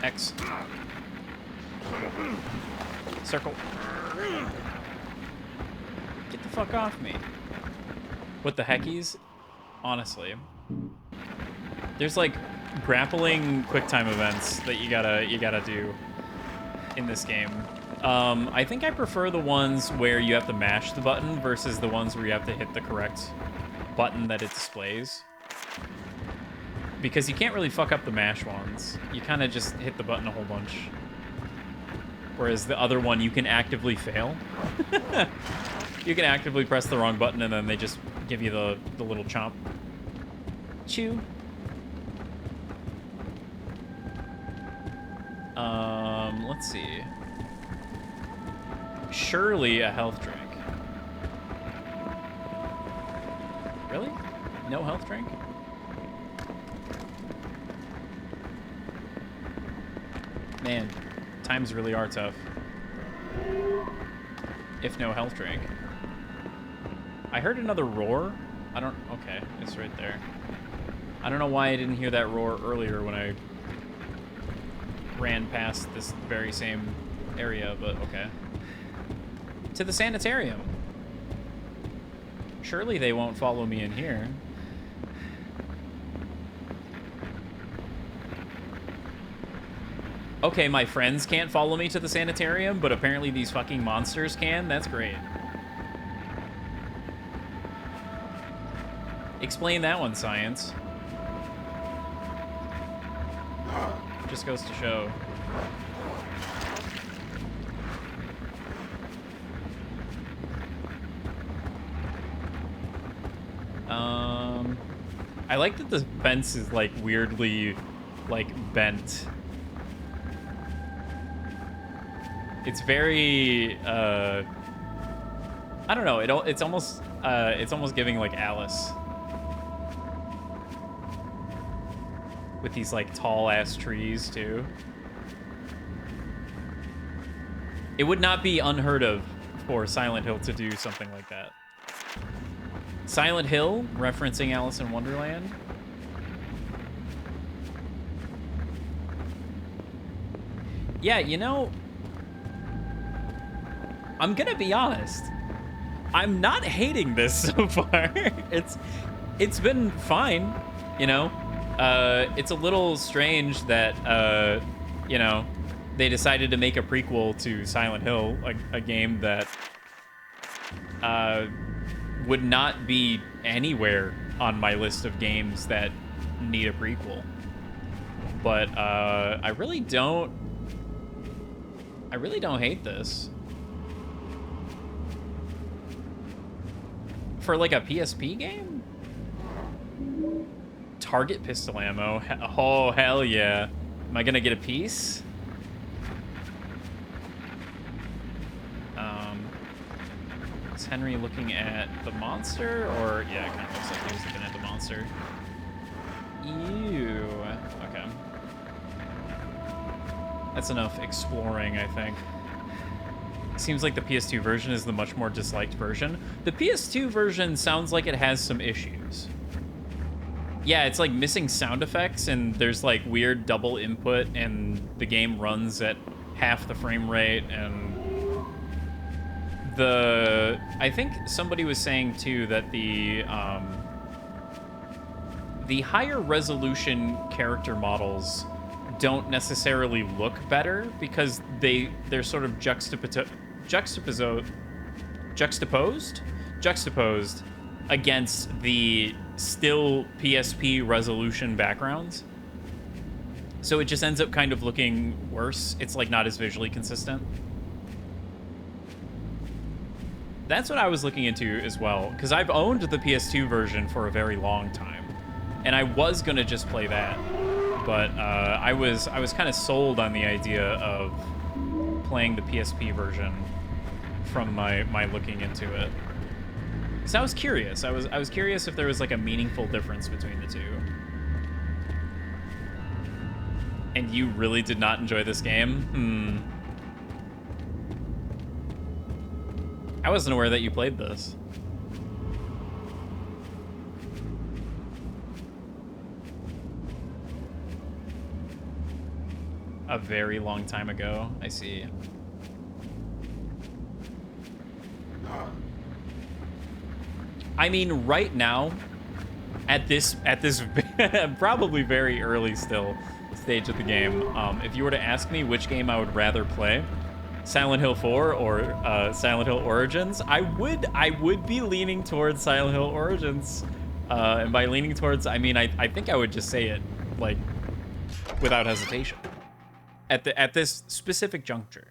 X. Circle. Get the fuck off me. What the heckies? Honestly. There's, like, grappling QuickTime events that you gotta do in this game. I think I prefer the ones where you have to mash the button versus the ones where you have to hit the correct button that it displays. Because you can't really fuck up the mash ones. You kind of just hit the button a whole bunch. Whereas the other one, you can actively fail. You can actively press the wrong button and then they just give you the little chomp. Chew. Let's see. Surely a health drink. Really? No health drink? Man, times really are tough. If no health drink. I heard another roar. I don't... Okay, it's right there. I don't know why I didn't hear that roar earlier when I ran past this very same area, but okay. To the sanitarium. Surely they won't follow me in here. Okay, my friends can't follow me to the sanitarium, but apparently these fucking monsters can? That's great. Explain that one, science. Just goes to show. I like that the fence is like weirdly like bent. It's very I don't know, it's almost giving like Alice. With these like tall ass trees too. It would not be unheard of for Silent Hill to do something like that. Silent Hill, referencing Alice in Wonderland. Yeah, you know, I'm gonna be honest. I'm not hating this so far. It's been fine, you know. It's a little strange that, you know, they decided to make a prequel to Silent Hill, a game that would not be anywhere on my list of games that need a prequel. But I really don't I really don't hate this. For like a PSP game? Target pistol ammo. Oh, hell yeah. Am I gonna get a piece? Is Henry looking at the monster? Or, yeah, it kind of looks like he was looking at the monster. Ew. Okay. That's enough exploring, I think. Seems like the PS2 version is the much more disliked version. The PS2 version sounds like it has some issues. Yeah, it's like missing sound effects, and there's like weird double input, and the game runs at half the frame rate, and I think somebody was saying too that the higher resolution character models don't necessarily look better because they're sort of juxtaposed against the still PSP resolution backgrounds. So it just ends up kind of looking worse. It's like not as visually consistent. That's what I was looking into as well, because I've owned the PS2 version for a very long time, and I was gonna just play that, but I was kind of sold on the idea of playing the PSP version from my looking into it. So I was curious. I was curious if there was like a meaningful difference between the two. And you really did not enjoy this game? I wasn't aware that you played this. A very long time ago, I see. I mean, right now, at this probably very early still stage of the game, if you were to ask me which game I would rather play, Silent Hill 4 or Silent Hill Origins, I would be leaning towards Silent Hill Origins. And by leaning towards, I mean I think I would just say it like without hesitation at this specific juncture.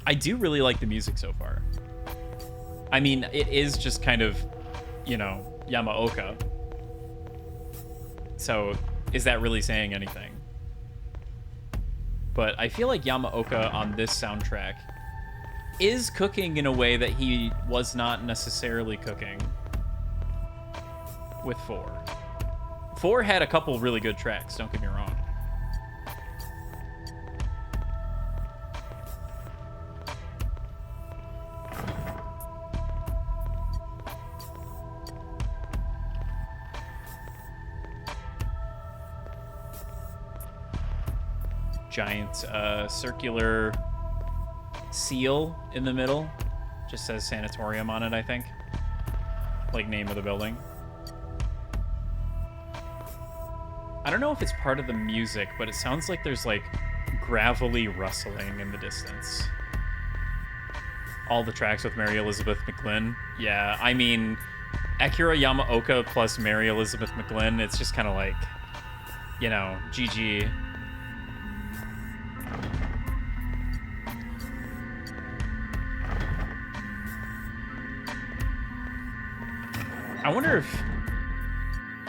I do really like the music so far. I mean, it is just kind of, you know, Yamaoka. So, is that really saying anything? But I feel like Yamaoka on this soundtrack is cooking in a way that he was not necessarily cooking with 4. 4 had a couple really good tracks, don't get me wrong. Giant circular seal in the middle. Just says sanatorium on it, I think. Like name of the building. I don't know if it's part of the music, but it sounds like there's like gravelly rustling in the distance. All the tracks with Mary Elizabeth McGlynn. Yeah, I mean, Akira Yamaoka plus Mary Elizabeth McGlynn, it's just kind of like, you know, GG. I wonder if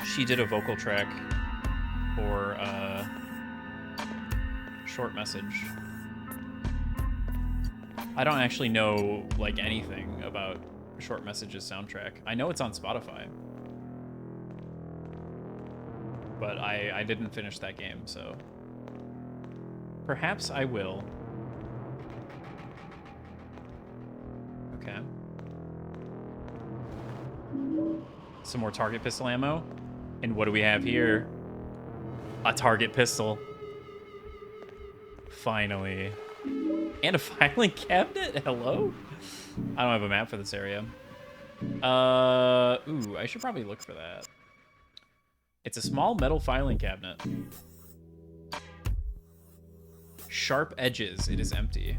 she did a vocal track for Short Message. I don't actually know like anything about Short Message's soundtrack. I know it's on Spotify, but I didn't finish that game, so perhaps I will. Okay. Some more target pistol ammo. And what do we have here? A target pistol. Finally. And a filing cabinet? Hello? I don't have a map for this area. Ooh, I should probably look for that. It's a small metal filing cabinet. Sharp edges. It is empty.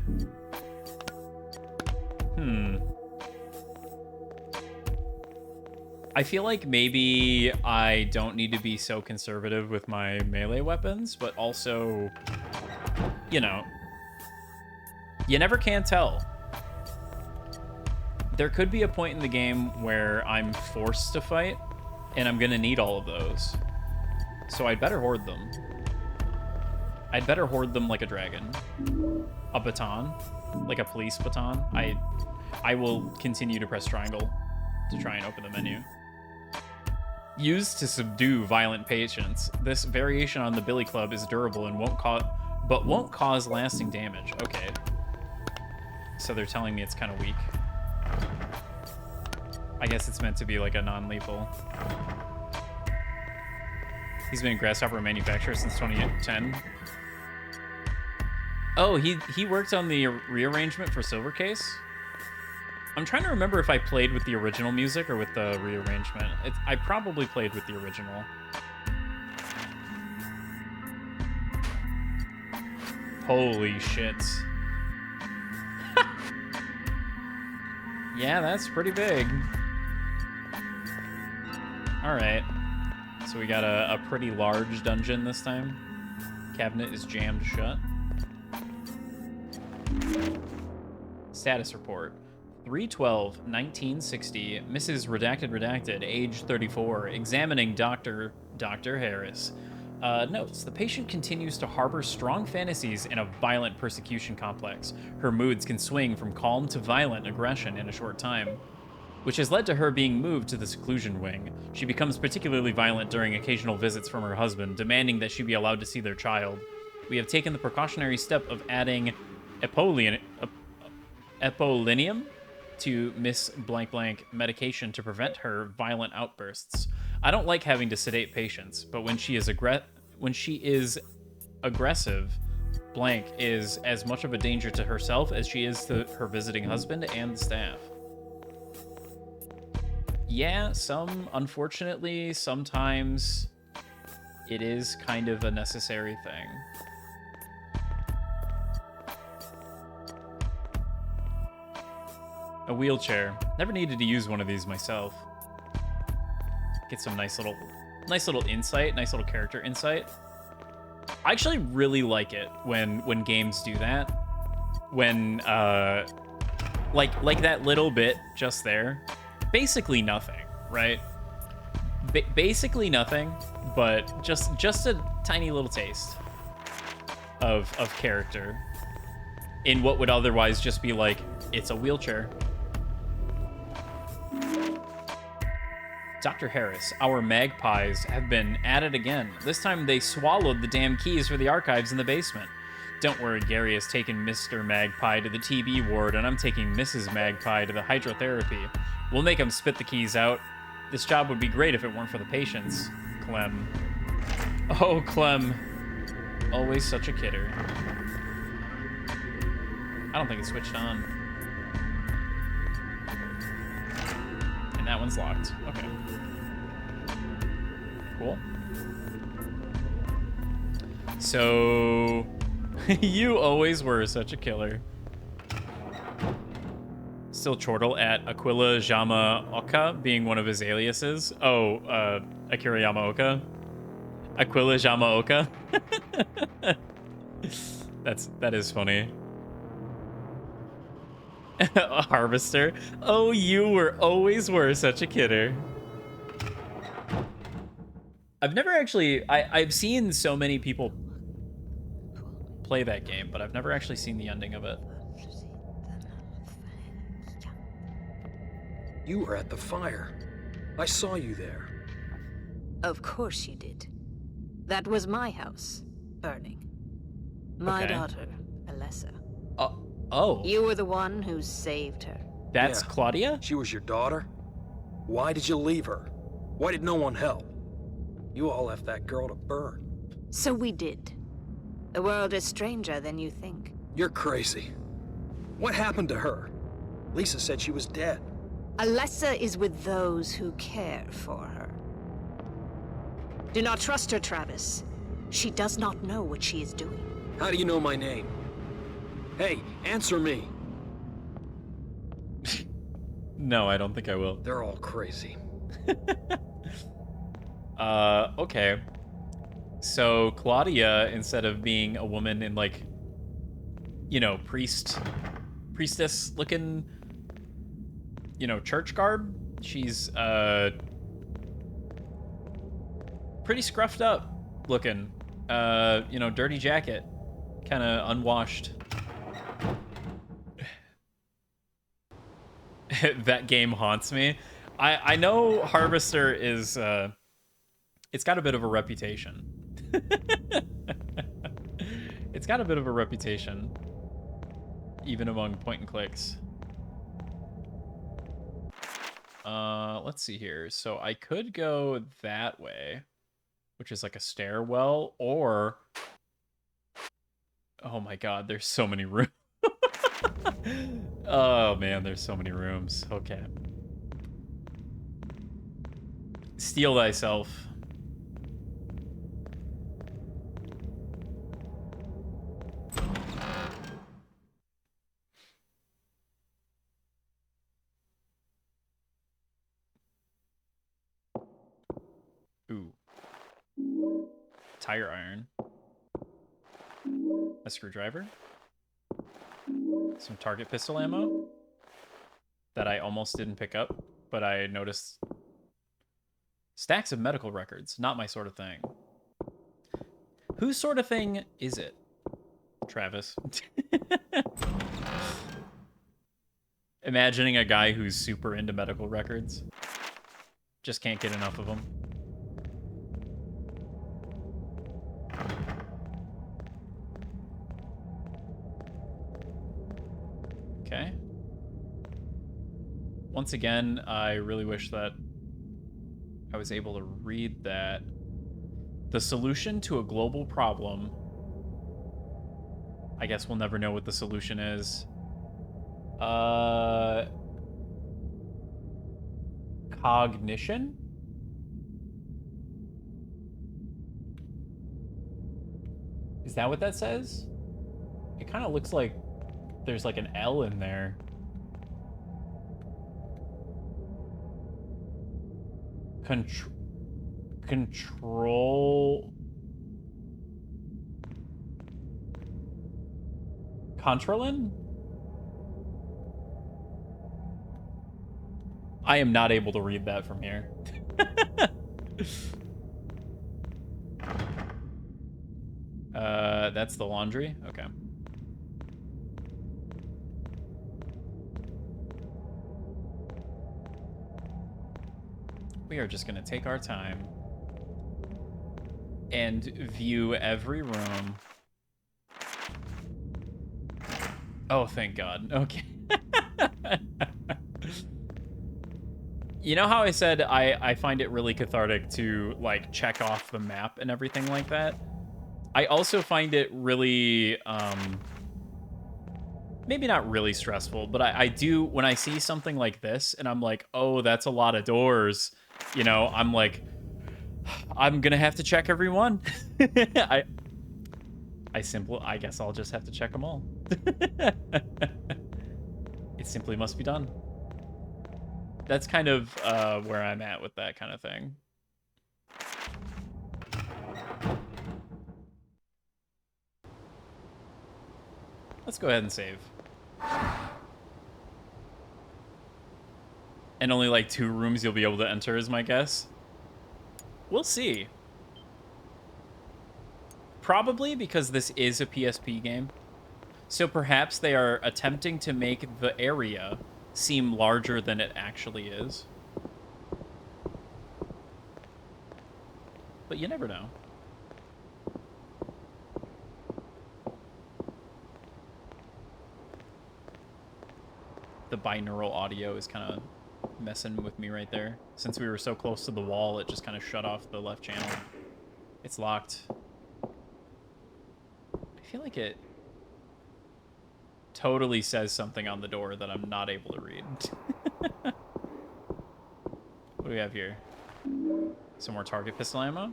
I feel like maybe I don't need to be so conservative with my melee weapons, but also, you know, you never can tell. There could be a point in the game where I'm forced to fight, and I'm gonna need all of those. So I'd better hoard them. I'd better hoard them like a dragon. A baton, like a police baton. I will continue to press triangle to try and open the menu. Used to subdue violent patients, this variation on the Billy Club is durable and won't cause lasting damage. Okay. So they're telling me it's kind of weak. I guess it's meant to be like a non-lethal. He's been a Grasshopper manufacturer since 2010. Oh, he worked on the rearrangement for Silver Case? I'm trying to remember if I played with the original music or with the rearrangement. I probably played with the original. Holy shit. Yeah, that's pretty big. Alright. So we got a pretty large dungeon this time. Cabinet is jammed shut. Status report. 3/12/1960, Mrs. Redacted, age 34, examining Dr. Harris. Notes, the patient continues to harbor strong fantasies in a violent persecution complex. Her moods can swing from calm to violent aggression in a short time, which has led to her being moved to the seclusion wing. She becomes particularly violent during occasional visits from her husband, demanding that she be allowed to see their child. We have taken the precautionary step of adding Epolinium to Miss Blank Blank medication to prevent her violent outbursts. I don't like having to sedate patients, but when she is aggressive, Blank is as much of a danger to herself as she is to her visiting husband and the staff. Yeah, unfortunately, sometimes it is kind of a necessary thing. A wheelchair. Never needed to use one of these myself. Get some nice little insight, nice little character insight. I actually really like it when games do that. When like that little bit just there. Basically nothing, right? Basically nothing, but just a tiny little taste of character in what would otherwise just be like, it's a wheelchair. Dr. Harris, our magpies have been at it again. This time they swallowed the damn keys for the archives in the basement. Don't worry, Gary has taken Mr. Magpie to the TB ward, and I'm taking Mrs. Magpie to the hydrotherapy. We'll make him spit the keys out. This job would be great if it weren't for the patients. Clem. Oh, Clem. Always such a kidder. I don't think it's switched on. And that one's locked. Okay. Cool. So, you always were such a killer. Still chortle at Aquila Yamaoka being one of his aliases. Oh, Akira Yamaoka. Aquila Yamaoka. That is funny. A harvester. Oh, you always were such a kidder. I've never actually... I've seen so many people play that game, but I've never actually seen the ending of it. You were at the fire. I saw you there. Of course you did. That was my house, burning. My Okay. daughter, Alessa. Oh. You were the one who saved her. That's Yeah. Claudia? She was your daughter? Why did you leave her? Why did no one help? You all left that girl to burn. So we did. The world is stranger than you think. You're crazy. What happened to her? Lisa said she was dead. Alessa is with those who care for her. Do not trust her, Travis. She does not know what she is doing. How do you know my name? Hey, answer me. No, I don't think I will. They're all crazy. Okay. So Claudia, instead of being a woman in like, you know, priestess looking, you know, church garb, she's pretty scruffed up looking. You know, dirty jacket, kind of unwashed. That game haunts me. I know Harvester is it's got a bit of a reputation. It's got a bit of a reputation, even among point and clicks. Let's see here. So I could go that way, which is like a stairwell, or oh my god, there's so many rooms. Oh man, there's so many rooms. Okay. Steal thyself. Ooh. Tire iron. A screwdriver. Some target pistol ammo that I almost didn't pick up, but I noticed. Stacks of medical records. Not my sort of thing. Whose sort of thing is it? Travis. Imagining a guy who's super into medical records. Just can't get enough of them. Okay. Once again, I really wish that I was able to read that. The solution to a global problem. I guess we'll never know what the solution is. Cognition? Is that what that says? It kind of looks like there's like an L in there. Control... Contralin? I am not able to read that from here. That's the laundry? Okay. We are just gonna take our time and view every room. Oh, thank God. Okay. You know how I said I find it really cathartic to, like, check off the map and everything like that? I also find it really, maybe not really stressful, but I do, when I see something like this, and I'm like, oh, that's a lot of doors, you know, I'm like, I'm gonna have to check every one. I guess I'll just have to check them all. It simply must be done. That's kind of where I'm at with that kind of thing. Let's go ahead and save. And only like 2 rooms you'll be able to enter is my guess. We'll see. Probably because this is a PSP game. So perhaps they are attempting to make the area seem larger than it actually is. But you never know. The binaural audio is kind of messing with me right there. Since we were so close to the wall, it just kind of shut off the left channel. It's locked. I feel like it totally says something on the door that I'm not able to read. What do we have here? Some more target pistol ammo.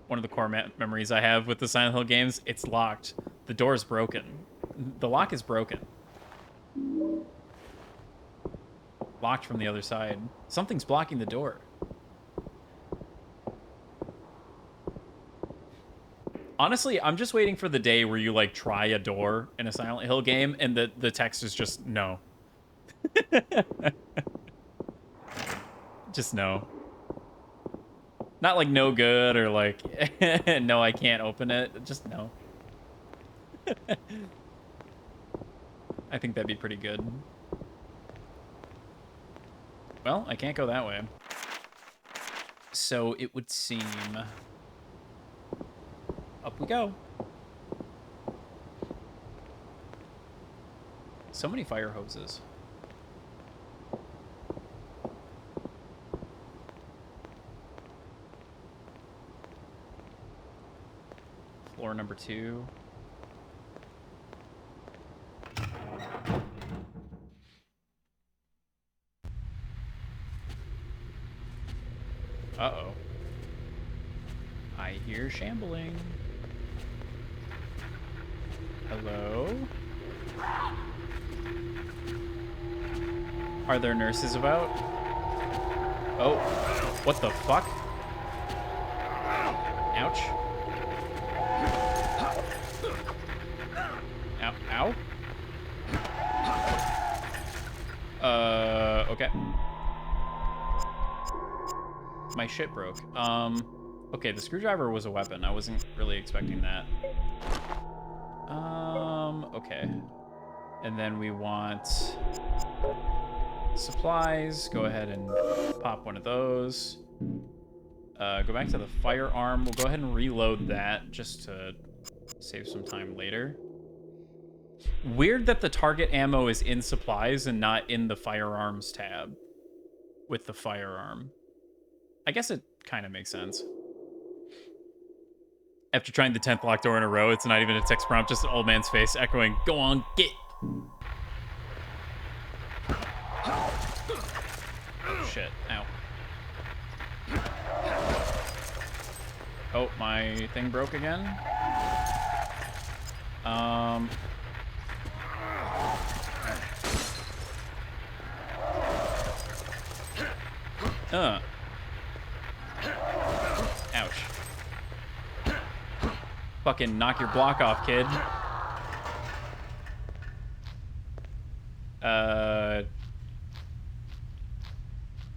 One of the core memories I have with the Silent Hill games, it's locked. The door is broken. The lock is broken. locked from the other side. Something's blocking the door. Honestly, I'm just waiting for the day where you, like, try a door in a Silent Hill game, and the text is just no. Just no. Not like no good or like, no, I can't open it. Just no. I think that'd be pretty good. Well, I can't go that way. So it would seem... Up we go. So many fire hoses. Floor number 2. Uh-oh. I hear shambling. Hello? Are there nurses about? Oh, what the fuck? Ouch. Ow, ow. Okay. My shit broke. Okay, the screwdriver was a weapon. I wasn't really expecting that. Okay. And then we want supplies. Go ahead and pop one of those. Go back to the firearm. We'll go ahead and reload that just to save some time later. Weird that the target ammo is in supplies and not in the firearms tab with the firearm. I guess it kind of makes sense. After trying the 10th locked door in a row, it's not even a text prompt, just an old man's face echoing, "Go on, get." Oh, shit. Ow. Oh, my thing broke again. Ouch. Fucking knock your block off, kid.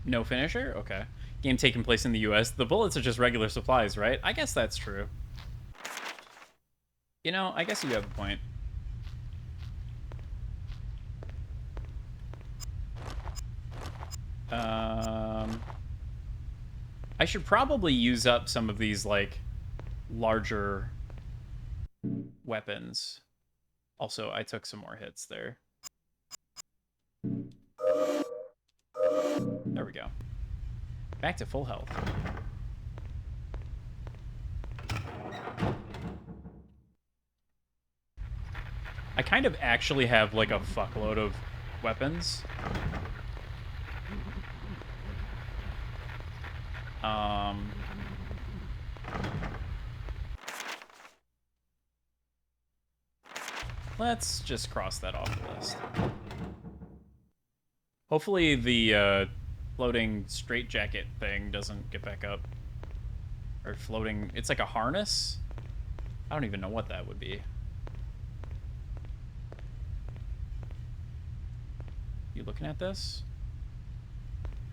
No finisher? Okay. Game taking place in the US. The bullets are just regular supplies, right? I guess that's true. You know, I guess you have a point. I should probably use up some of these, like, larger weapons. Also, I took some more hits there. There we go. Back to full health. I kind of actually have, like, a fuckload of weapons. Let's just cross that off the list. Hopefully the floating straitjacket thing doesn't get back up. Or floating... It's like a harness? I don't even know what that would be. You looking at this?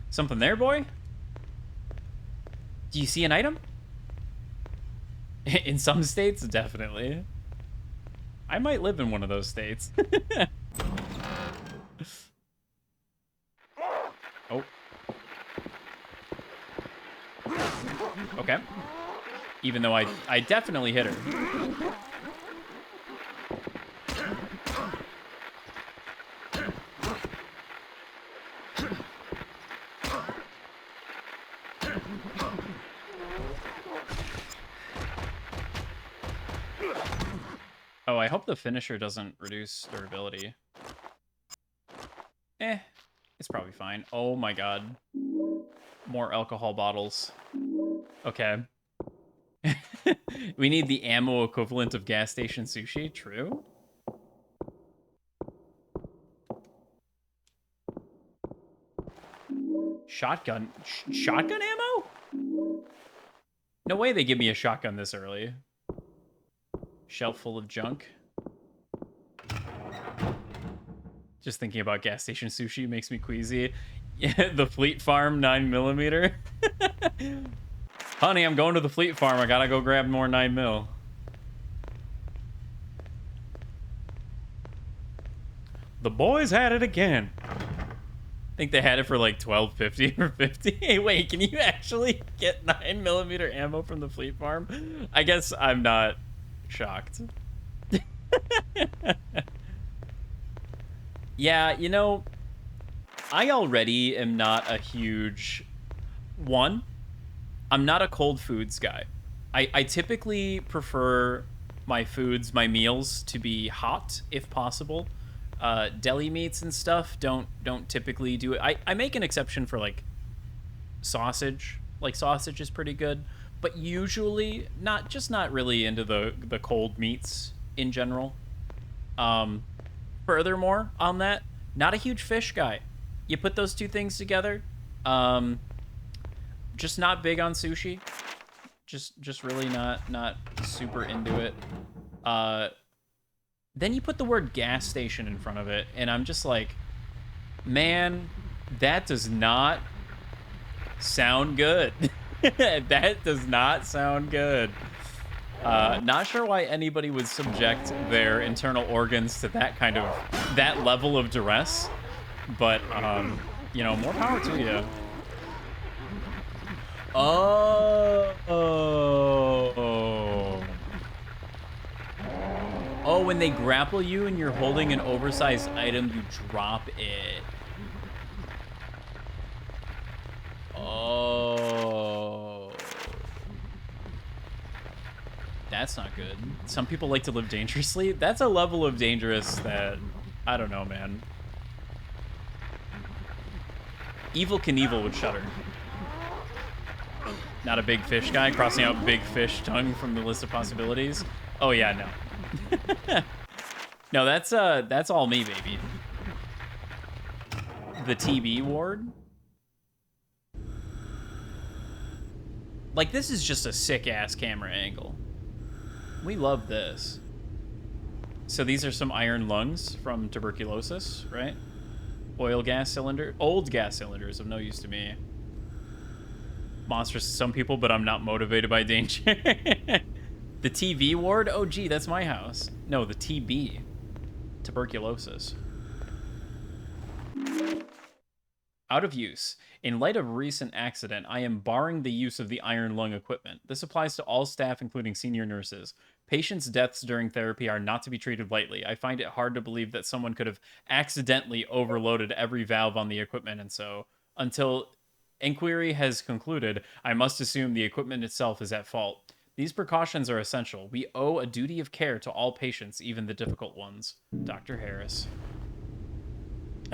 Something there, boy? Do you see an item? In some states, definitely. I might live in one of those states. Oh. Okay. Even though I definitely hit her. Oh, I hope the finisher doesn't reduce durability. It's probably fine. Oh my god. More alcohol bottles. Okay. We need the ammo equivalent of gas station sushi. True. Shotgun? Shotgun ammo? No way they give me a shotgun this early. Shelf full of junk. Just thinking about gas station sushi makes me queasy. Yeah, the Fleet Farm 9mm. Honey, I'm going to the Fleet Farm. I gotta go grab more 9mm. The boys had it again. I think they had it for like $12.50 or $50. Hey, wait, can you actually get 9mm ammo from the Fleet Farm? I guess I'm not shocked. Yeah, you know, I already am not a huge... One, I'm not a cold foods guy. I typically prefer my foods, my meals, to be hot, if possible. Deli meats and stuff don't typically do it. I make an exception for, like, sausage. Like, sausage is pretty good. But usually, not really into the cold meats in general. Furthermore, on that, not a huge fish guy. You put those two things together, just not big on sushi. Just really not super into it. Then you put the word gas station in front of it, and I'm just like, man, that does not sound good. That does not sound good. Not sure why anybody would subject their internal organs to that level of duress, but, you know, more power to you. Oh, when they grapple you and you're holding an oversized item, you drop it. Oh. That's not good. Some people like to live dangerously. That's a level of dangerous that, I don't know, man. Evil Knievel would shudder. Not a big fish guy, crossing out big fish tongue from the list of possibilities. Oh yeah, no. No, that's all me, baby. The TB ward. Like, this is just a sick-ass camera angle. We love this. So these are some iron lungs from tuberculosis, right? Old gas cylinders of no use to me. Monstrous to some people, but I'm not motivated by danger. The TV ward? Oh, gee, that's my house. No, the TB. Tuberculosis. Out of use. In light of a recent accident, I am barring the use of the iron lung equipment. This applies to all staff, including senior nurses. Patients' deaths during therapy are not to be treated lightly. I find it hard to believe that someone could have accidentally overloaded every valve on the equipment, and so, until inquiry has concluded, I must assume the equipment itself is at fault. These precautions are essential. We owe a duty of care to all patients, even the difficult ones. Dr. Harris.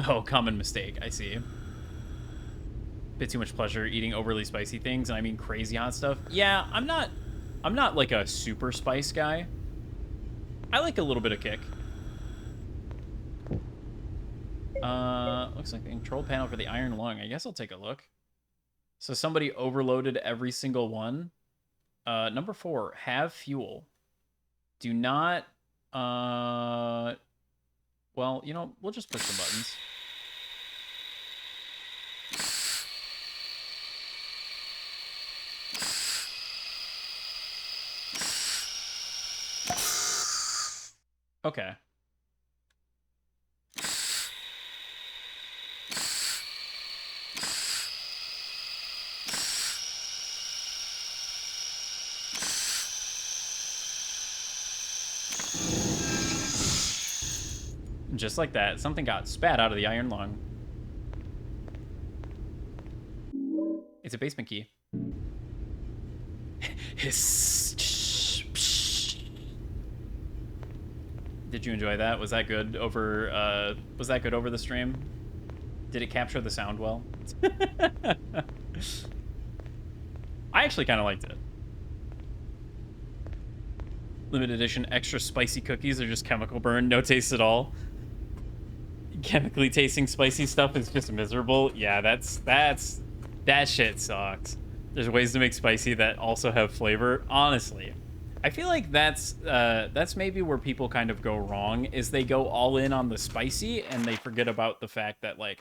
Oh, common mistake. I see. Bit too much pleasure eating overly spicy things, and I mean crazy hot stuff. Yeah, I'm not like a super spice guy. I like a little bit of kick. Looks like the control panel for the iron lung. I guess I'll take a look. So somebody overloaded every single one. Number 4, have fuel. Do not, well, you know, we'll just push the buttons. Okay. Just like that, something got spat out of the iron lung. It's a basement key. Did you enjoy that? Was that good over the stream? Did it capture the sound well? I actually kind of liked it. Limited edition extra spicy cookies are just chemical burn, no taste at all. Chemically tasting spicy stuff is just miserable. Yeah, that shit sucks. There's ways to make spicy that also have flavor. Honestly, I feel like that's maybe where people kind of go wrong, is they go all in on the spicy and they forget about the fact that like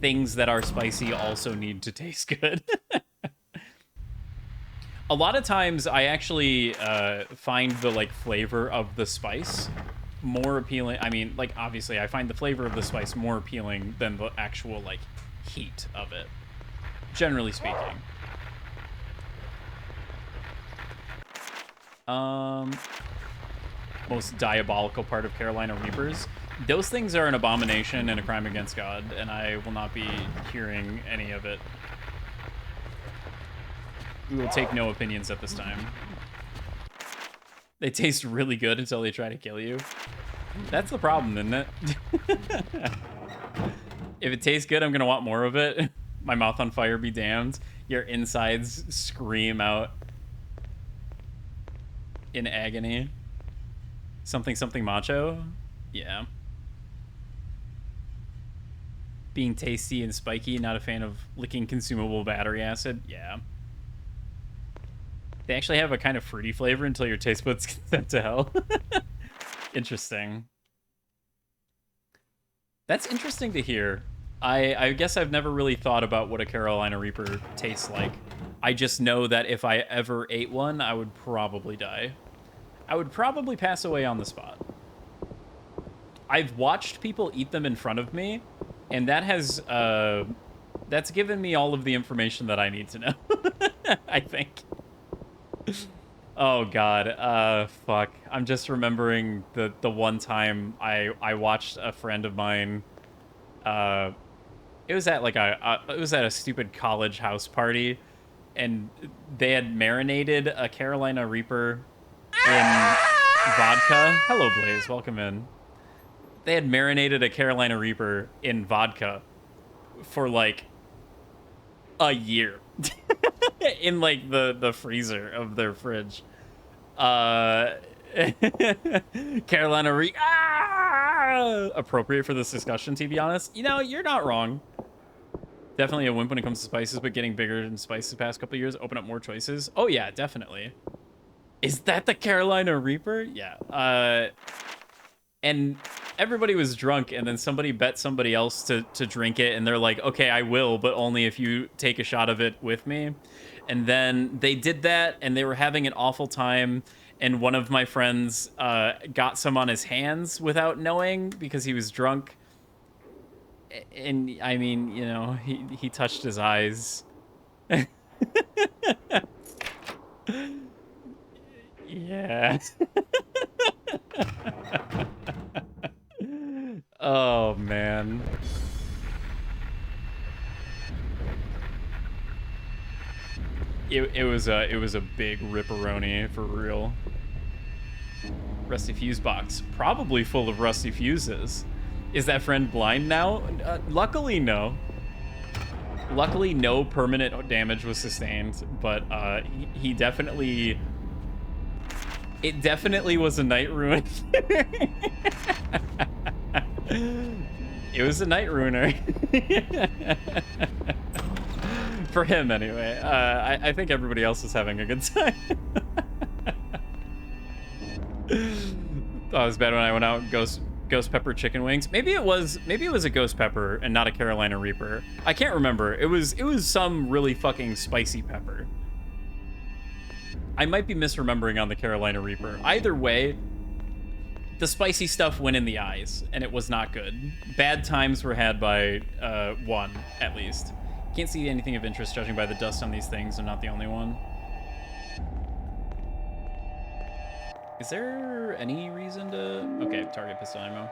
things that are spicy also need to taste good. A lot of times I actually find the like flavor of the spice more appealing. I mean, like, obviously I find the flavor of the spice more appealing than the actual like heat of it, generally speaking. Most diabolical part of Carolina Reapers. Those things are an abomination and a crime against God, and I will not be hearing any of it. We will take no opinions at this time. They taste really good until they try to kill you. That's the problem, isn't it? If it tastes good, I'm gonna want more of it. My mouth on fire be damned. Your insides scream out in agony. Something macho? Yeah. Being tasty and spiky, not a fan of licking consumable battery acid? Yeah. They actually have a kind of fruity flavor until your taste buds get sent to hell. Interesting. That's interesting to hear. I guess I've never really thought about what a Carolina Reaper tastes like. I just know that if I ever ate one, I would probably die. I would probably pass away on the spot. I've watched people eat them in front of me, and that has, that's given me all of the information that I need to know, I think. Oh god, fuck. I'm just remembering the one time I watched a friend of mine, it was at like it was at a stupid college house party, and they had marinated a Carolina Reaper in vodka. Hello, Blaze, welcome in. They had marinated a Carolina Reaper in vodka for like a year. In like the freezer of their fridge. Carolina Reaper, appropriate for this discussion, to be honest. You know, you're not wrong. Definitely a wimp when it comes to spices, but getting bigger in spices the past couple of years open up more choices. Oh yeah, definitely. Is that the Carolina Reaper? Yeah. And everybody was drunk, and then somebody bet somebody else to drink it, and they're like, okay, I will, but only if you take a shot of it with me. And then they did that, and they were having an awful time, and one of my friends got some on his hands without knowing because he was drunk. And, I mean, you know, he touched his eyes. Yeah. Oh man. It was a big ripperoni for real. Rusty fuse box, probably full of rusty fuses. Is that friend blind now? Luckily, no. Luckily, no permanent damage was sustained, but he definitely. It definitely was a night ruin. It was a night ruiner. For him, anyway. I think everybody else is having a good time. Oh, it was bad when I went out and ghost pepper chicken wings. Maybe it was a ghost pepper and not a Carolina Reaper. I can't remember. It was some really fucking spicy pepper. I might be misremembering on the Carolina Reaper. Either way, the spicy stuff went in the eyes, and it was not good. Bad times were had by one, at least. Can't see anything of interest judging by the dust on these things. I'm not the only one. Is there any reason to... Okay, target pistol ammo.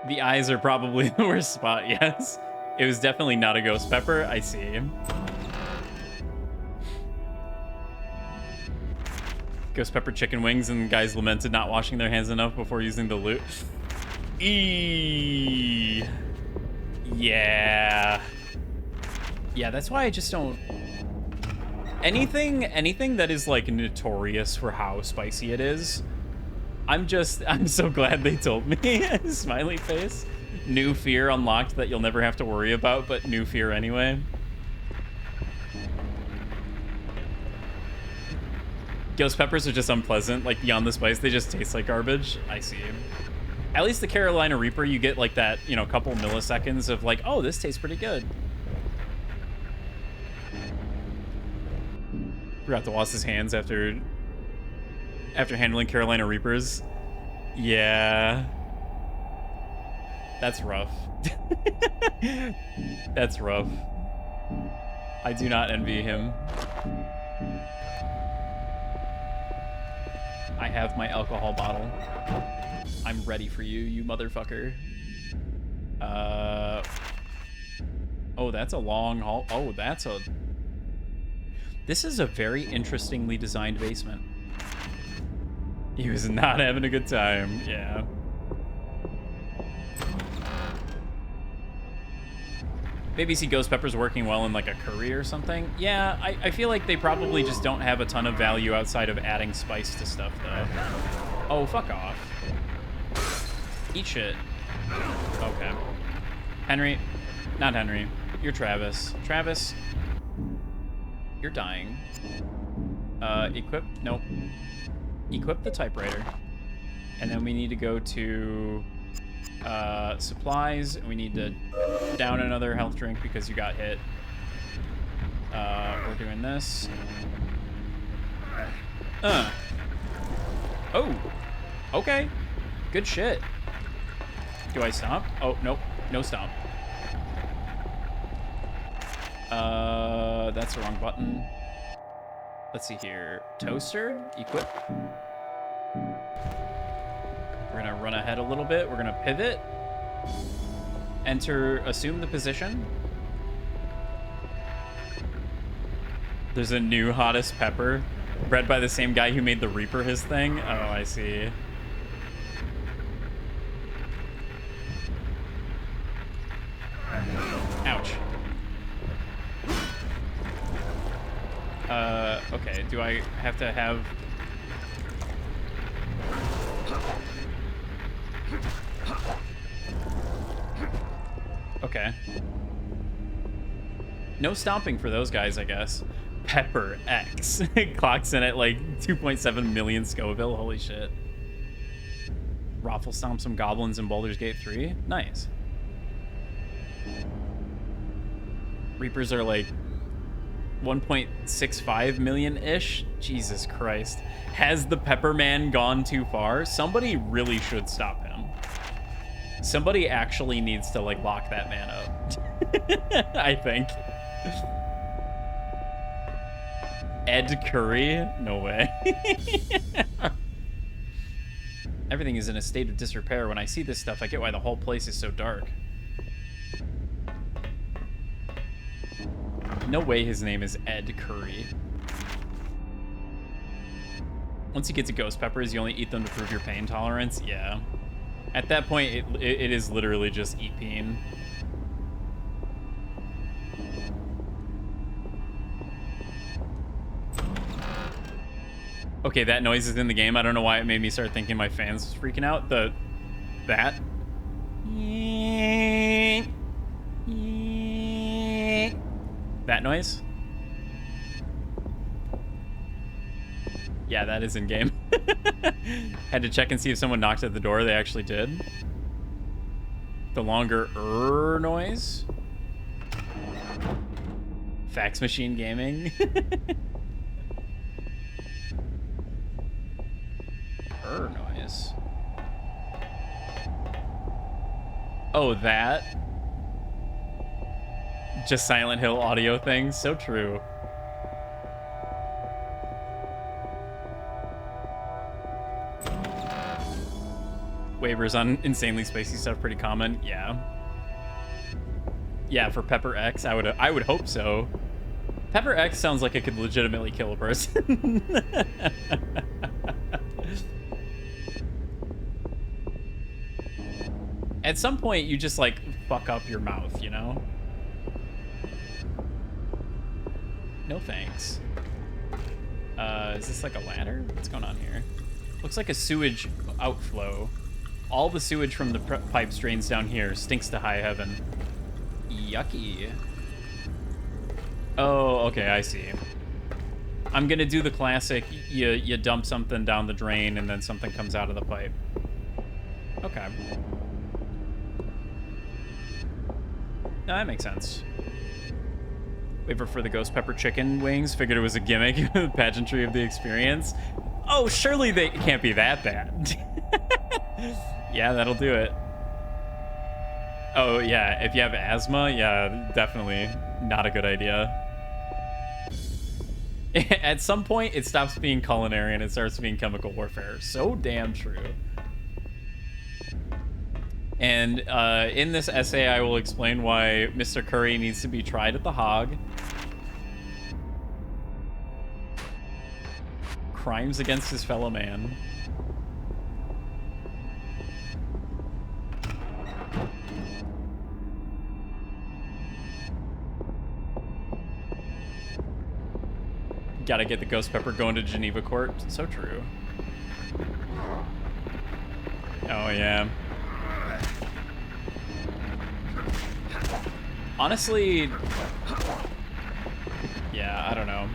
The eyes are probably the worst spot, yes. It was definitely not a ghost pepper. I see. Ghost pepper chicken wings, and guys lamented not washing their hands enough before using the loot. Eee. Yeah. Yeah, that's why I just don't... Anything that is, like, notorious for how spicy it is, I'm so glad they told me. Smiley face. New fear unlocked that you'll never have to worry about, but new fear anyway. Ghost peppers are just unpleasant. Like, beyond the spice, they just taste like garbage. I see. At least the Carolina Reaper, you get, like, that, you know, couple milliseconds of, like, oh, this tastes pretty good. Forgot to wash his hands after handling Carolina Reapers. Yeah. That's rough. That's rough. I do not envy him. I have my alcohol bottle. I'm ready for you, you motherfucker. Oh, that's a long haul. Oh, that's a... This is a very interestingly designed basement. He was not having a good time, yeah. Maybe see ghost peppers working well in like a curry or something. Yeah, I feel like they probably just don't have a ton of value outside of adding spice to stuff, though. Oh, fuck off. Eat shit. Okay. Henry. Not Henry. You're Travis. Travis. You're dying. Equip. Nope. Equip the typewriter. And then we need to go to supplies. We need to down another health drink because you got hit. We're doing this. Oh. Okay. Good shit. Do I stomp? Oh, nope. No stomp. That's the wrong button. Let's see here. Toaster. Equip. We're gonna run ahead a little bit. We're gonna pivot. Enter, assume the position. There's a new hottest pepper. Bred by the same guy who made the Reaper his thing. Oh, I see. Ouch. Okay, do I have to have... Okay. No stomping for those guys, I guess. Pepper X. Clocks in at like 2.7 million Scoville. Holy shit. Raffle stomp some goblins in Baldur's Gate 3. Nice. Reapers are like 1.65 million-ish. Jesus Christ. Has the Pepper Man gone too far? Somebody really should stop him. Somebody actually needs to, like, lock that man up. I think. Ed Curry? No way. Everything is in a state of disrepair. When I see this stuff, I get why the whole place is so dark. No way his name is Ed Curry. Once you get to ghost peppers, you only eat them to prove your pain tolerance. Yeah. At that point, it is literally just eat peen. Okay, that noise is in the game. I don't know why it made me start thinking my fans was freaking out. That. That noise? Yeah, that is in game. Had to check and see if someone knocked at the door. They actually did. The longer noise. Fax machine gaming. Noise. Oh, that. Just Silent Hill audio things. So true. Waivers on insanely spacey stuff pretty common. Yeah. Yeah, for Pepper X, I would hope so. Pepper X sounds like it could legitimately kill a person. At some point, you just, like, fuck up your mouth, you know? No thanks. Is this like a ladder? What's going on here? Looks like a sewage outflow. All the sewage from the pipes drains down here. Stinks to high heaven. Yucky. Oh, okay, I see. I'm gonna do the classic, you dump something down the drain and then something comes out of the pipe. Okay. No, that makes sense. Waiver for the ghost pepper chicken wings. Figured it was a gimmick, pageantry of the experience. Oh, surely it can't be that bad. Yeah, that'll do it. Oh, yeah, if you have asthma, yeah, definitely not a good idea. At some point, it stops being culinary and it starts being chemical warfare. So damn true. And in this essay, I will explain why Mr. Curry needs to be tried at the Hague. Crimes against his fellow man. Gotta get the ghost pepper going to Geneva court. So true. Oh, yeah. Honestly, yeah, I don't know.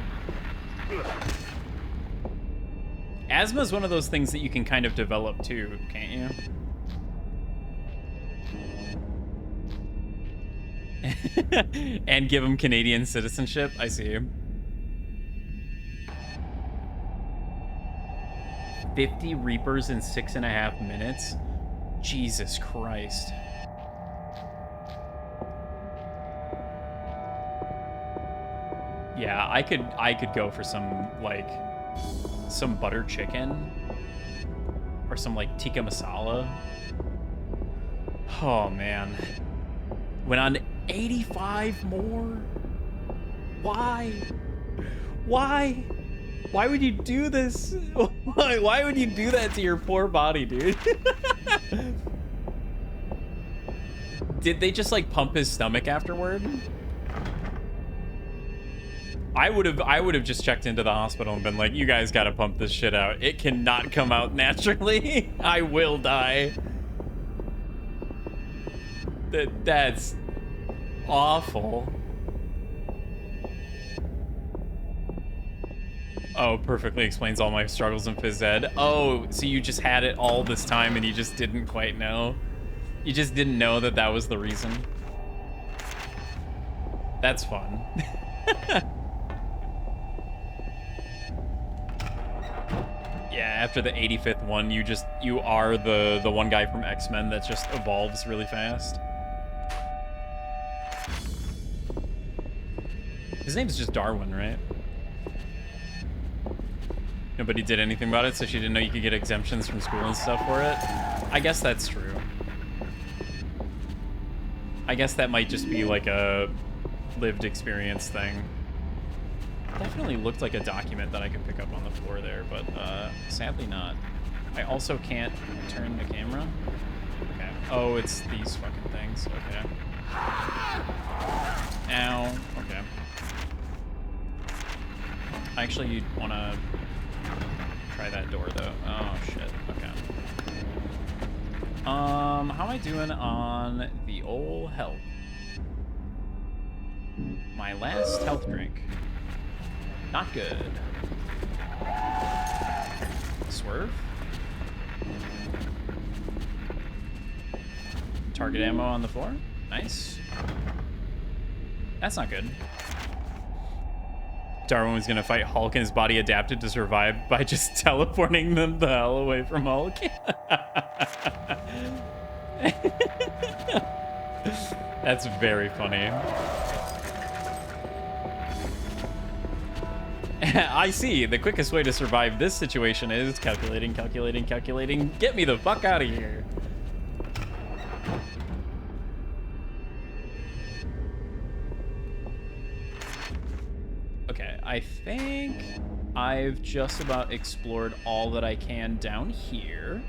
Asthma is one of those things that you can kind of develop too, can't you? And give him Canadian citizenship? I see. 50 Reapers in 6.5 minutes? Jesus Christ. Yeah, I could go for some, like, some butter chicken. Or some, like, tikka masala. Oh, man. Went on 85 more? Why? Why? Why would you do this? Why would you do that to your poor body, dude? Did they just, like, pump his stomach afterward? I would have just checked into the hospital and been like, you guys gotta pump this shit out. It cannot come out naturally. I will die. That's awful. Oh, perfectly explains all my struggles in phys ed. Oh, so you just had it all this time and you just didn't quite know? You just didn't know that that was the reason? That's fun. Yeah, after the 85th one, you are the one guy from X-Men that just evolves really fast. His name's just Darwin, right? Nobody did anything about it, so she didn't know you could get exemptions from school and stuff for it. I guess that's true. I guess that might just be like a lived experience thing. Definitely looked like a document that I could pick up on the floor there, but sadly not. I also can't turn the camera. Okay. Oh, it's these fucking things. Okay. Ow. Okay. Actually, you'd want to try that door, though. Oh, shit. Okay. How am I doing on the old health? My last health drink. Not good. Swerve. Target ammo on the floor. Nice. That's not good. Darwin was gonna fight Hulk and his body adapted to survive by just teleporting them the hell away from Hulk. That's very funny. I see. The quickest way to survive this situation is calculating, calculating, calculating. Get me the fuck out of here. Okay, I think I've just about explored all that I can down here.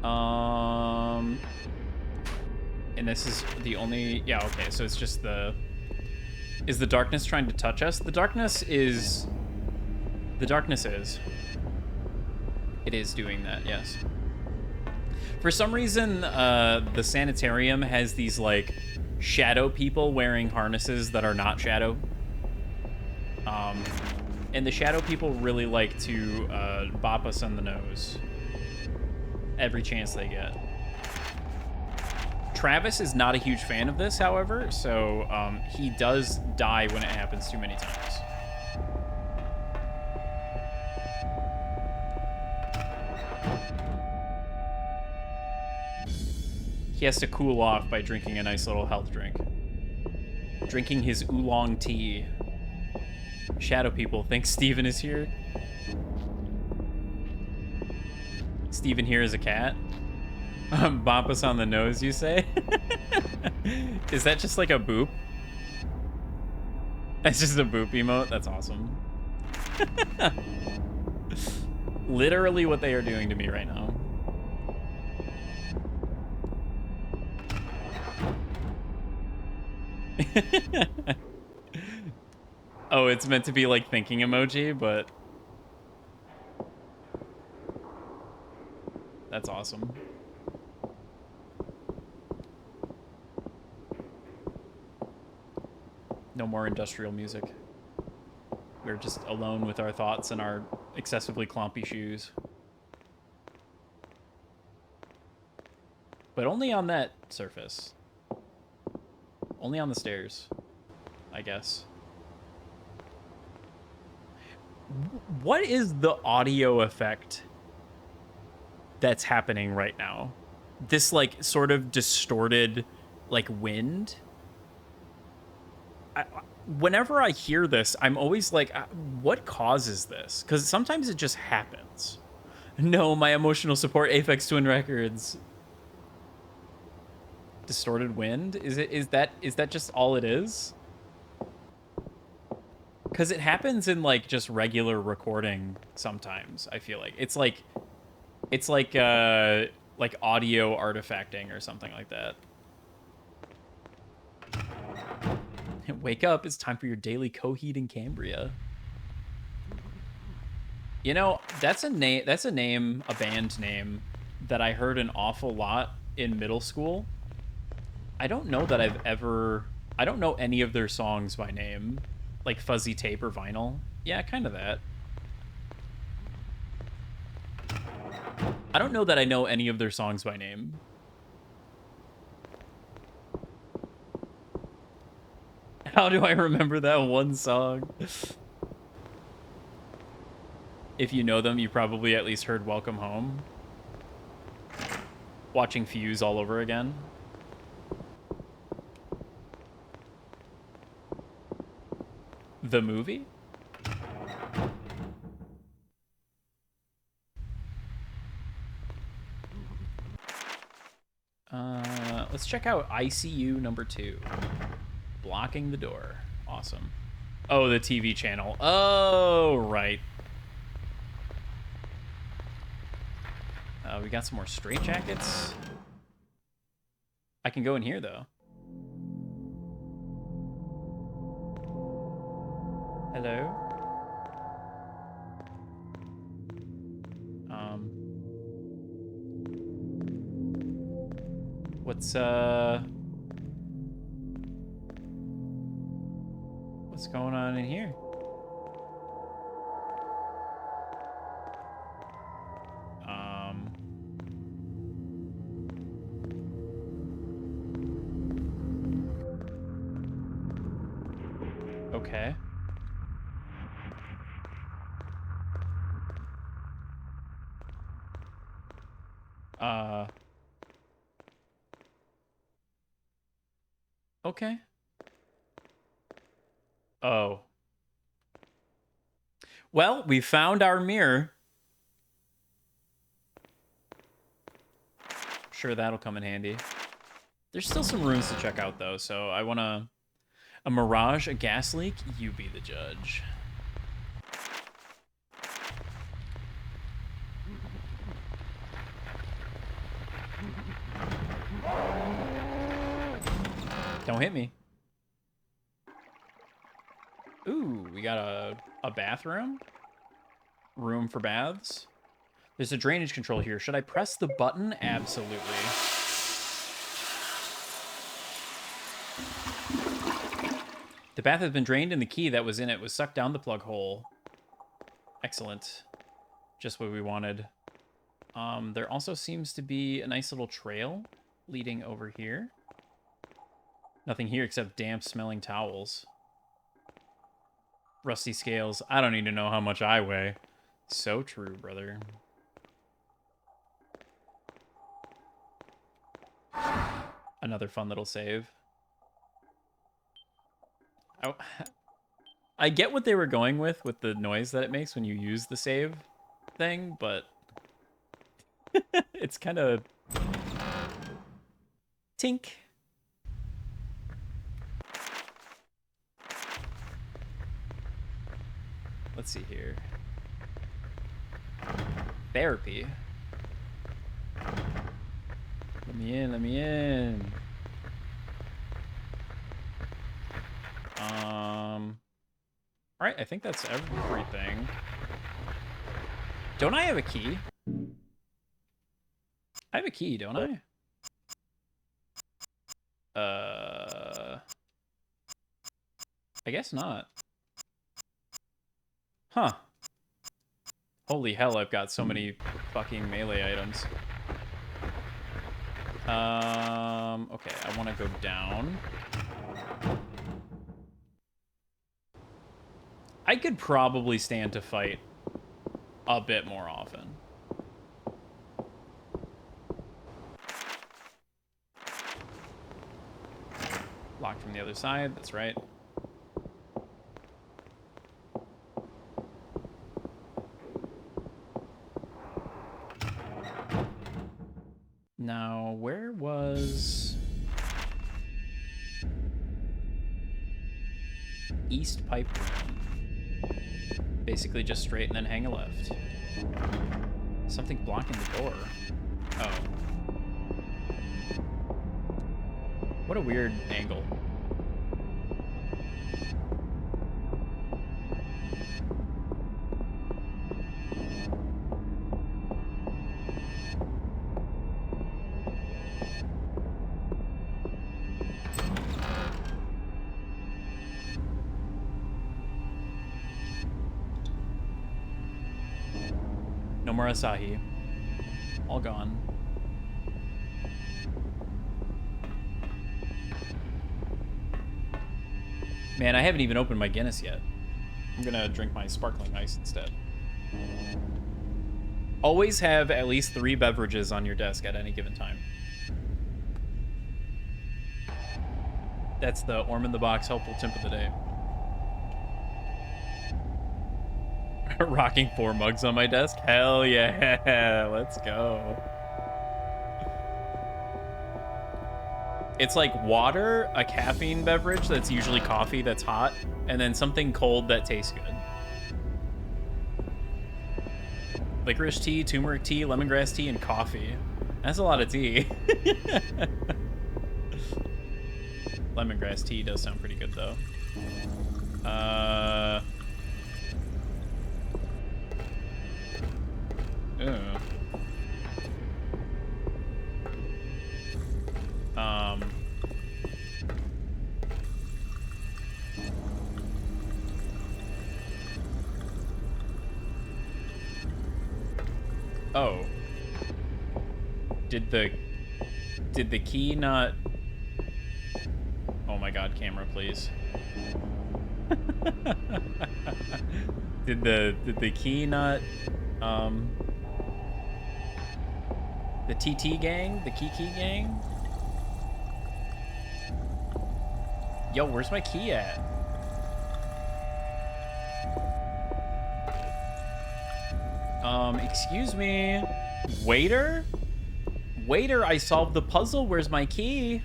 And this is the only... Yeah, okay, so it's just the... Is the darkness trying to touch us? The darkness is... The darkness is. It is doing that, yes. For some reason, the sanitarium has these, like, shadow people wearing harnesses that are not shadow. And the shadow people really like to bop us on the nose every chance they get. Travis is not a huge fan of this, however, so he does die when it happens too many times. He has to cool off by drinking a nice little health drink. Drinking his oolong tea. Shadow people think Steven is here. Steven here is a cat. Bump us on the nose, you say? Is that just like a boop? That's just a boop emote? That's awesome. Literally what they are doing to me right now. Oh, it's meant to be like thinking emoji, but that's awesome. No more industrial music. We're just alone with our thoughts and our excessively clompy shoes. But only on that surface. Only on the stairs, I guess. What is the audio effect that's happening right now? This, like, sort of distorted, like, wind? Whenever I hear this, I'm always like, what causes this? Because sometimes it just happens. No, my emotional support, Aphex Twin Records. Distorted wind? Is that just all it is? Because it happens in, like, just regular recording sometimes, I feel like. It's like audio artifacting or something like that. Wake up, it's time for your daily Coheed and Cambria. You know, that's a name, a band name that I heard an awful lot in middle school. I don't know that I don't know any of their songs by name. Like Fuzzy Tape or Vinyl. Yeah, kind of that. I don't know that I know any of their songs by name. How do I remember that one song? If you know them, you probably at least heard Welcome Home. Watching Fuse all over again. The movie? Let's check out ICU number 2. Blocking the door. Awesome. Oh, the TV channel. Oh, right. We got some more straitjackets. I can go in here, though. Hello? What's going on in here? Okay. Okay. Oh. Well, we found our mirror. Sure, that'll come in handy. There's still some rooms to check out, though, so I want to... A mirage, a gas leak? You be the judge. Don't hit me. Ooh, we got a bathroom? Room for baths? There's a drainage control here. Should I press the button? Absolutely. The bath has been drained and the key that was in it was sucked down the plug hole. Excellent. Just what we wanted. There also seems to be a nice little trail leading over here. Nothing here except damp smelling towels. Rusty scales. I don't need to know how much I weigh. So true, brother. Another fun little save. I get what they were going with the noise that it makes when you use the save thing, but it's kind of tink. Let's see here. Therapy. Let me in, let me in. All right, I think that's everything. Don't I have a key? I have a key, don't I? I guess not. Huh. Holy hell, I've got so many fucking melee items. Okay, I want to go down. I could probably stand to fight a bit more often. Locked from the other side, that's right. Now, where was East Pipe Room? Basically just straight and then hang a left. Something blocking the door. Oh. What a weird angle. No more Asahi. All gone. Man, I haven't even opened my Guinness yet. I'm gonna drink my sparkling ice instead. Always have at least 3 beverages on your desk at any given time. That's the Orm in the Box helpful tip of the day. Rocking 4 mugs on my desk? Hell yeah, let's go. It's like water, a caffeine beverage that's usually coffee that's hot, and then something cold that tastes good. Licorice tea, turmeric tea, lemongrass tea, and coffee. That's a lot of tea. Lemongrass tea does sound pretty good, though. Oh. Did the key not... Oh my god, camera, please. Did the key not, the TT gang? The Kiki gang? Yo, where's my key at? Excuse me? Waiter? Waiter, I solved the puzzle. Where's my key?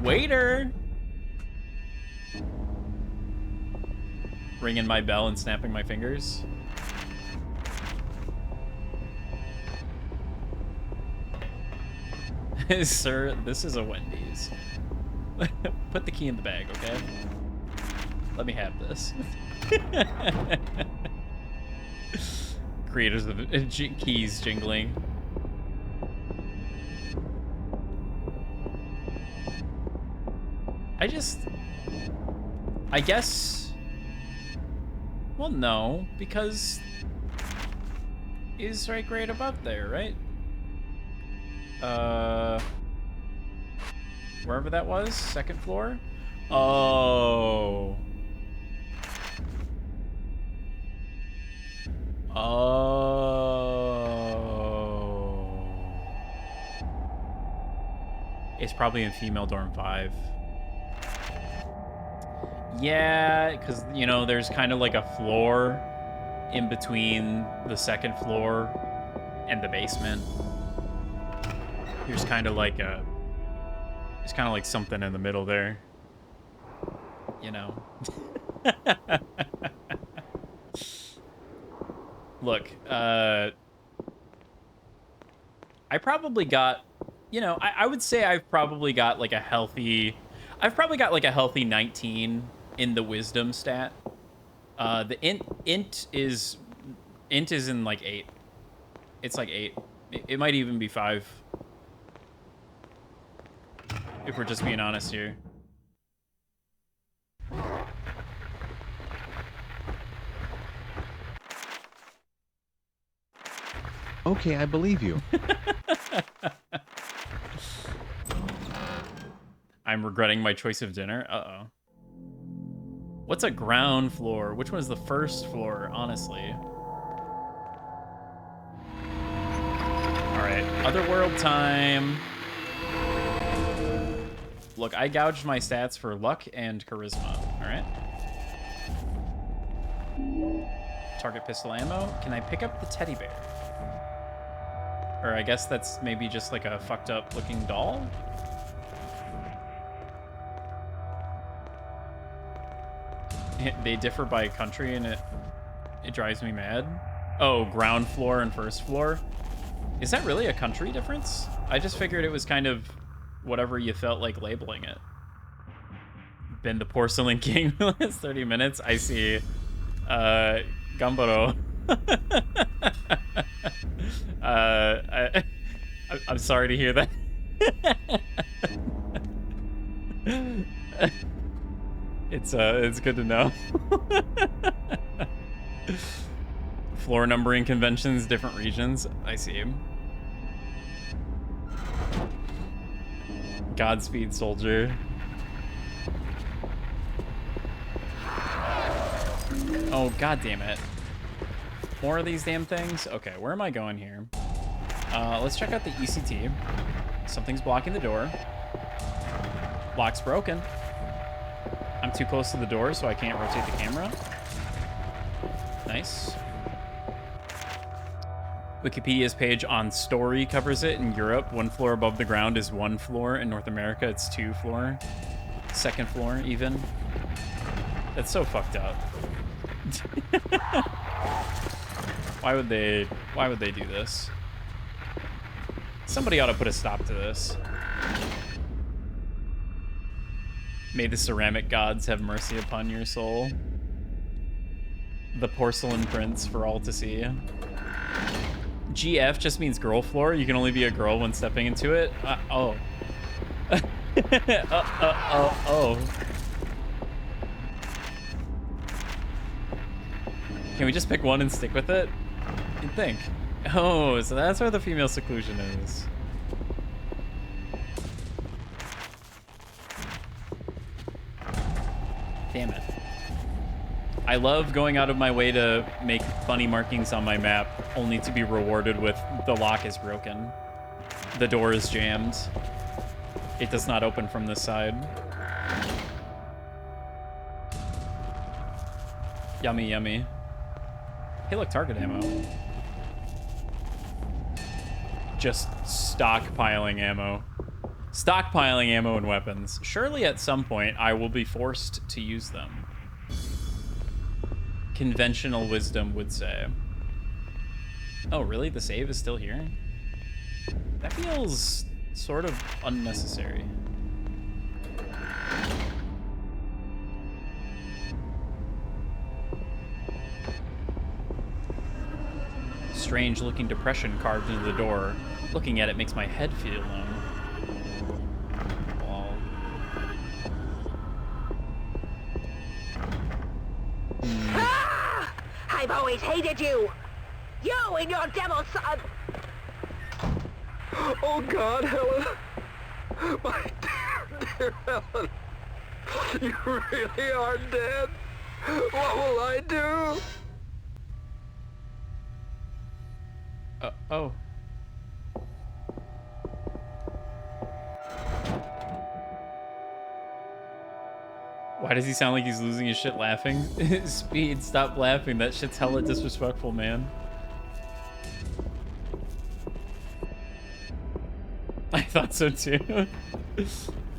Waiter! Ringing my bell and snapping my fingers. Sir, this is a Wendy's. Put the key in the bag, okay? Let me have this. creators of keys jingling. I guess, well, no, because is right above there, right? Wherever that was, second floor. Oh. It's probably in female dorm 5. Yeah, because, you know, there's kind of like a floor in between the second floor and the basement. There's kind of like something in the middle there. You know. Look, I probably got, you know, I would say I've probably got like a healthy 19 in the wisdom stat. The int is in like 8. It's like 8. It might even be 5. If we're just being honest here. Okay, I believe you. I'm regretting my choice of dinner. Uh-oh. What's a ground floor? Which one is the first floor, honestly? All right, otherworld time. Look, I gouged my stats for luck and charisma, all right? Target pistol ammo. Can I pick up the teddy bear? Or I guess that's maybe just like a fucked up looking doll? They differ by country and it drives me mad. Oh, ground floor and first floor. Is that really a country difference? I just figured it was kind of whatever you felt like labeling it. Been the Porcelain King for the last 30 minutes. I see. Gambaro. I'm sorry to hear that. It's good to know. Floor numbering conventions, different regions. I see him. Godspeed, soldier. Oh, god damn it. More of these damn things? Okay, where am I going here? Let's check out the ECT. Something's blocking the door. Lock's broken. I'm too close to the door, so I can't rotate the camera. Nice. Wikipedia's page on story covers it. In Europe, 1 floor above the ground is 1 floor. In North America, it's 2 floor. 2nd floor, even. That's so fucked up. Why would they do this? Somebody ought to put a stop to this. May the ceramic gods have mercy upon your soul. The porcelain prince for all to see. GF just means girl floor. You can only be a girl when stepping into it. Oh. Oh. Can we just pick one and stick with it? You'd think. Oh, so that's where the female seclusion is. Damn it. I love going out of my way to make funny markings on my map, only to be rewarded with the lock is broken. The door is jammed. It does not open from this side. Yummy, yummy. Hey, look, target ammo. Just stockpiling ammo. Stockpiling ammo and weapons. Surely at some point I will be forced to use them. Conventional wisdom would say. Oh, really? The save is still here? That feels sort of unnecessary. strange looking depression carved into the door. Looking at it makes my head feel numb. Wall. Ah! I've always hated you! You and your devil son! Oh God, Helen! My dear Helen! You really are dead! What will I do? Oh. Why does he sound like he's losing his shit laughing? Speed, stop laughing. That shit's hella disrespectful, man. I thought so too.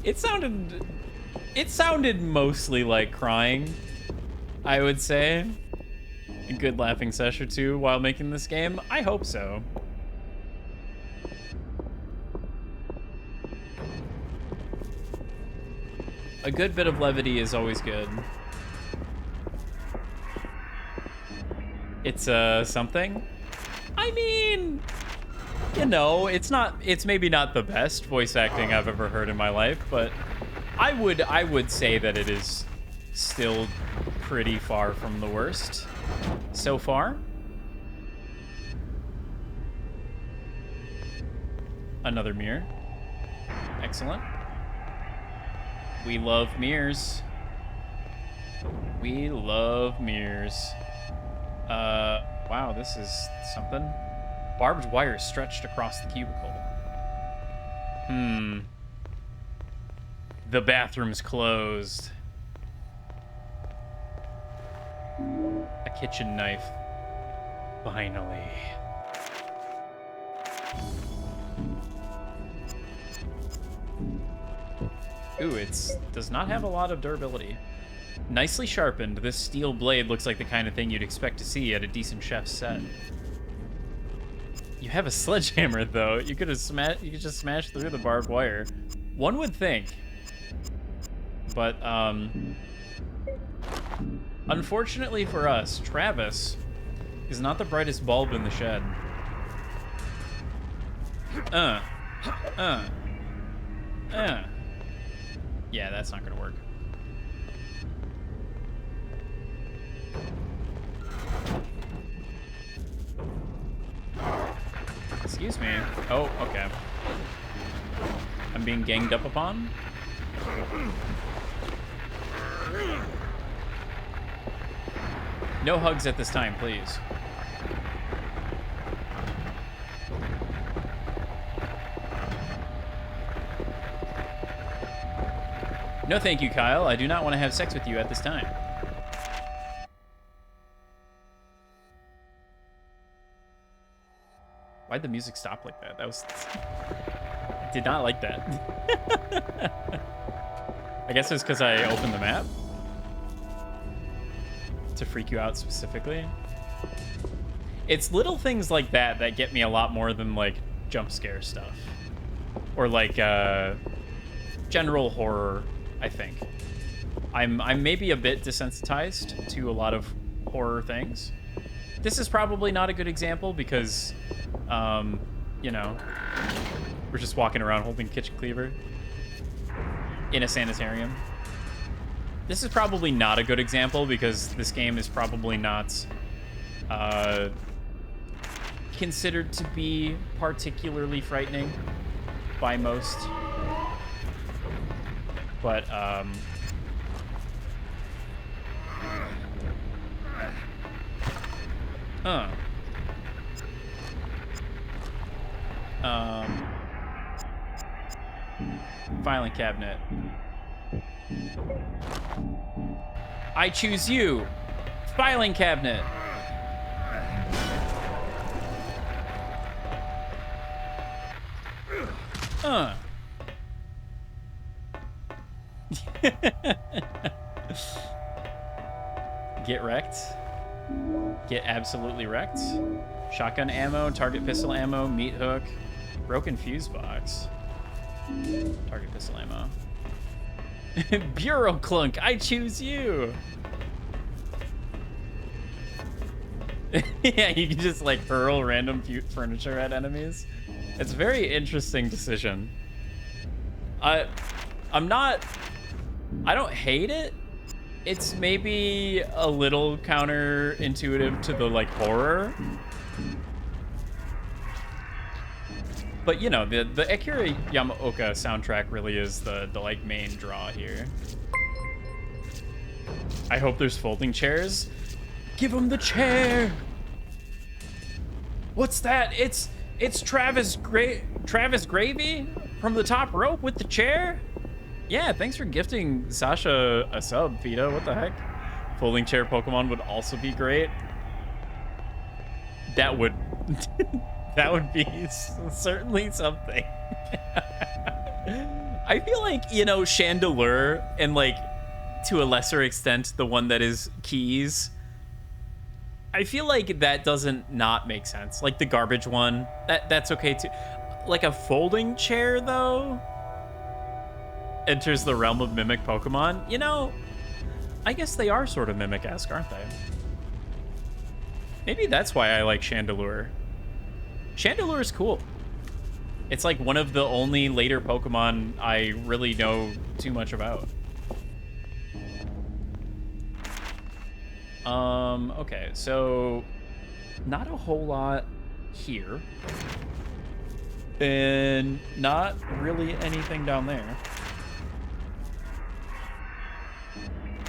It sounded mostly like crying, I would say. A good laughing session or two while making this game. I hope so. A good bit of levity is always good. It's something. I mean, you know, it's maybe not the best voice acting I've ever heard in my life, but I would say that it is still pretty far from the worst so far. Another mirror. Excellent. We love mirrors. We love mirrors. Wow, this is something. Barbed wire stretched across the cubicle. The bathroom's closed. A kitchen knife. Finally. Ooh, does not have a lot of durability. Nicely sharpened, this steel blade looks like the kind of thing you'd expect to see at a decent chef's set. You have a sledgehammer, though. You could just smash through the barbed wire. One would think. But, unfortunately for us, Travis is not the brightest bulb in the shed. Yeah, that's not gonna work. Excuse me. Oh, okay. I'm being ganged up upon? No hugs at this time, please. No thank you, Kyle. I do not want to have sex with you at this time. Why'd the music stop like that? That was... I did not like that. I guess it's because I opened the map. To freak you out specifically. It's little things like that that get me a lot more than, like, jump scare stuff. Or, like, general horror, I think. I'm maybe a bit desensitized to a lot of horror things. This is probably not a good example because, you know, we're just walking around holding a kitchen cleaver in a sanitarium. This is probably not a good example because this game is probably not considered to be particularly frightening by most. But, filing cabinet. I choose you. Filing cabinet. Get wrecked. Get absolutely wrecked. Shotgun ammo, target pistol ammo, meat hook, broken fuse box. Target pistol ammo. Bureau clunk, I choose you. Yeah, you can just like hurl random furniture at enemies. It's a very interesting decision. I'm not... I don't hate it. It's maybe a little counterintuitive to the like horror. But you know, the Akira Yamaoka soundtrack really is the like main draw here. I hope there's folding chairs. Give him the chair. What's that? It's Travis Gravy from the top rope with the chair. Yeah, thanks for gifting Sasha a sub, Vito. What the heck? Folding chair Pokemon would also be great. That would that would be certainly something. I feel like, you know, Chandelure and like to a lesser extent the one that is Keys, I feel like that doesn't not make sense. Like the garbage one, that's okay too. Like a folding chair though enters the realm of mimic Pokemon. You know, I guess they are sort of mimic-esque, aren't they? Maybe that's why I like Chandelure. Chandelure is cool. It's like one of the only later Pokemon I really know too much about. Okay, so not a whole lot here. And not really anything down there.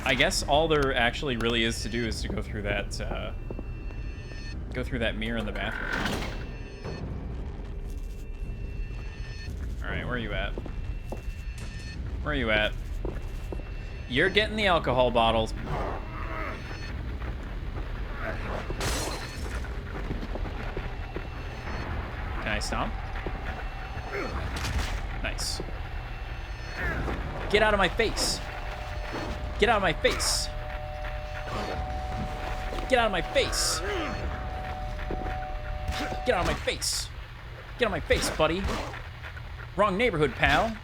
I guess all there actually really is to do is to go through that mirror in the bathroom. All right, where are you at? Where are you at? You're getting the alcohol bottles. Can I stomp? Nice. Get out of my face. Get out of my face. Get out of my face. Get out of my face. Get out of my face, buddy. Wrong neighborhood, pal.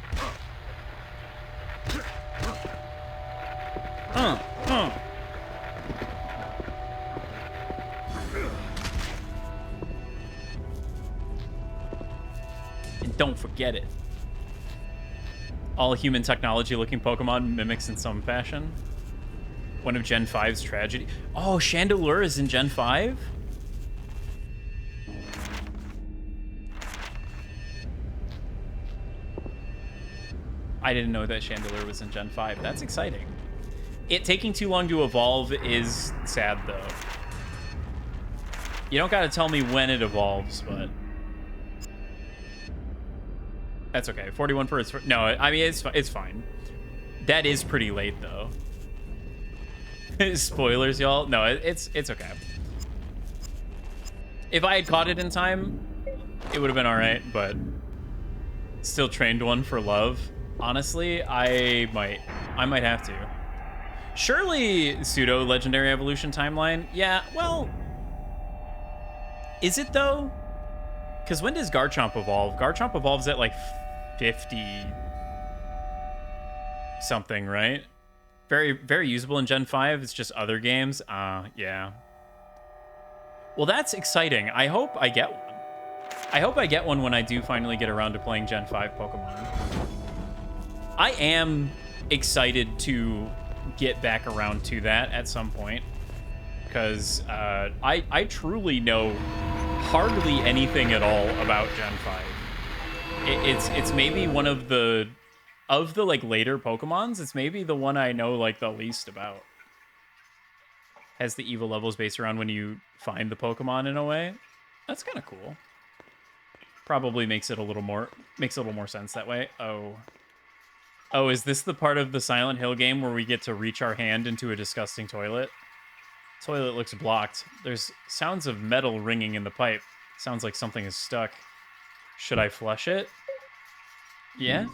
And don't forget it. All human technology looking Pokemon mimics in some fashion. One of Gen 5's tragedy. Oh, Chandelure is in Gen 5? I didn't know that Chandelure was in Gen 5. That's exciting. It taking too long to evolve is sad, though. You don't gotta tell me when it evolves, but... That's okay. 41 for its... No, I mean, it's fine. That is pretty late, though. Spoilers, y'all. No, it's okay. If I had caught it in time, it would have been all right, but... Still trained one for love. Honestly, I might have to. Surely pseudo legendary evolution timeline. Yeah, well, is it though? Because when does Garchomp evolve? Garchomp evolves at like 50 something, right? Very, very usable in Gen 5. It's just other games. Yeah. Well, that's exciting. I hope I get one. I hope I get one when I do finally get around to playing Gen 5 Pokemon. I am excited to get back around to that at some point, because I truly know hardly anything at all about Gen 5. It's maybe one of the like later Pokemons, it's maybe the one I know like the least about. Has the evil levels based around when you find the Pokemon in a way. That's kind of cool. Probably makes it a little more sense that way. Oh, is this the part of the Silent Hill game where we get to reach our hand into a disgusting toilet? Toilet looks blocked. There's sounds of metal ringing in the pipe. Sounds like something is stuck. Should I flush it? Yeah,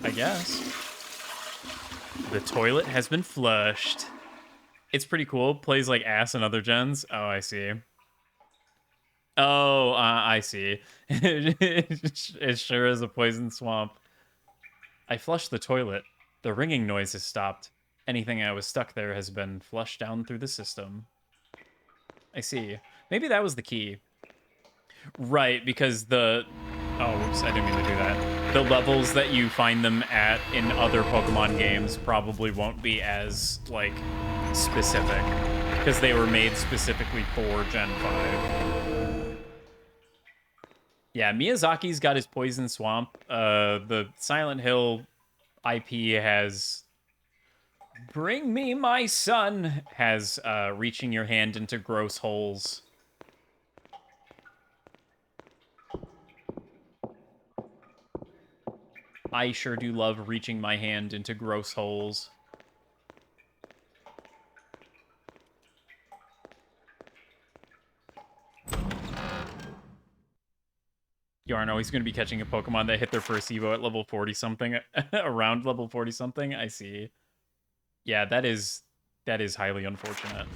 I guess. The toilet has been flushed. It's pretty cool. Plays like ass in other gens. Oh, I see. Oh, I see. It sure is a poison swamp. I flushed the toilet. The ringing noise has stopped. Anything I was stuck there has been flushed down through the system. I see. Maybe that was the key. Right, because the... Oh, whoops, I didn't mean to do that. The levels that you find them at in other Pokemon games probably won't be as, like, specific. Because they were made specifically for Gen 5. Yeah, Miyazaki's got his Poison Swamp. The Silent Hill IP has... Bring me my son! Has reaching your hand into gross holes. I sure do love reaching my hand into gross holes. You aren't always going to be catching a Pokemon that hit their first Evo at level 40-something, around level 40-something. I see. Yeah, that is highly unfortunate.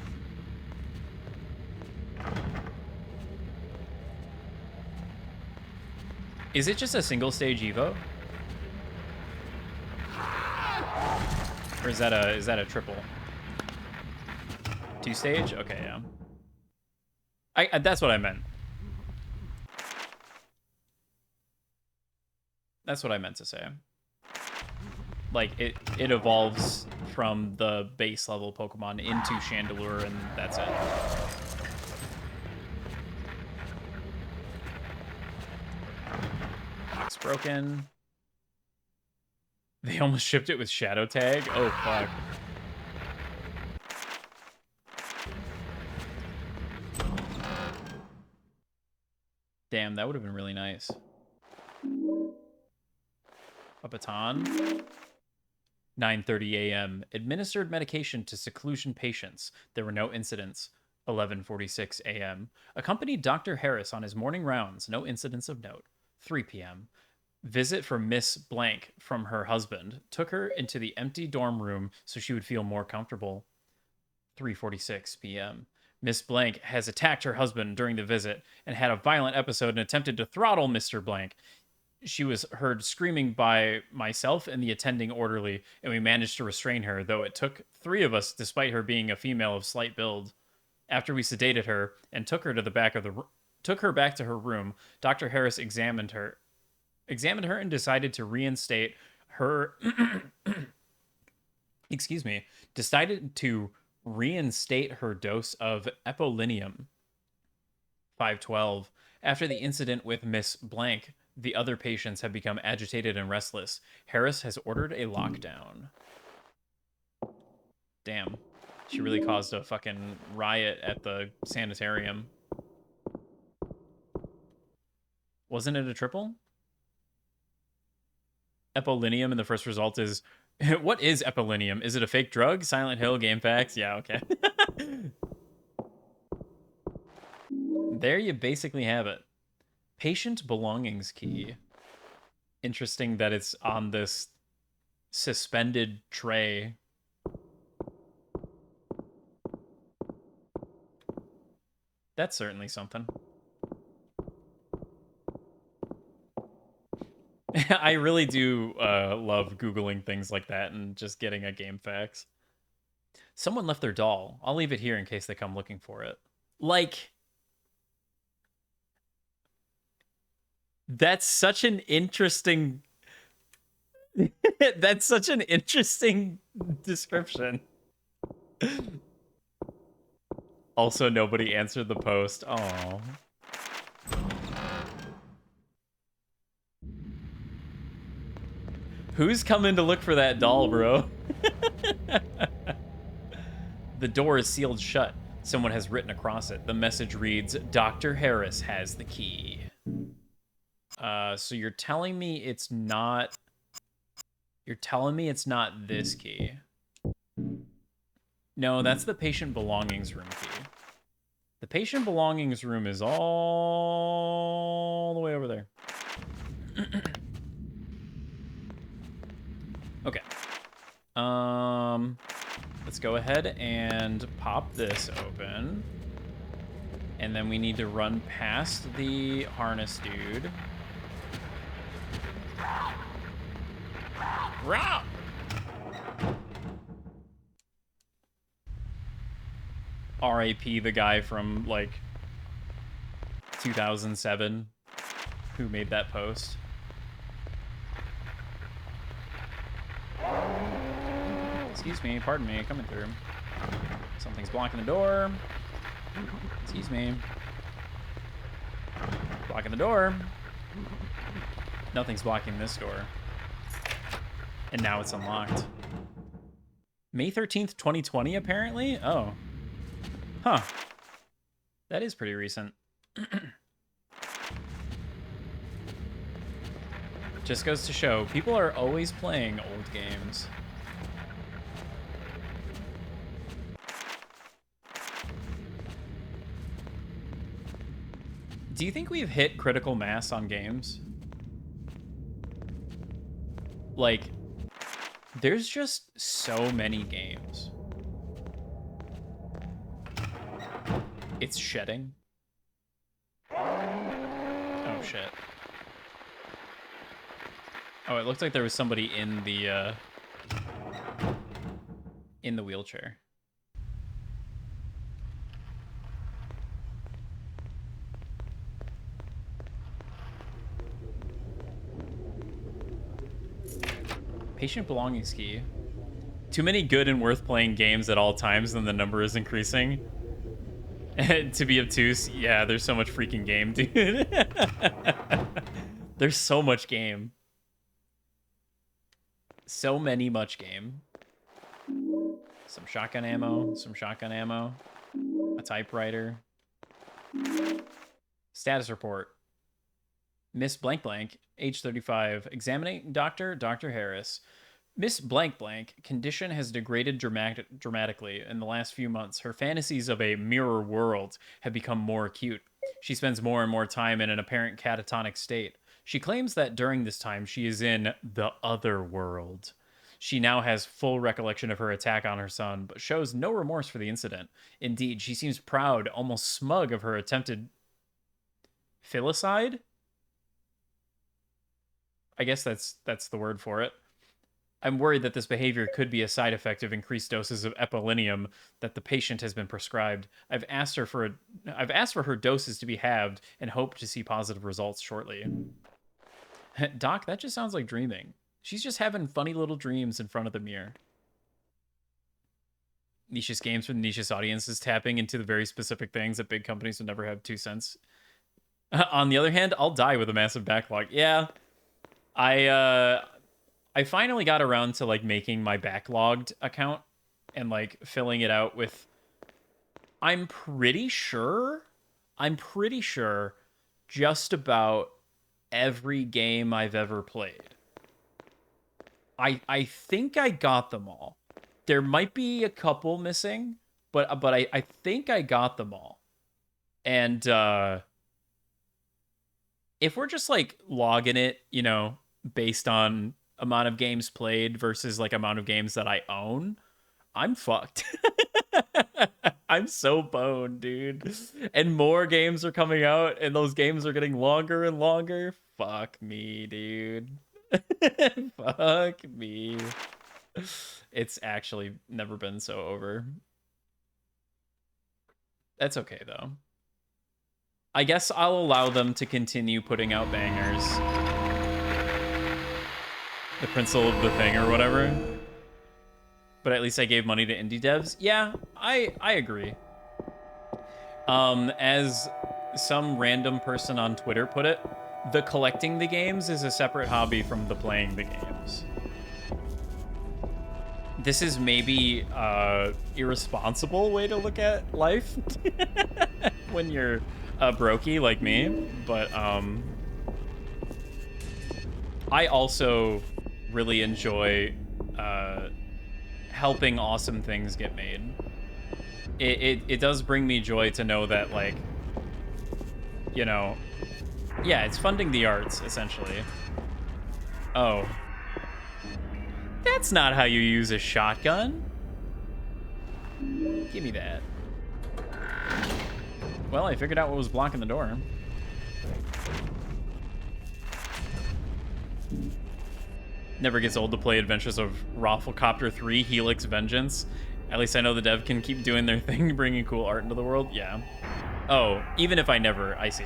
Is it just a single stage Evo? Or is that a triple? 2-stage? Okay, yeah. That's what I meant. That's what I meant to say. Like, it evolves from the base level Pokemon into Chandelure, and that's it. Box broken. They almost shipped it with Shadow Tag? Oh, fuck. Damn, that would have been really nice. A baton. 9:30 a.m. Administered medication to seclusion patients. There were no incidents. 11:46 a.m. Accompanied Dr. Harris on his morning rounds. No incidents of note. 3 p.m. Visit for Miss Blank from her husband. Took her into the empty dorm room so she would feel more comfortable. 3:46 p.m. Miss Blank has attacked her husband during the visit and had a violent episode and attempted to throttle Mr. Blank. She was heard screaming by myself and the attending orderly, and we managed to restrain her, though it took 3 of us despite her being a female of slight build. After we sedated her and took her back to her room, Dr. Harris examined her and decided to reinstate her decided to reinstate her dose of Epolinium. 5:12. After the incident with Miss Blank, the other patients have become agitated and restless. Harris has ordered a lockdown. Damn. She really caused a fucking riot at the sanitarium. Wasn't it a triple? Epolinium, and the first result is... What is Epolinium? Is it a fake drug? Silent Hill, game facts? Yeah, okay. There you basically have it. Patient belongings key. Interesting that it's on this suspended tray. That's certainly something. I really do love Googling things like that and just getting a game facts. Someone left their doll. I'll leave it here in case they come looking for it. Like... That's such an interesting... That's such an interesting description. Also, nobody answered the post. Aww. Who's coming to look for that doll, bro? The door is sealed shut. Someone has written across it. The message reads, Dr. Harris has the key. So you're telling me it's not... You're telling me it's not this key. No, that's the patient belongings room key. The patient belongings room is all the way over there. Okay. Let's go ahead and pop this open. And then we need to run past the harness dude. Rah! R.I.P. the guy from, like, 2007 who made that post. Excuse me, pardon me, coming through. Something's blocking the door. Excuse me. Blocking the door. Nothing's blocking this door. And now it's unlocked. May 13th, 2020, apparently? Oh. Huh. That is pretty recent. Just goes to show, people are always playing old games. Do you think we've hit critical mass on games? Like, there's just so many games. It's shedding. Oh, shit. Oh, it looked like there was somebody in the wheelchair. Patient belongings key. Too many good and worth playing games at all times, then the number is increasing. To be obtuse, yeah, there's so much freaking game, dude. There's so much game. So much game. Some shotgun ammo, a typewriter. Status report. Miss Blank Blank, age 35, examining doctor, Dr. Harris. Miss Blank Blank, condition has degraded dramatically in the last few months. Her fantasies of a mirror world have become more acute. She spends more and more time in an apparent catatonic state. She claims that during this time, she is in the other world. She now has full recollection of her attack on her son, but shows no remorse for the incident. Indeed, she seems proud, almost smug of her attempted filicide? I guess that's the word for it. I'm worried that this behavior could be a side effect of increased doses of epilenium that the patient has been prescribed. I've asked for her doses to be halved and hope to see positive results shortly. Doc, that just sounds like dreaming. She's just having funny little dreams in front of the mirror. Niche's games for the niche's audiences, tapping into the very specific things that big companies would never have 2 cents. On the other hand, I'll die with a massive backlog. Yeah, I finally got around to like making my backlogged account and like filling it out with, I'm pretty sure just about every game I've ever played. I think I got them all. There might be a couple missing, but I think I got them all. And if we're just like logging it, you know, based on amount of games played versus like amount of games that I own, I'm fucked. I'm so boned, dude. And more games are coming out and those games are getting longer and longer. Fuck me, dude. Fuck me. It's actually never been so over. That's okay though. I guess I'll allow them to continue putting out bangers. The principle of the thing or whatever. But at least I gave money to indie devs. Yeah, I agree. As some random person on Twitter put it, the collecting the games is a separate hobby from the playing the games. This is maybe a irresponsible way to look at life when you're a brokey like me, but I also really enjoy helping awesome things get made. It does bring me joy to know that, like, you know, yeah, it's funding the arts, essentially. Oh. That's not how you use a shotgun. Give me that. Well, I figured out what was blocking the door. Never gets old to play Adventures of Rafflecopter 3 Helix Vengeance. At least I know the dev can keep doing their thing, bringing cool art into the world. Yeah. Oh, even if I never... I see.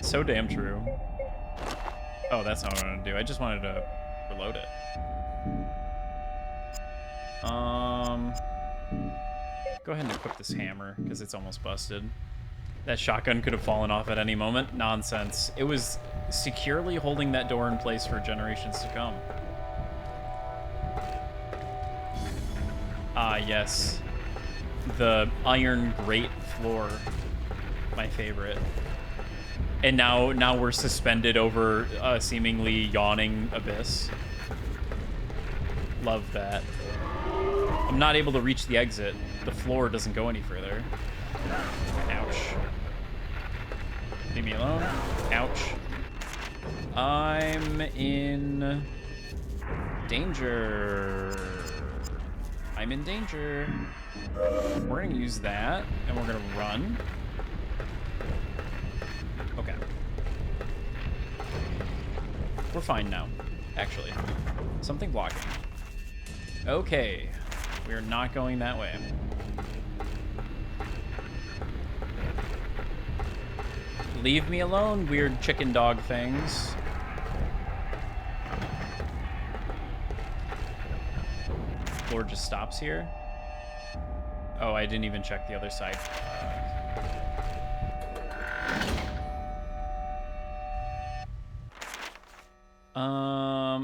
So damn true. Oh, that's not what I wanted to do. I just wanted to reload it. Go ahead and equip this hammer, because it's almost busted. That shotgun could have fallen off at any moment. Nonsense. It was securely holding that door in place for generations to come. Ah, yes. The iron grate floor. My favorite. And now we're suspended over a seemingly yawning abyss. Love that. I'm not able to reach the exit. The floor doesn't go any further. Ouch. Leave me alone. Ouch. I'm in danger. I'm in danger. We're gonna use that, and we're gonna run. Okay. We're fine now, actually. Something blocking. Okay. We're not going that way. Leave me alone, weird chicken dog things. Floor just stops here. Oh, I didn't even check the other side.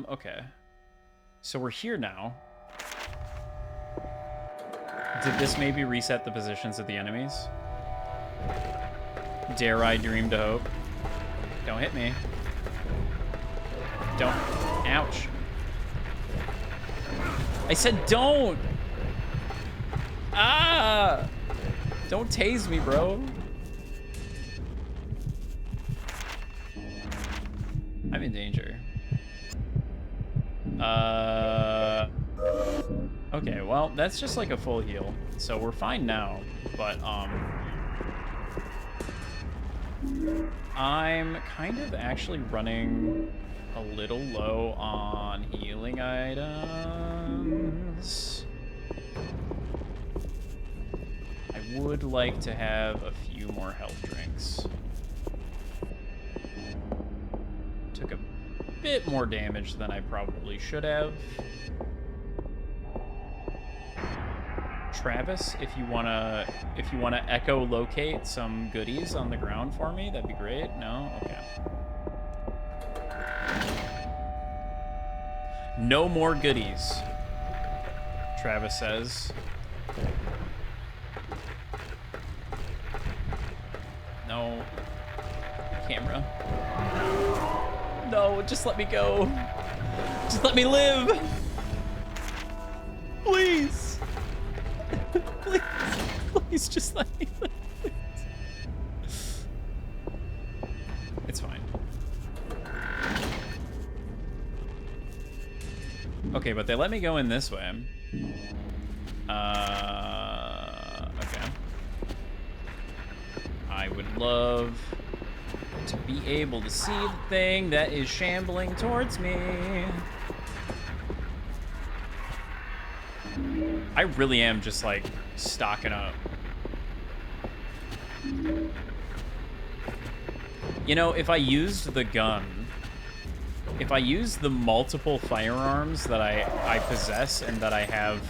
Okay. So we're here now. Did this maybe reset the positions of the enemies? Dare I dream to hope? Don't hit me. Don't. Ouch. I said don't! Ah! Don't tase me, bro. I'm in danger. Okay, well, that's just like a full heal. So we're fine now, but, I'm kind of actually running a little low on healing items. I would like to have a few more health drinks. Took a bit more damage than I probably should have. Travis, if you wanna echolocate some goodies on the ground for me, that'd be great. No? Okay. No more goodies, Travis says. No. Camera. No, just let me go. Just let me live. Please. Please. Please just let me live. Please. It's fine. Okay, but they let me go in this way. Okay. I would love to be able to see the thing that is shambling towards me. I really am just like stocking up. You know, if I used the gun, if I use the multiple firearms that I possess and that I have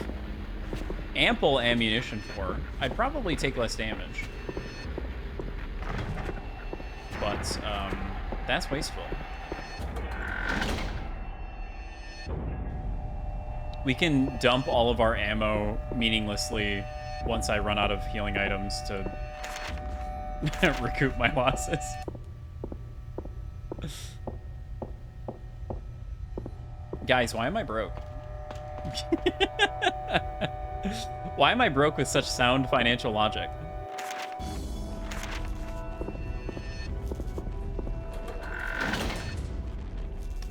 ample ammunition for, I'd probably take less damage. But, that's wasteful. We can dump all of our ammo meaninglessly once I run out of healing items to recoup my losses. Guys, why am I broke? Why am I broke with such sound financial logic?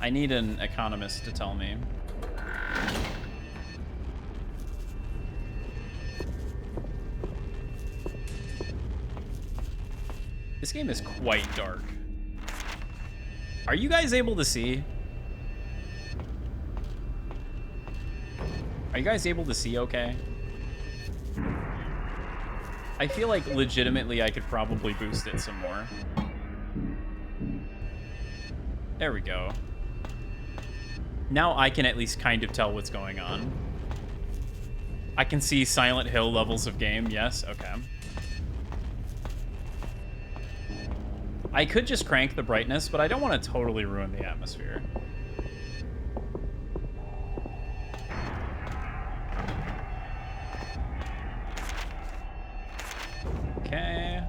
I need an economist to tell me. This game is quite dark. Are you guys able to see? Are you guys able to see okay? I feel like legitimately I could probably boost it some more. There we go. Now I can at least kind of tell what's going on. I can see Silent Hill levels of game, yes, okay. I could just crank the brightness, but I don't want to totally ruin the atmosphere. Okay.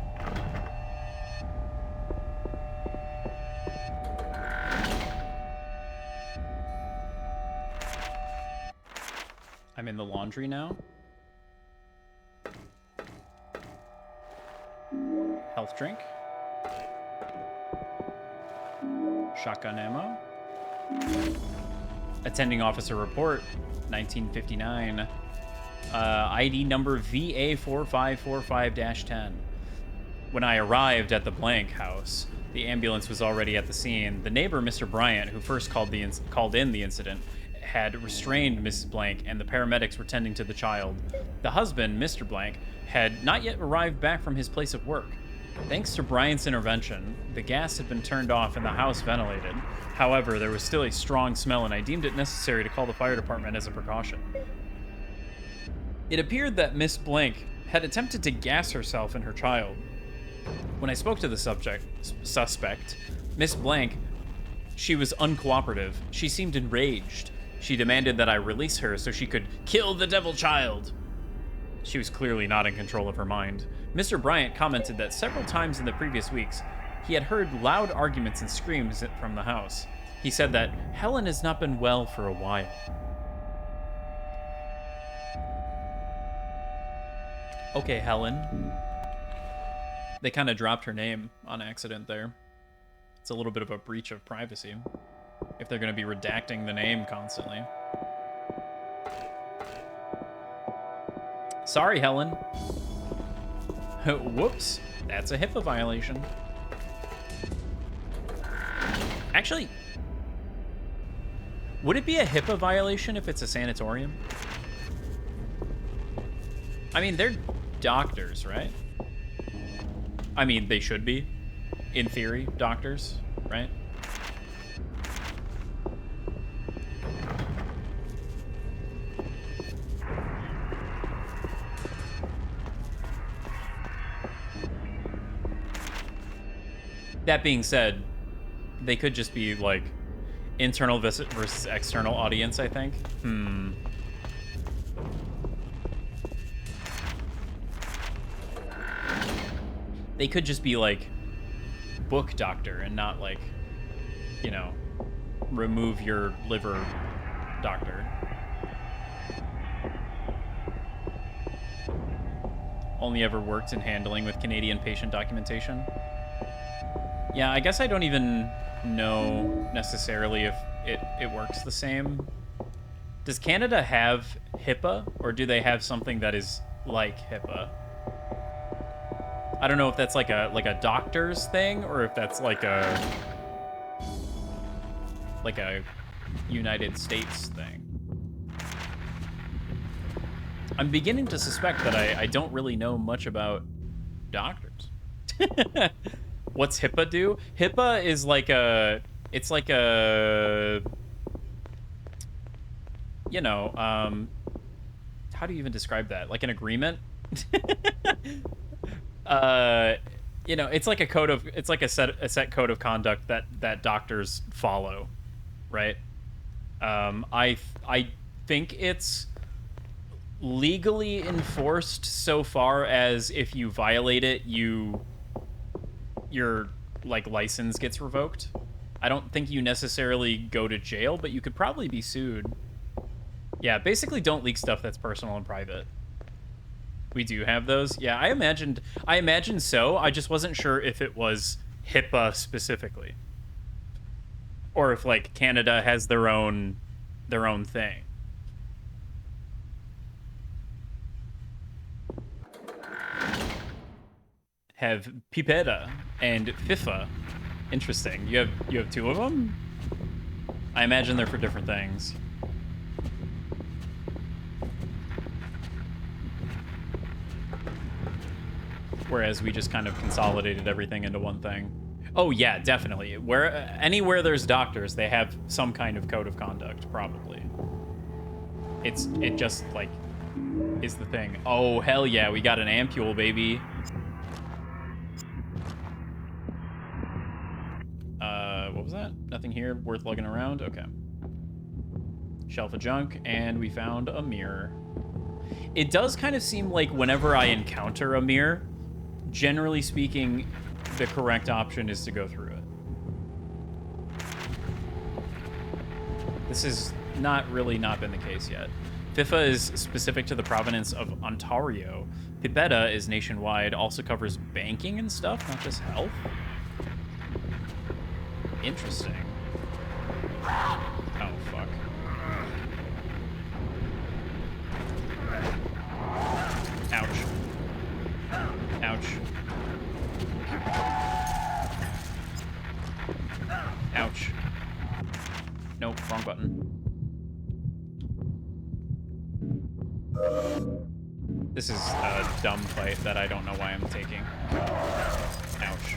I'm in the laundry now. Health drink. Shotgun ammo. Attending officer report, 1959. ID number VA4545-10. When I arrived at the blank house, the ambulance was already at the scene. The neighbor, Mr. Bryant, who first called in the incident, had restrained Mrs. Blank, and the paramedics were tending to the child. The husband, Mr. Blank, had not yet arrived back from his place of work. Thanks to Bryant's intervention, the gas had been turned off and the house ventilated. However, there was still a strong smell, and I deemed it necessary to call the fire department as a precaution. It appeared that Miss Blank had attempted to gas herself and her child. When I spoke to the suspect, Miss Blank, she was uncooperative. She seemed enraged. She demanded that I release her so she could kill the devil child. She was clearly not in control of her mind. Mr. Bryant commented that several times in the previous weeks, he had heard loud arguments and screams from the house. He said that Helen has not been well for a while. Okay, Helen. They kind of dropped her name on accident there. It's a little bit of a breach of privacy if they're going to be redacting the name constantly. Sorry, Helen. Whoops. That's a HIPAA violation. Actually, would it be a HIPAA violation if it's a sanatorium? I mean, they're doctors, right? I mean, they should be, in theory, doctors, right? That being said, they could just be, like, internal versus external audience, I think. They could just be, like, book doctor and not, like, you know, remove your liver doctor. Only ever worked in handling with Canadian patient documentation. Yeah, I guess I don't even know necessarily if it works the same. Does Canada have HIPAA, or do they have something that is like HIPAA? I don't know if that's like a doctor's thing, or if that's like a United States thing. I'm beginning to suspect that I don't really know much about doctors. What's HIPAA do? HIPAA is like it's like a, you know, how do you even describe that? Like an agreement? You know, it's like a code of, it's like a set code of conduct that doctors follow, right? I think it's legally enforced so far as if you violate it, your like license gets revoked. I don't think you necessarily go to jail, but you could probably be sued. Yeah, basically don't leak stuff that's personal and private. We do have those. Yeah, I imagined so. I just wasn't sure if it was HIPAA specifically, or if like Canada has their own thing. Have Pipeda and FIFA. Interesting. You have two of them? I imagine they're for different things. whereas we just kind of consolidated everything into one thing. Oh yeah, definitely. Anywhere there's doctors, they have some kind of code of conduct, probably. It just like is the thing. Oh hell yeah, we got an ampule, baby. What was that? Nothing here worth lugging around? Okay. Shelf of junk, and we found a mirror. It does kind of seem like whenever I encounter a mirror, generally speaking, the correct option is to go through it. This has not been the case yet. FIFA is specific to the province of Ontario. Pipetta is nationwide, also covers banking and stuff, not just health. Interesting. Oh, fuck. Ouch. Ouch. Ouch. Nope, wrong button. This is a dumb fight that I don't know why I'm taking. Ouch.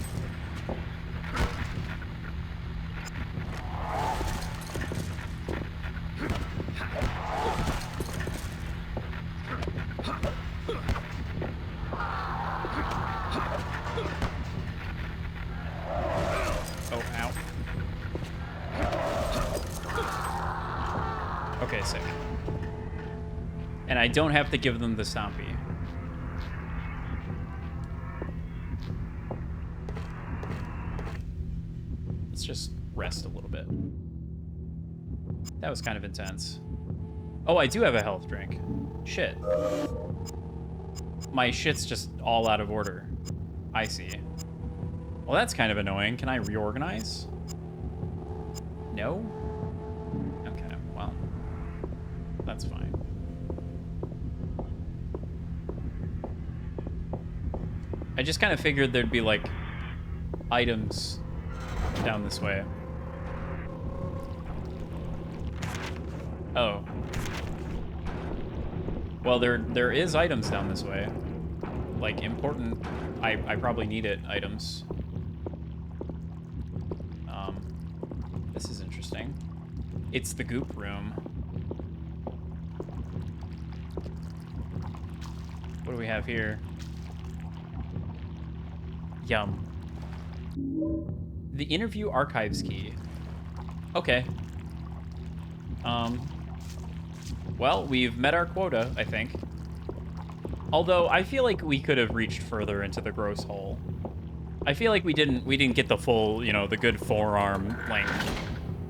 Oh, ow. Okay, sick. And I don't have to give them the stompy. Let's just rest a little bit. That was kind of intense. Oh, I do have a health drink. Shit. My shit's just all out of order. I see. Well, that's kind of annoying. Can I reorganize? No? Okay, well. That's fine. I just kind of figured there'd be, like, items down this way. Oh. Well, there is items down this way. Like, important, I probably need it, items. This is interesting. It's the goop room. What do we have here? Yum. The interview archives key. Okay. Well, we've met our quota, I think. Although, I feel like we could have reached further into the gross hole. I feel like we didn't get the full, you know, the good forearm length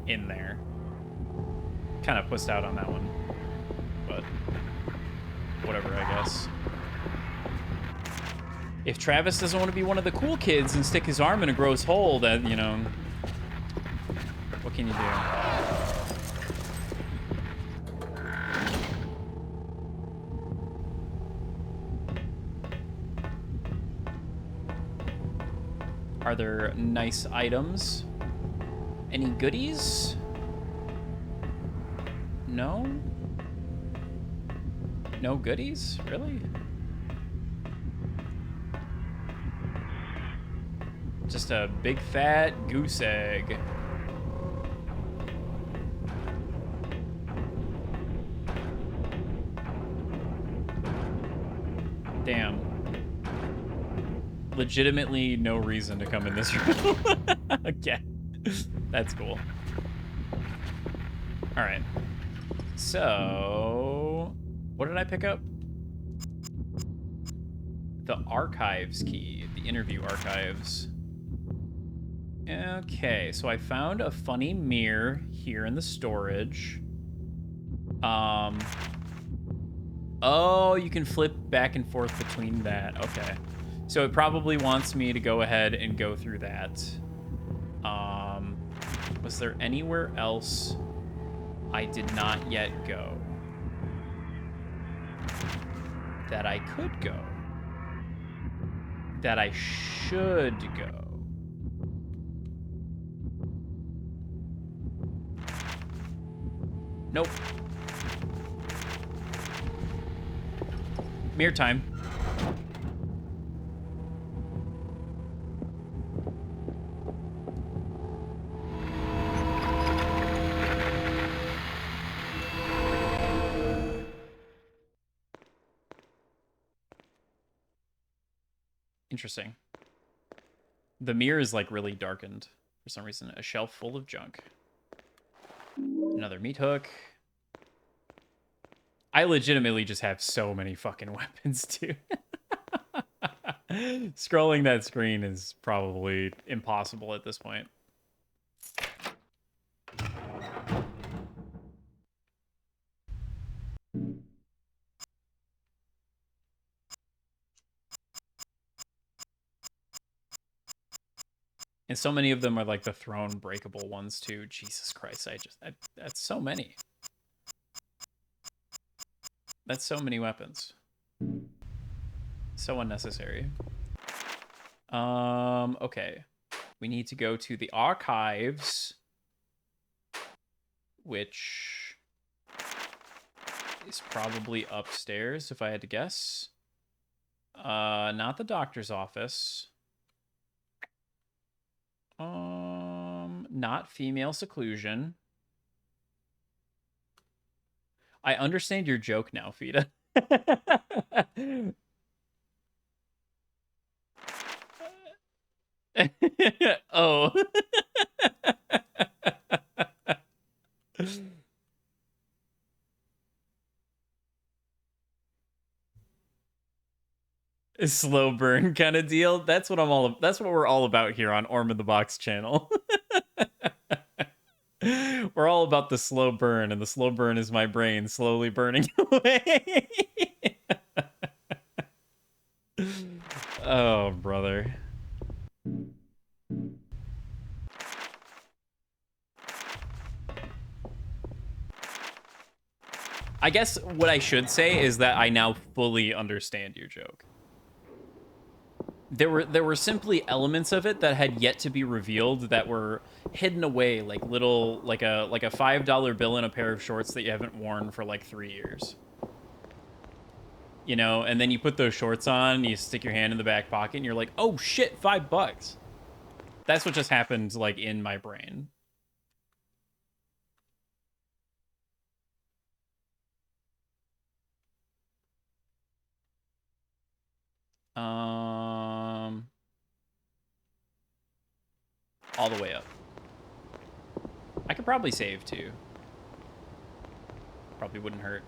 in there. Kind of pussed out on that one. But, whatever, I guess. If Travis doesn't want to be one of the cool kids and stick his arm in a gross hole, then, you know, what can you do? Are there nice items? Any goodies? No? No goodies? Really? Just a big fat goose egg. Damn. Legitimately no reason to come in this room again. That's cool. All right. So, what did I pick up? The archives key, the interview archives. Okay, so I found a funny mirror here in the storage. Oh, you can flip back and forth between that. Okay. So it probably wants me to go ahead and go through that. Was there anywhere else I did not yet go that I could go? That I should go? Nope. Mirror time. Interesting. The mirror is like really darkened for some reason. A shelf full of junk. Another meat hook. I legitimately just have so many fucking weapons, too. Scrolling that screen is probably impossible at this point. And so many of them are like the throne breakable ones too. Jesus Christ, that's so many. That's so many weapons. So unnecessary. Okay. We need to go to the archives, which is probably upstairs if I had to guess. Not the doctor's office. Not female seclusion. I understand your joke now, Fida. Oh. A slow burn kind of deal. That's what that's what we're all about here on Orm in the Box channel. We're all about the slow burn, and the slow burn is my brain slowly burning away. Oh, brother. I guess what I should say is that I now fully understand your joke. There were simply elements of it that had yet to be revealed that were hidden away like little like a $5 bill in a pair of shorts that you haven't worn for like 3 years. You know, and then you put those shorts on, you stick your hand in the back pocket, and you're like, "Oh shit, $5." That's what just happened like in my brain. All the way up. I could probably save too. Probably wouldn't hurt.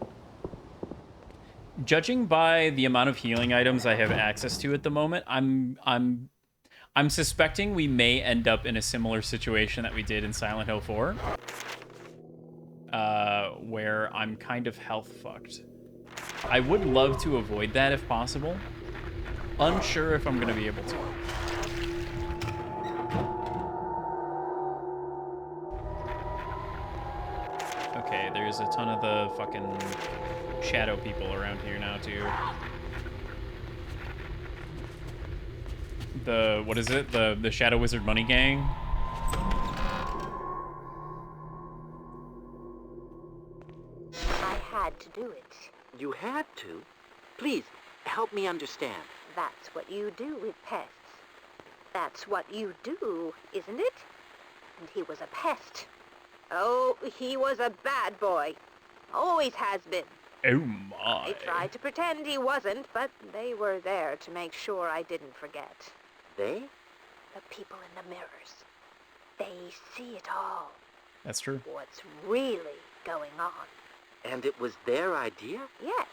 Judging by the amount of healing items I have access to at the moment, I'm suspecting we may end up in a similar situation that we did in Silent Hill 4. Where I'm kind of health fucked. I would love to avoid that if possible. Unsure if I'm going to be able to. Okay, there's a ton of the fucking shadow people around here now, too. What is it? The Shadow Wizard Money Gang? I had to do it. You had to? Please, help me understand. That's what you do with pests. That's what you do, isn't it? And he was a pest. Oh, he was a bad boy. Always has been. Oh my. I tried to pretend he wasn't, but they were there to make sure I didn't forget. They? The people in the mirrors. They see it all. That's true. What's really going on. And it was their idea? Yes.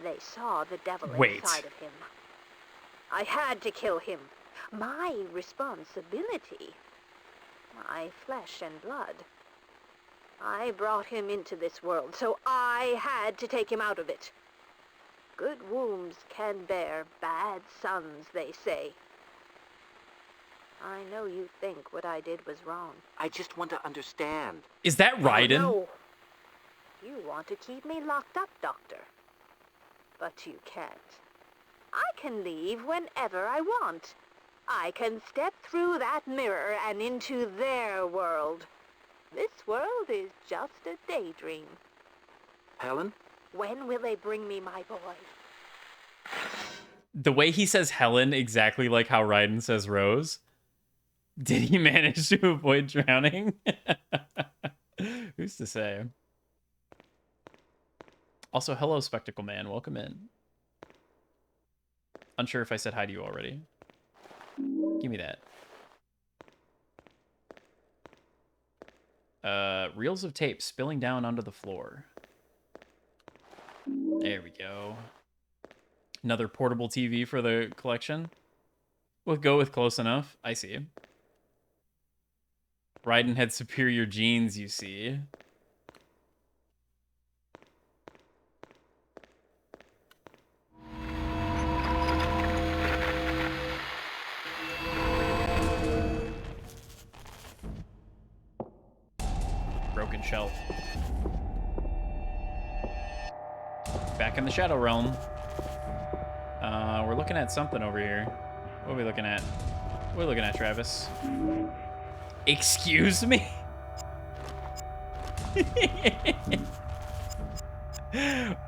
They saw the devil Wait. inside of him. I had to kill him. My responsibility. My flesh and blood. I brought him into this world, so I had to take him out of it. Good wombs can bear bad sons, they say. I know you think what I did was wrong. I just want to understand. Is that Raiden? No. You want to keep me locked up, Doctor. But you can't. I can leave whenever I want. I can step through that mirror and into their world. This world is just a daydream. Helen? When will they bring me my boy? The way he says Helen, exactly like how Raiden says Rose. Did he manage to avoid drowning? Who's to say? Also, hello, Spectacle Man. Welcome in. Unsure if I said hi to you already. Give me that. Reels of tape spilling down onto the floor. There we go. Another portable TV for the collection. We'll go with close enough. I see. Raiden had superior genes, you see. Broken shelf. Back in the Shadow Realm. We're looking at something over here. What are we looking at? What are we looking at, Travis? Excuse me?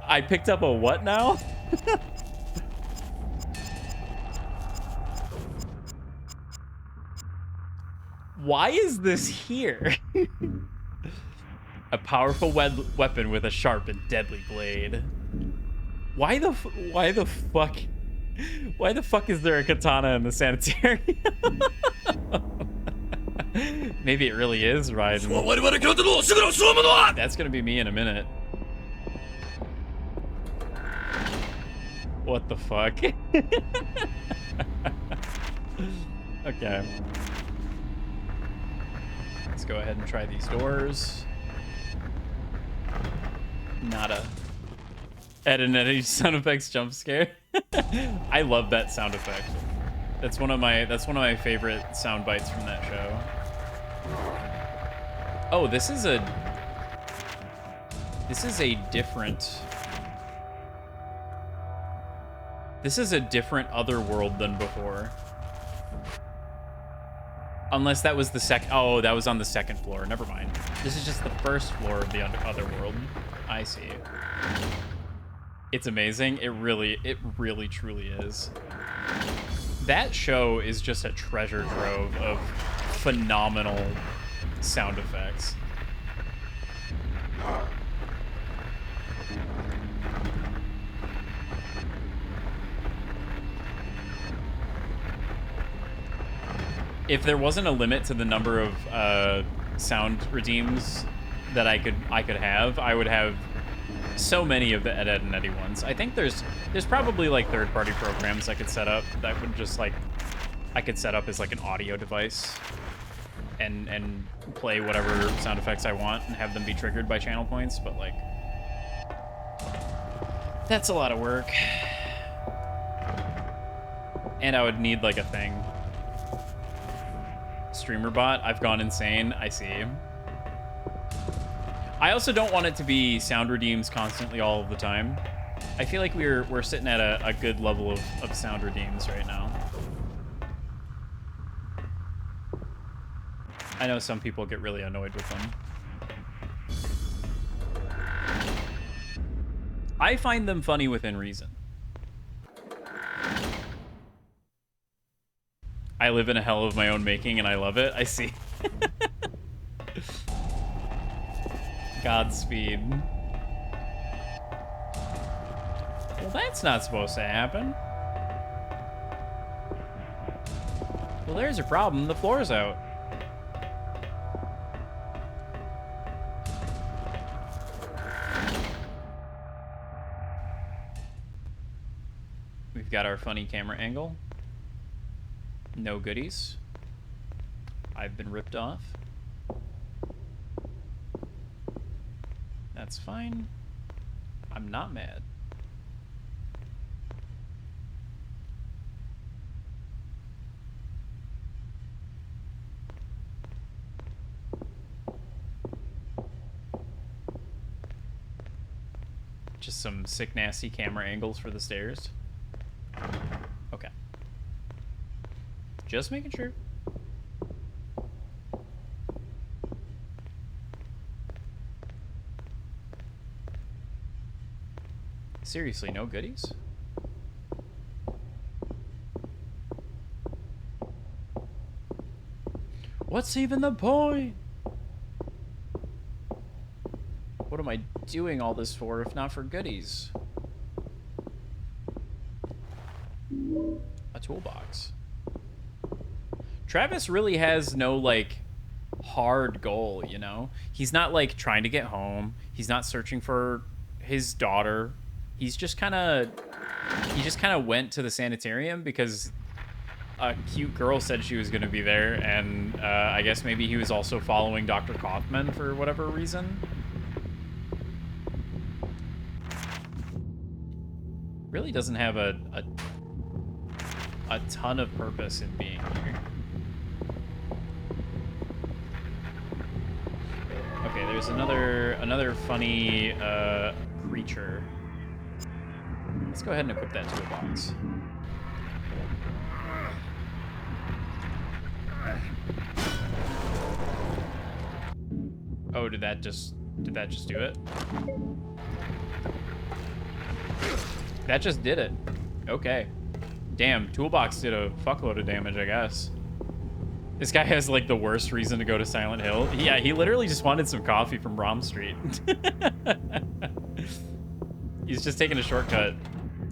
I picked up a what now? Why is this here? A powerful weapon with a sharp and deadly blade. Why the fuck is there a katana in the sanitarium? Maybe it really is Raiden. That's gonna be me in a minute. What the fuck? Okay. Let's go ahead and try these doors. Nada. Ed and Eddie sound effects jump scare. I love that sound effect. That's one of my favorite sound bites from that show. Oh, this is a different other world than before. Unless that was the second. Oh, that was on the second floor. Never mind. This is just the first floor of the other world. I see. It's amazing. It really truly is. That show is just a treasure trove of phenomenal sound effects. If there wasn't a limit to the number of sound redeems that I could have, I would have so many of the Ed and Eddie ones. I think there's probably like third-party programs I could set up that would just like I could set up as like an audio device and play whatever sound effects I want and have them be triggered by channel points, but like that's a lot of work. And I would need like a thing. Streamer bot, I've gone insane. I see. I also don't want it to be sound redeems constantly all of the time. I feel like we're sitting at a good level of sound redeems right now. I know some people get really annoyed with them. I find them funny within reason. I live in a hell of my own making and I love it. I see. Godspeed. Well, that's not supposed to happen. Well, there's your problem. The floor's out. We've got our funny camera angle. No goodies. I've been ripped off. That's fine. I'm not mad. Just some sick, nasty camera angles for the stairs. Okay. Just making sure. Seriously, no goodies? What's even the point? What am I doing all this for if not for goodies? toolbox. Travis really has no, like, hard goal, you know? He's not, like, trying to get home. He's not searching for his daughter. He just kind of went to the sanitarium because a cute girl said she was going to be there, and I guess maybe he was also following Dr. Kaufman for whatever reason. Really doesn't have a ton of purpose in being here. Okay, there's another funny creature. Let's go ahead and equip that toolbox. Oh, did that just do it? That just did it. Okay. Damn, toolbox did a fuckload of damage, I guess. This guy has, like, the worst reason to go to Silent Hill. Yeah, he literally just wanted some coffee from Brom Street. He's just taking a shortcut.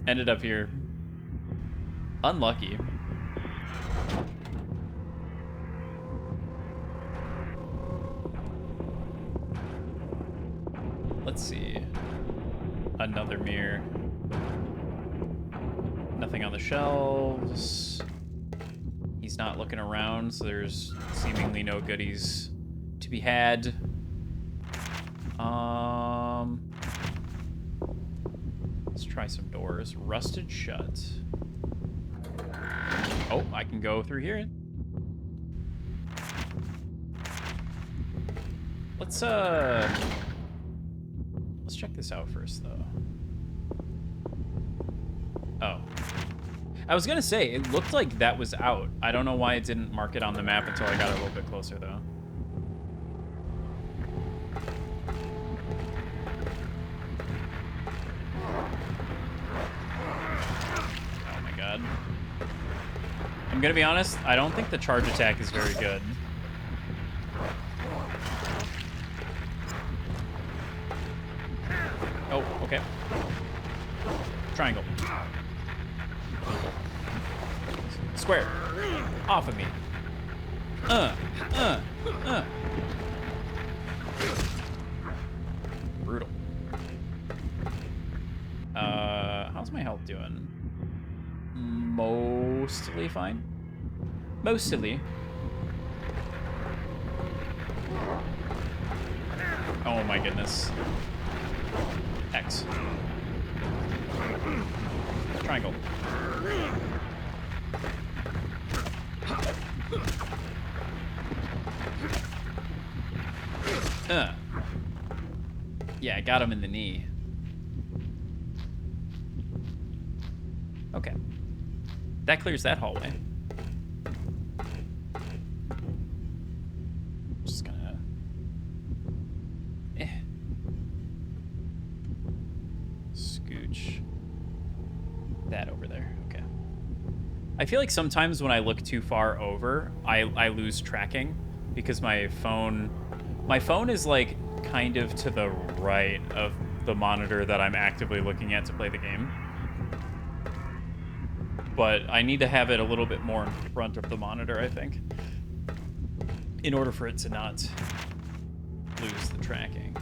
Ended up here. Unlucky. Let's see. Another mirror. Nothing on the shelves. He's not looking around, so there's seemingly no goodies to be had. Let's try some doors. Rusted shut. Oh, I can go through here. Let's check this out first, though. Oh. I was gonna say, it looked like that was out. I don't know why it didn't mark it on the map until I got a little bit closer, though. Oh my god. I'm gonna be honest, I don't think the charge attack is very good. Oh, okay. Triangle. Square. Off of me. Brutal. How's my health doing? Mostly fine. Mostly. Oh my goodness. X. Triangle. Yeah, I got him in the knee. Okay. That clears that hallway. Just gonna... Scooch that over there. Okay. I feel like sometimes when I look too far over, I lose tracking because my phone is like kind of to the right of the monitor that I'm actively looking at to play the game. But I need to have it a little bit more in front of the monitor, I think, in order for it to not lose the tracking.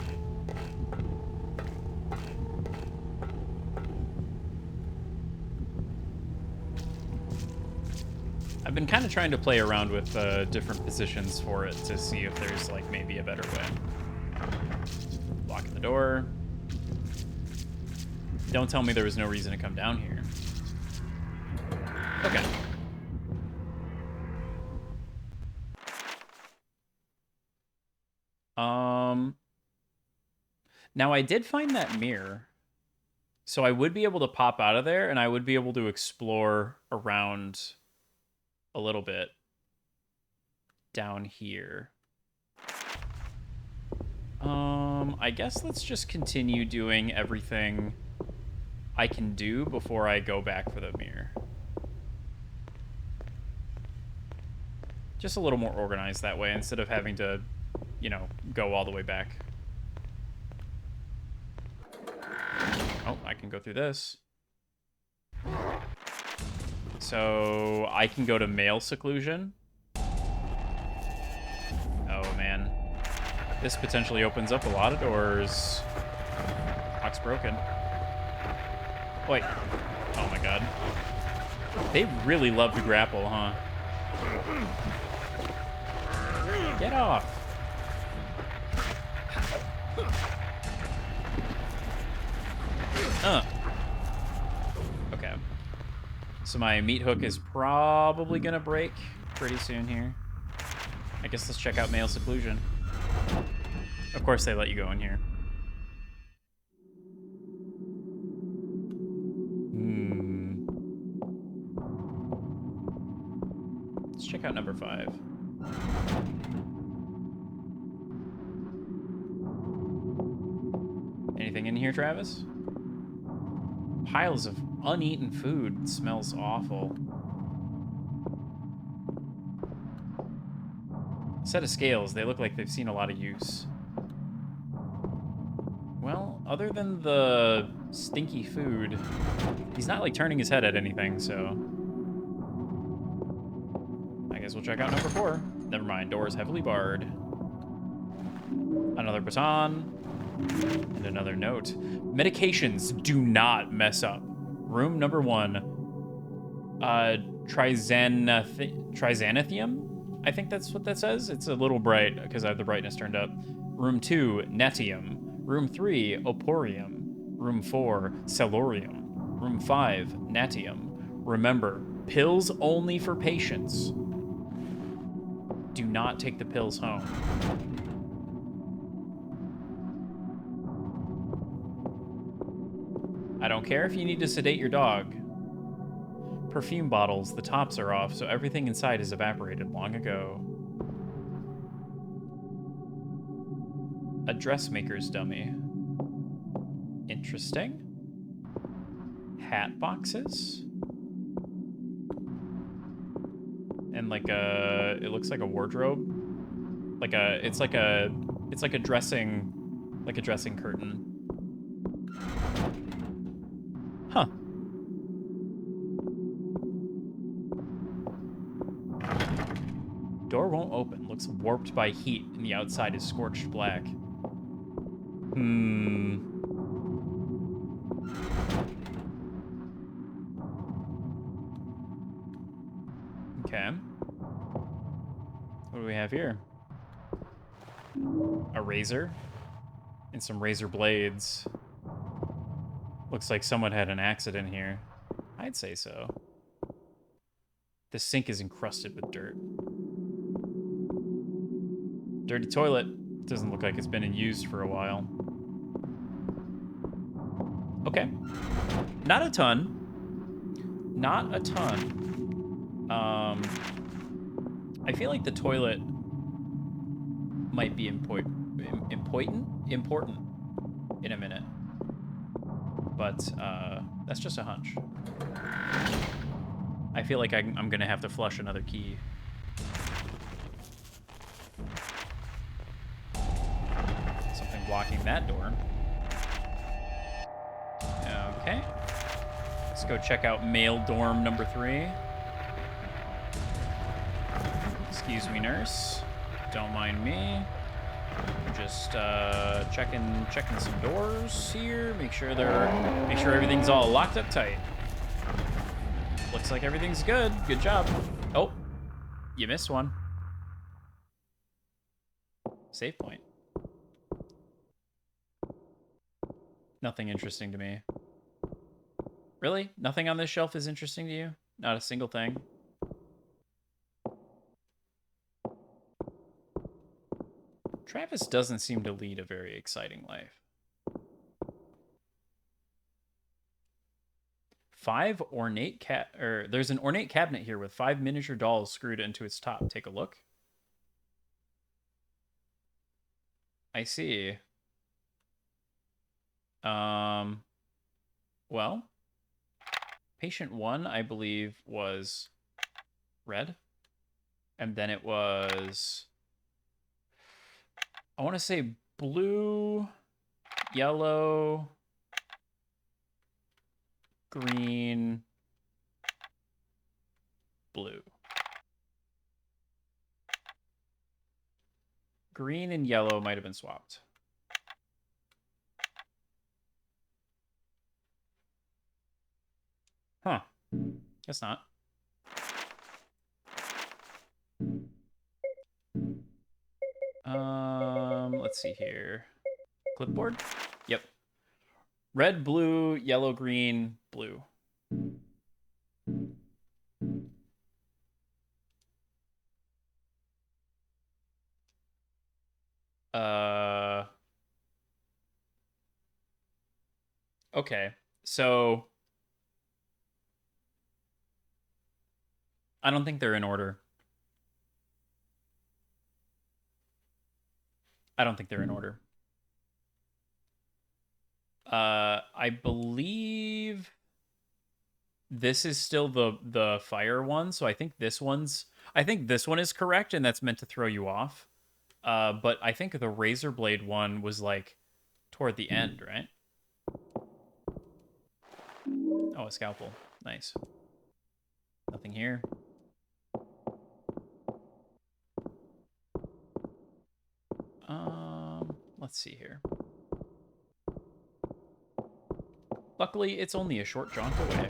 I've been kind of trying to play around with different positions for it to see if there's like maybe a better way. Locking the door. Don't tell me there was no reason to come down here. Okay. Now I did find that mirror. So I would be able to pop out of there and I would be able to explore around a little bit down here. I guess let's just continue doing everything I can do before I go back for the mirror. Just a little more organized that way instead of having to, you know, go all the way back. Oh, I can go through this. So I can go to male seclusion. Oh, man. This potentially opens up a lot of doors. Lock's broken. Wait. Oh, my God. They really love to grapple, huh? Get off. Okay. So my meat hook is probably gonna break pretty soon here. I guess let's check out male seclusion. Of course they let you go in here. Let's check out number 5. Anything in here, Travis? Piles of uneaten food. It smells awful. Set of scales. They look like they've seen a lot of use. Well, other than the stinky food, he's not like turning his head at anything, so I guess we'll check out number 4. Never mind, doors heavily barred. Another baton and another note. Medications do not mess up. Room number 1. Trizanithium? I think that's what that says. It's a little bright because I have the brightness turned up. Room 2, netium. Room 3, oporium. Room 4, celorium. Room 5, natium. Remember, pills only for patients. Do not take the pills home. I don't care if you need to sedate your dog. Perfume bottles, the tops are off, so everything inside is evaporated long ago. A dressmaker's dummy. Interesting. Hat boxes. And like a, it looks like a wardrobe. It's like a dressing curtain. Huh. Door won't open. Looks warped by heat, and the outside is scorched black. Okay. What do we have here? A razor and some razor blades. Looks like someone had an accident here. I'd say so. The sink is encrusted with dirt. Dirty toilet. Doesn't look like it's been in use for a while. Okay. Not a ton. Not a ton. I feel like the toilet might be important in a minute. But that's just a hunch. I feel like I'm gonna have to flush another key. Something blocking that door. Okay. Let's go check out male dorm number 3. Excuse me, nurse. Don't mind me. Just checking some doors here. Make sure everything's all locked up tight. Looks like everything's good. Good job. Oh, you missed one. Save point. Nothing interesting to me. Really? Nothing on this shelf is interesting to you? Not a single thing? Travis doesn't seem to lead a very exciting life. 5 ornate there's an ornate cabinet here with 5 miniature dolls screwed into its top. Take a look. I see. Well, patient 1, I believe, was red. And then it was, I want to say blue, yellow, green, blue. Green and yellow might have been swapped. Huh. Guess not. Let's see here. Clipboard? Yep. Red, blue, yellow, green, blue. Okay. So I don't think they're in order. I don't think they're in order. I believe this is still the fire one, so I think this one is correct, and that's meant to throw you off. But I think the razor blade one was like toward the end, right? Oh, a scalpel. Nice. Nothing here. Let's see here. Luckily, it's only a short jaunt away.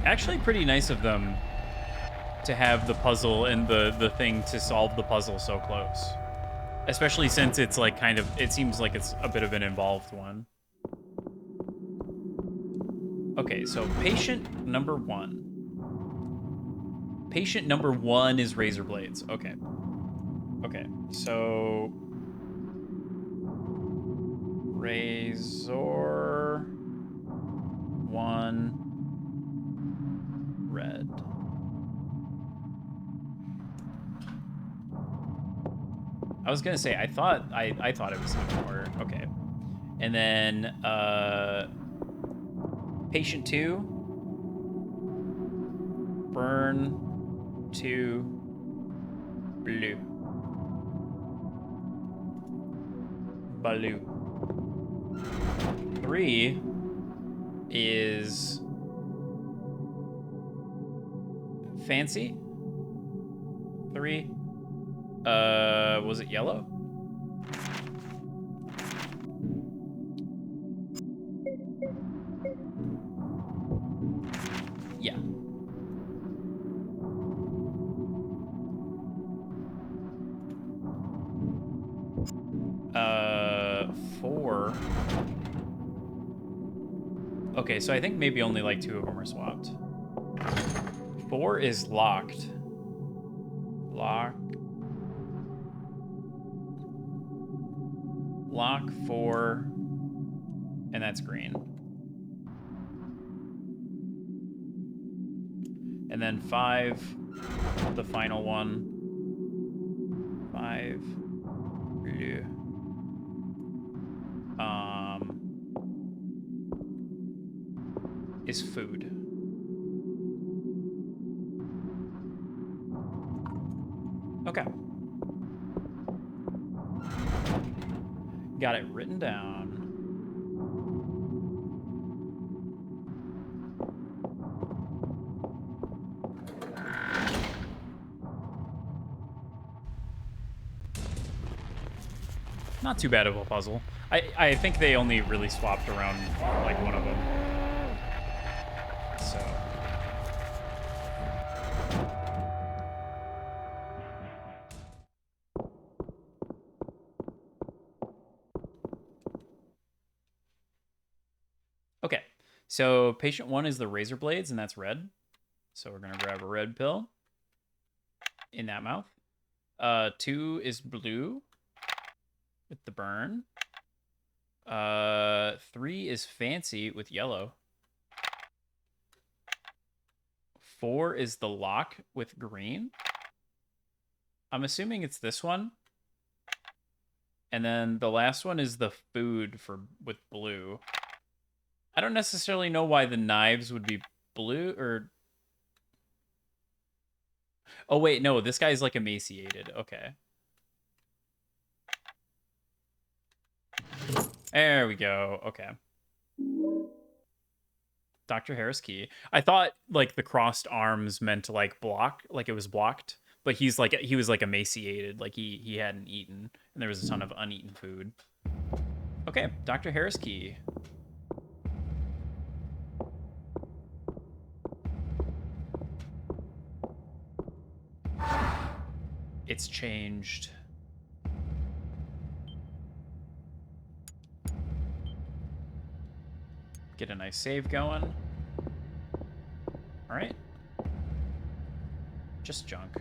Actually, pretty nice of them to have the puzzle and the thing to solve the puzzle so close. Especially since it's like kind of, it seems like it's a bit of an involved one. Okay, so patient number 1. Patient number 1 is razor blades. Okay. Okay, so razor 1 red. I was gonna say I thought it was in order. Okay, and then patient 2 burn 2 blue. Blue. 3 is fancy. 3. Was it yellow? Yeah. 4. Okay, so I think maybe only like 2 of them are swapped. 4 is locked. Lock 4, and that's green. And then 5, the final one. 5 blue. Is food. Okay. Got it written down. Not too bad of a puzzle. I think they only really swapped around like one of them. So. Okay, so patient 1 is the razor blades, and that's red. So we're gonna grab a red pill in that mouth. 2 is blue with the burn. 3 is fancy with yellow. 4 is the lock with green. I'm assuming it's this one. And then the last one is the food with blue. I don't necessarily know why the knives would be blue or... Oh, wait, no, this guy's like emaciated. Okay. There we go. Okay. Dr. Harris key. I thought like the crossed arms meant to like block, like it was blocked, but he was like emaciated, like he hadn't eaten, and there was a ton of uneaten food. Okay, Dr. Harris key. It's changed. Get a nice save going. All right. Just junk.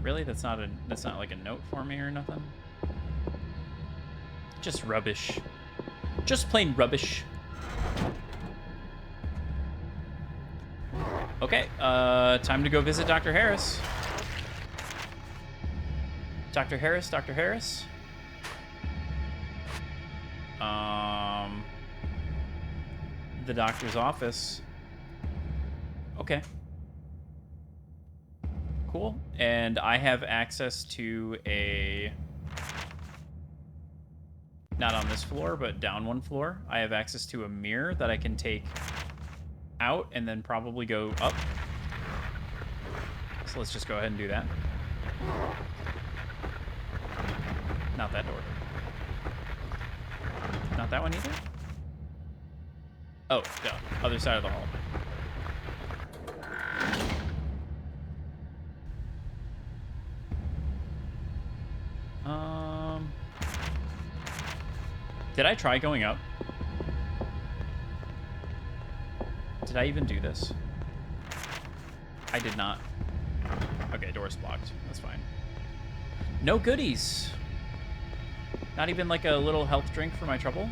Really? That's not like a note for me or nothing. Just rubbish. Just plain rubbish. Okay, time to go visit Dr. Harris. Dr. Harris, Dr. Harris. The doctor's office. Okay. Cool. And I have access to a... Not on this floor, but down one floor. I have access to a mirror that I can take out and then probably go up. So let's just go ahead and do that. Not that door. Not that one either? Oh, no. Other side of the hall. Did I try going up? Did I even do this? I did not. Okay, door's blocked. That's fine. No goodies. Not even like a little health drink for my trouble?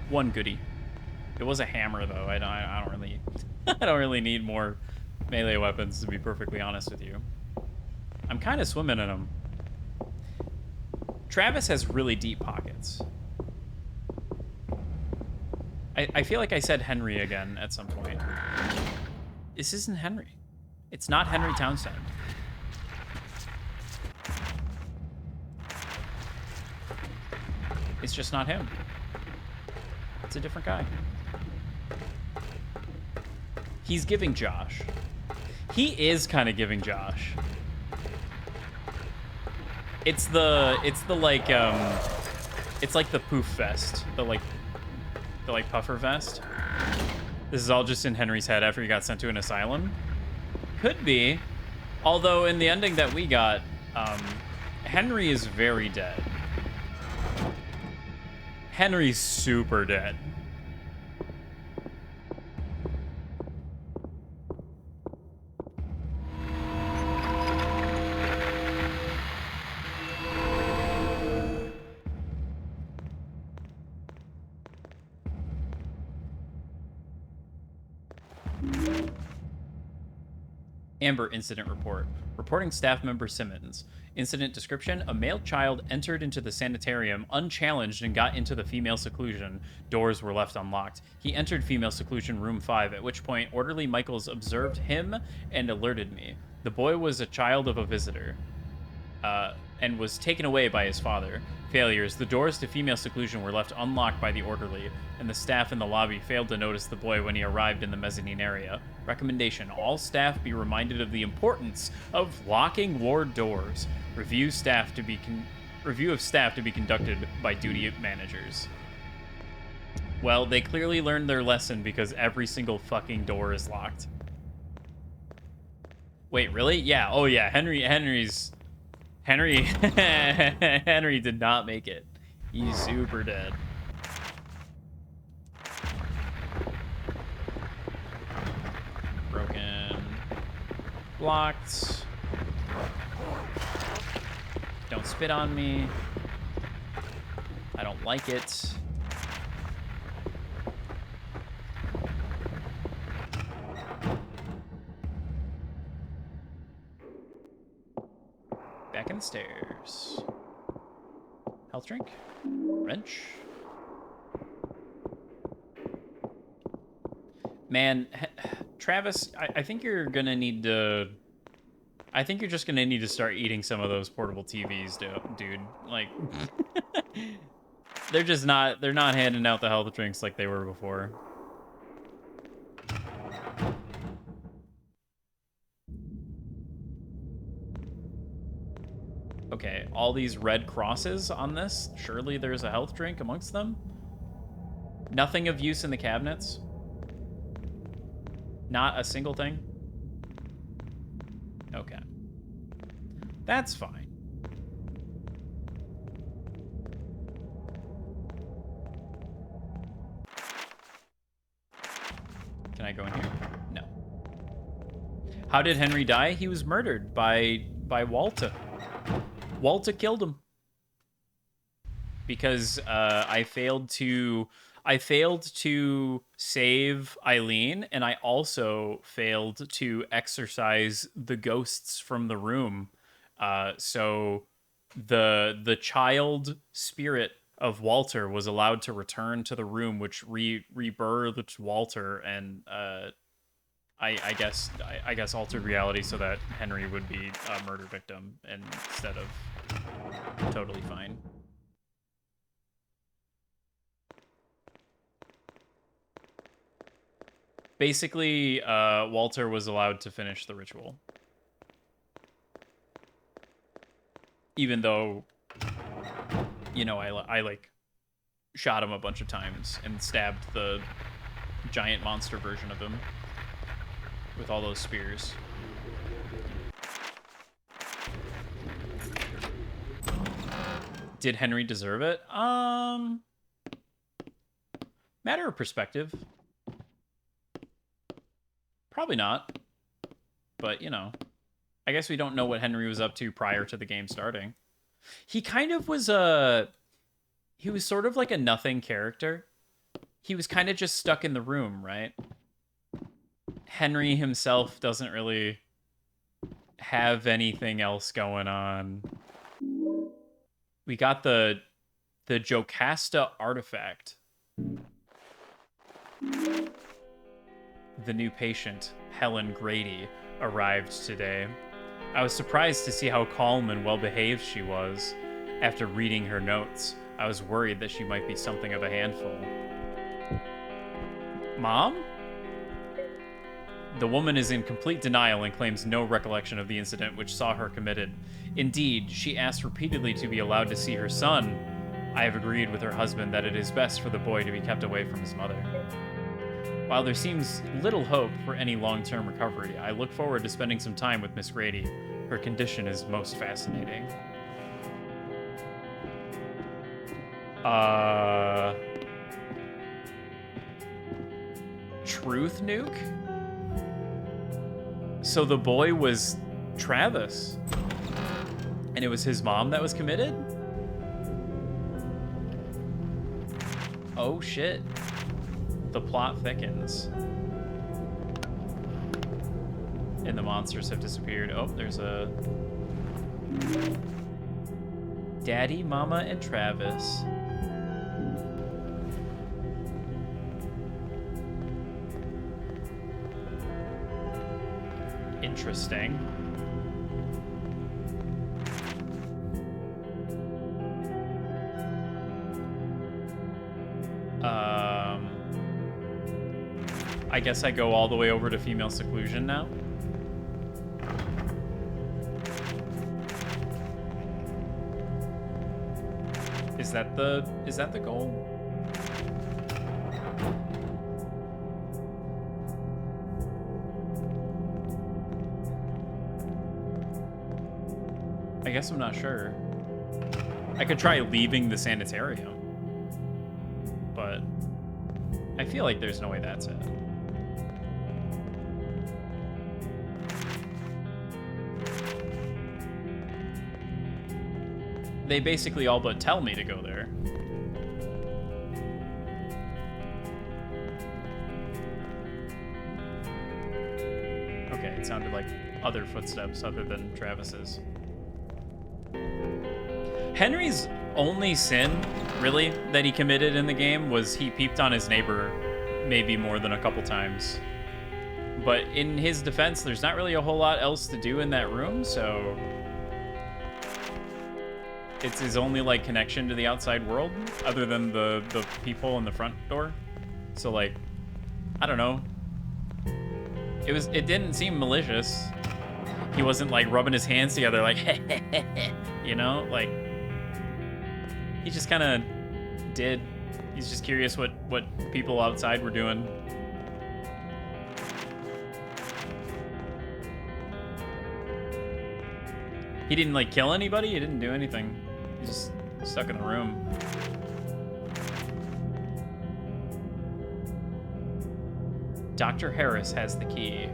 One goodie. It was a hammer though. I don't really I don't really need more melee weapons, to be perfectly honest with you. I'm kind of swimming in them. Travis has really deep pockets. I feel like I said Henry again at some point. This isn't Henry. It's not Henry Townsend. It's just not him. It's a different guy. He's giving Josh. He is kind of giving Josh. It's like the poof vest, the puffer vest. This is all just in Henry's head after he got sent to an asylum. Could be, although in the ending that we got, Henry is very dead. Henry's super dead. Amber incident report. Reporting staff member Simmons. Incident description: a male child entered into the sanitarium unchallenged and got into the female seclusion. Doors were left unlocked. He entered female seclusion room 5, at which point orderly Michaels observed him and alerted me. The boy was a child of a visitor and was taken away by his father. Failures: the doors to female seclusion were left unlocked by the orderly, and the staff in the lobby failed to notice the boy when he arrived in the mezzanine area. Recommendation: all staff be reminded of the importance of locking ward doors. Review of staff to be conducted by duty managers. Well, they clearly learned their lesson because every single fucking door is locked. Wait, really? Yeah. Oh yeah, Henry Henry did not make it. He's super dead. Broken. Blocked. Don't spit on me. I don't like it. Back in the stairs. Health drink. Wrench. Man, Travis, I think you're gonna need to I think you're just gonna need to start eating some of those portable TVs, dude. Like, they're not handing out the health drinks like they were before. Okay, all these red crosses on this. Surely there's a health drink amongst them. Nothing of use in the cabinets. Not a single thing. Okay. That's fine. Can I go in here? No. How did Henry die? He was murdered by Walter. Walter killed him. Because I failed to save Eileen, and I also failed to exorcise the ghosts from the room. So the child spirit of Walter was allowed to return to the room, which rebirthed Walter, and I guess altered reality so that Henry would be a murder victim instead of totally fine. Basically, Walter was allowed to finish the ritual. Even though, you know, I like, shot him a bunch of times and stabbed the giant monster version of him with all those spears. Did Henry deserve it? Matter of perspective. Probably not. But, you know, I guess we don't know what Henry was up to prior to the game starting. He kind of was he was sort of like a nothing character. He was kind of just stuck in the room, right? Henry himself doesn't really have anything else going on. We got the Jocasta artifact. The new patient, Helen Grady, arrived today. I was surprised to see how calm and well-behaved she was. After reading her notes, I was worried that she might be something of a handful. Mom? The woman is in complete denial and claims no recollection of the incident which saw her committed. Indeed, she asked repeatedly to be allowed to see her son. I have agreed with her husband that it is best for the boy to be kept away from his mother. While there seems little hope for any long-term recovery, I look forward to spending some time with Miss Grady. Her condition is most fascinating. Truth nuke? So the boy was Travis, and it was his mom that was committed? Oh shit. The plot thickens. And the monsters have disappeared. Oh, there's a... Daddy, Mama, and Travis. Interesting. I guess I go all the way over to female seclusion now. Is that the goal? I guess I'm not sure. I could try leaving the sanitarium, but I feel like there's no way that's it. They basically all but tell me to go there. Okay, it sounded like other footsteps other than Travis's. Henry's only sin, really, that he committed in the game was he peeped on his neighbor maybe more than a couple times. But in his defense, there's not really a whole lot else to do in that room, so it's his only like connection to the outside world, other than the people in the front door. So like, I don't know. It didn't seem malicious. He wasn't like rubbing his hands together like, you know, like he just kind of did. He's just curious what people outside were doing. He didn't like kill anybody. He didn't do anything. He's just stuck in the room. Dr. Harris has the key.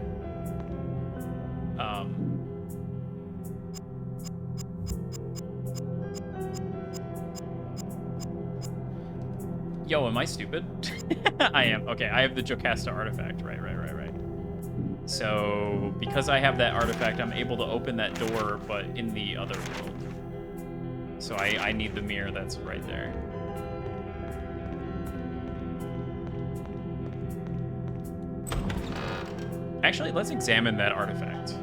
Yo, am I stupid? I am. Okay, I have the Jocasta artifact. Right. So, because I have that artifact, I'm able to open that door, but in the other world. So I need the mirror that's right there. Actually, let's examine that artifact.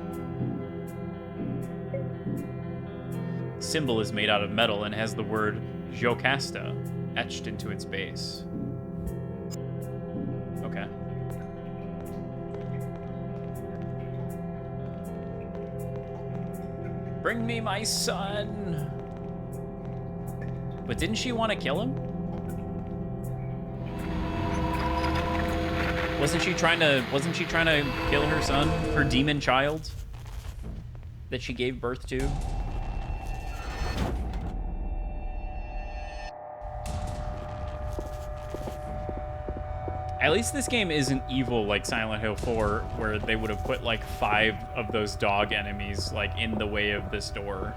The symbol is made out of metal and has the word Jocasta etched into its base. Okay. Bring me my son. But didn't she want to kill him? Wasn't she trying to kill her son, her demon child that she gave birth to? At least this game isn't evil like Silent Hill 4, where they would have put like 5 of those dog enemies like in the way of this door.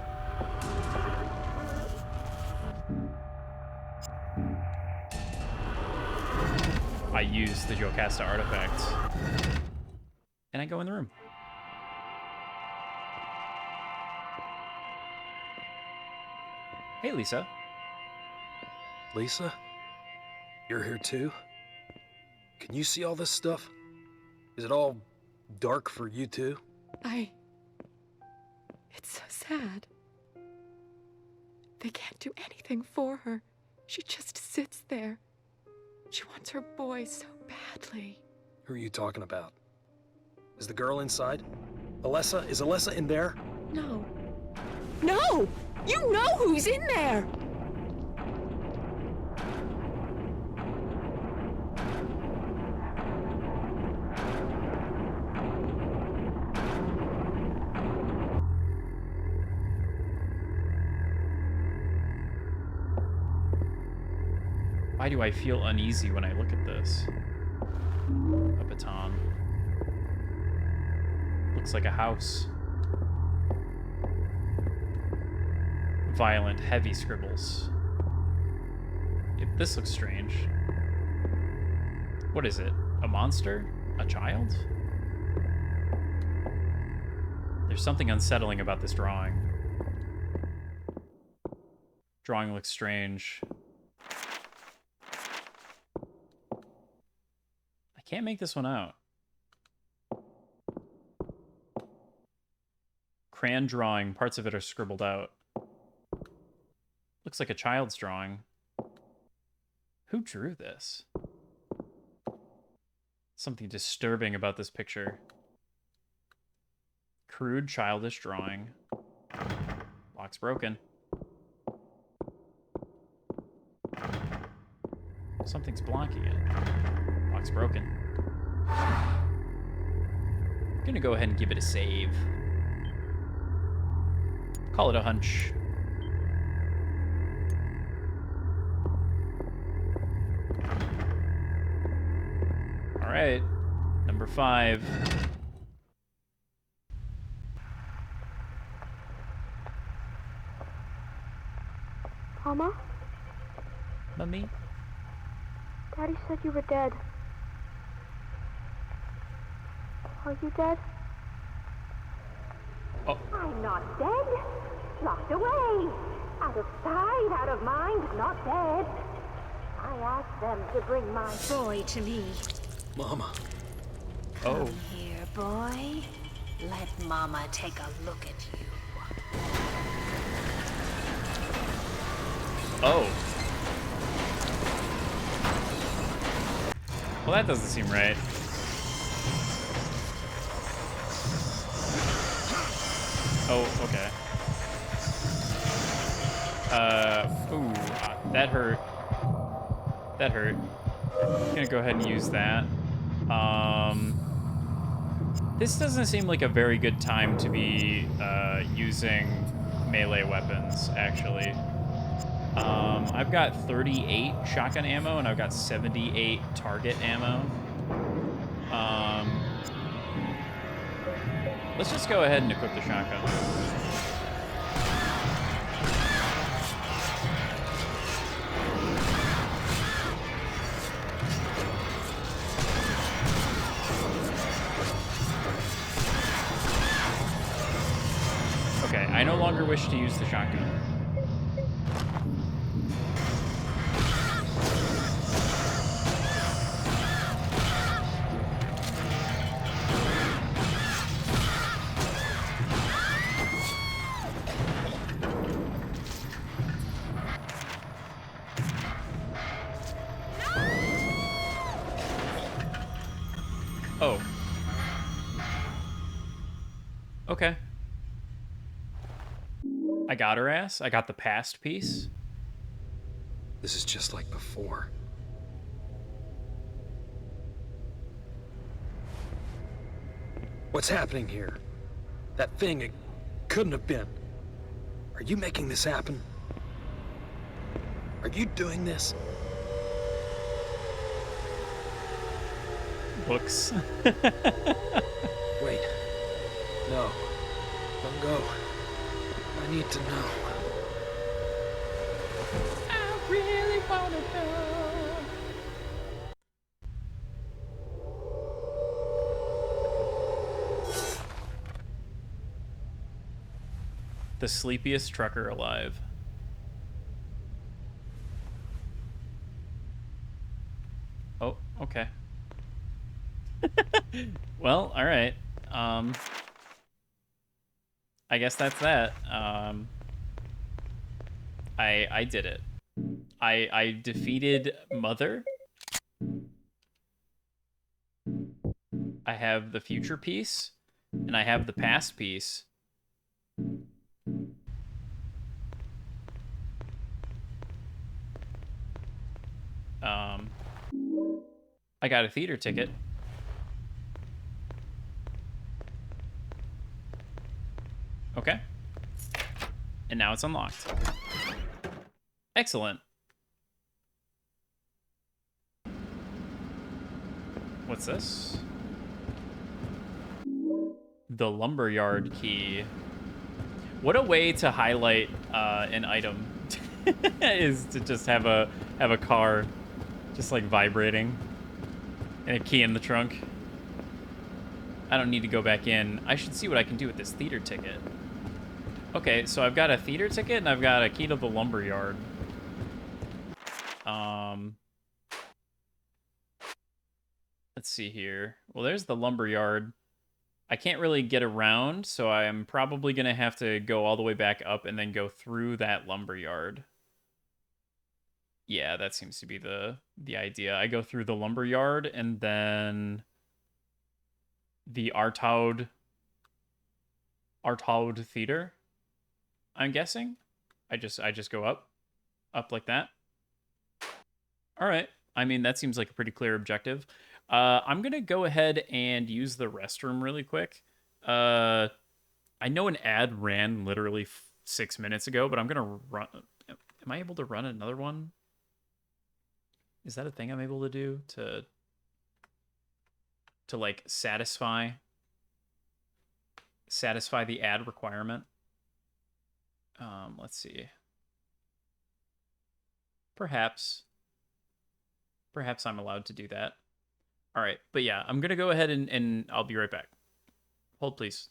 I use the Jocasta artifact. And I go in the room. Hey, Lisa. Lisa? You're here too? Can you see all this stuff? Is it all dark for you too? It's so sad. They can't do anything for her. She just sits there. She wants her boy so badly. Who are you talking about? Is the girl inside? Alessa? Is Alessa in there? No. No! You know who's in there! Why do I feel uneasy when I look at this? A baton. Looks like a house. Violent, heavy scribbles. This looks strange. What is it? A monster? A child? There's something unsettling about this drawing. Drawing looks strange. I can't make this one out. Crayon drawing, parts of it are scribbled out. Looks like a child's drawing. Who drew this? Something disturbing about this picture. Crude, childish drawing. Lock's broken. Something's blocking it. Lock's broken. I'm gonna go ahead and give it a save. Call it a hunch. All right, number 5. Mama? Mummy? Daddy said you were dead. Are you dead? Oh. I'm not dead. Locked away. Out of sight, out of mind, not dead. I asked them to bring my boy to me. Mama, Oh. Come here, boy. Let Mama take a look at you. Oh. Well, that doesn't seem right. Oh, okay. Ooh, that hurt. That hurt. I'm gonna go ahead and use that. This doesn't seem like a very good time to be using melee weapons, actually. I've got 38 shotgun ammo, and I've got 78 target ammo. Let's just go ahead and equip the shotgun. Okay, I no longer wish to use the shotgun. Oh. Okay. I got her ass. I got the past piece. This is just like before. What's happening here? That thing, it couldn't have been. Are you making this happen? Are you doing this? Books. Wait. No. Don't go. I need to know. I really wanna know. The sleepiest trucker alive. Oh, okay. Well, all right. I guess that's that. I did it. I defeated Mother. I have the future piece, and I have the past piece. I got a theater ticket. Okay. And now it's unlocked. Excellent. What's this? The lumberyard key. What a way to highlight an item is to just have a car just like vibrating and a key in the trunk. I don't need to go back in. I should see what I can do with this theater ticket. Okay, so I've got a theater ticket and I've got a key to the lumberyard. Let's see here. Well, there's the lumberyard. I can't really get around, so I'm probably going to have to go all the way back up and then go through that lumberyard. Yeah, that seems to be the idea. I go through the lumberyard and then the Artaud Theater, I'm guessing. I just go up like that. All right. I mean, that seems like a pretty clear objective. I'm going to go ahead and use the restroom really quick. I know an ad ran literally 6 minutes ago, but I'm going to run. Am I able to run another one? Is that a thing I'm able to do to like satisfy the ad requirement? Let's see. Perhaps I'm allowed to do that. All right, but yeah, I'm gonna go ahead and I'll be right back. Hold, please.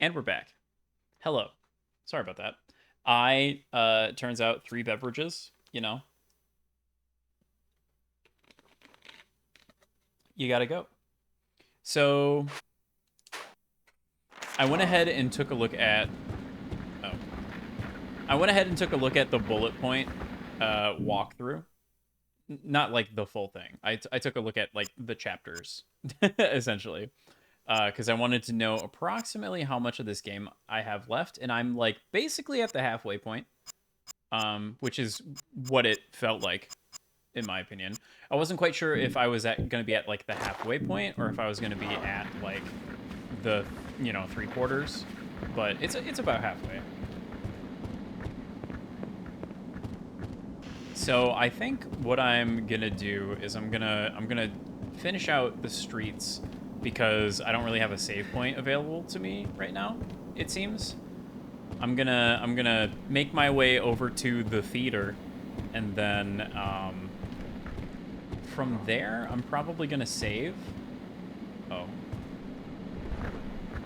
And we're back. Hello. Sorry about that. Turns out 3 beverages, you know. You gotta go. So I went ahead and took a look at the bullet point walkthrough. Not like the full thing. I took a look at like the chapters essentially, because I wanted to know approximately how much of this game I have left, and I'm like basically at the halfway point, which is what it felt like, in my opinion. I wasn't quite sure if I was gonna be at like the halfway point or if I was gonna be at like the 3/4, but it's about halfway. So I think what I'm gonna do is I'm gonna finish out the streets because I don't really have a save point available to me right now, it seems. I'm gonna make my way over to the theater, and then from there I'm probably gonna save. Oh.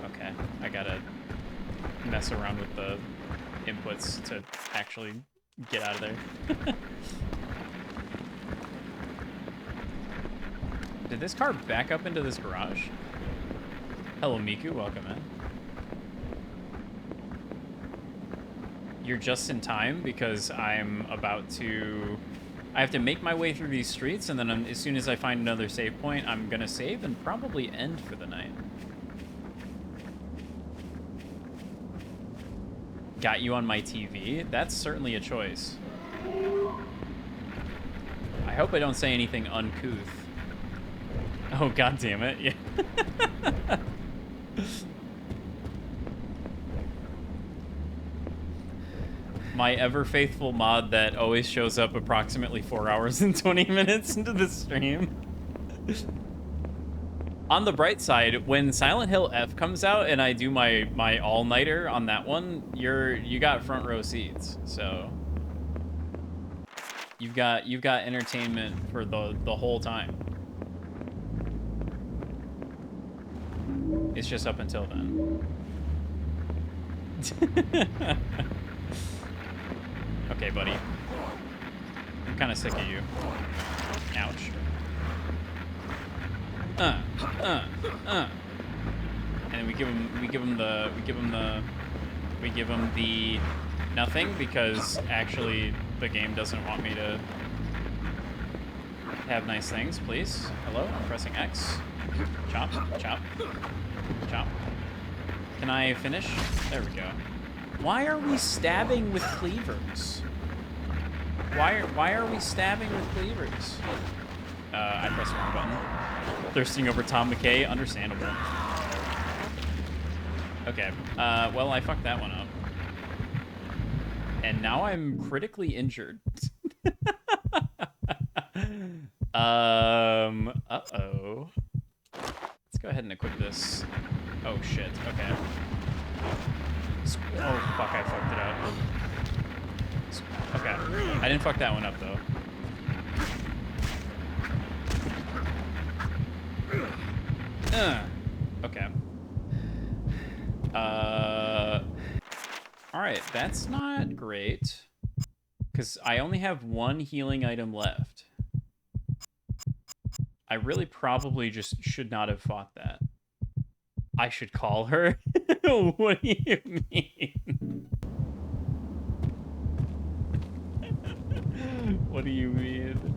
Okay, I gotta mess around with the inputs to actually get out of there. Did this car back up into this garage? Hello, Miku. Welcome in. You're just in time because I'm about to... I have to make my way through these streets, and then as soon as I find another save point, I'm gonna save and probably end for the night. Got you on my TV? That's certainly a choice. I hope I don't say anything uncouth. Oh, god damn it. Yeah. My ever-faithful mod that always shows up approximately 4 hours and 20 minutes into the stream. On the bright side, when Silent Hill F comes out and I do my all-nighter on that one, you got front row seats. So you've got entertainment for the whole time. It's just up until then. Okay, buddy. I'm kind of sick of you. Ouch. And then we give him the nothing because actually the game doesn't want me to have nice things, please. Hello, I'm pressing X. Chop, chop, chop. Can I finish? There we go. Why are we stabbing with cleavers? Why are we stabbing with cleavers? I pressed the wrong button. Thirsting over Tom McKay, understandable. Okay, well, I fucked that one up. And now I'm critically injured. Uh-oh. Let's go ahead and equip this. Oh, shit, okay. Oh, fuck, I fucked it up. Okay, I didn't fuck that one up, though. Okay. Alright, that's not great. Because I only have one healing item left. I really probably just should not have fought that. I should call her? What do you mean? What do you mean?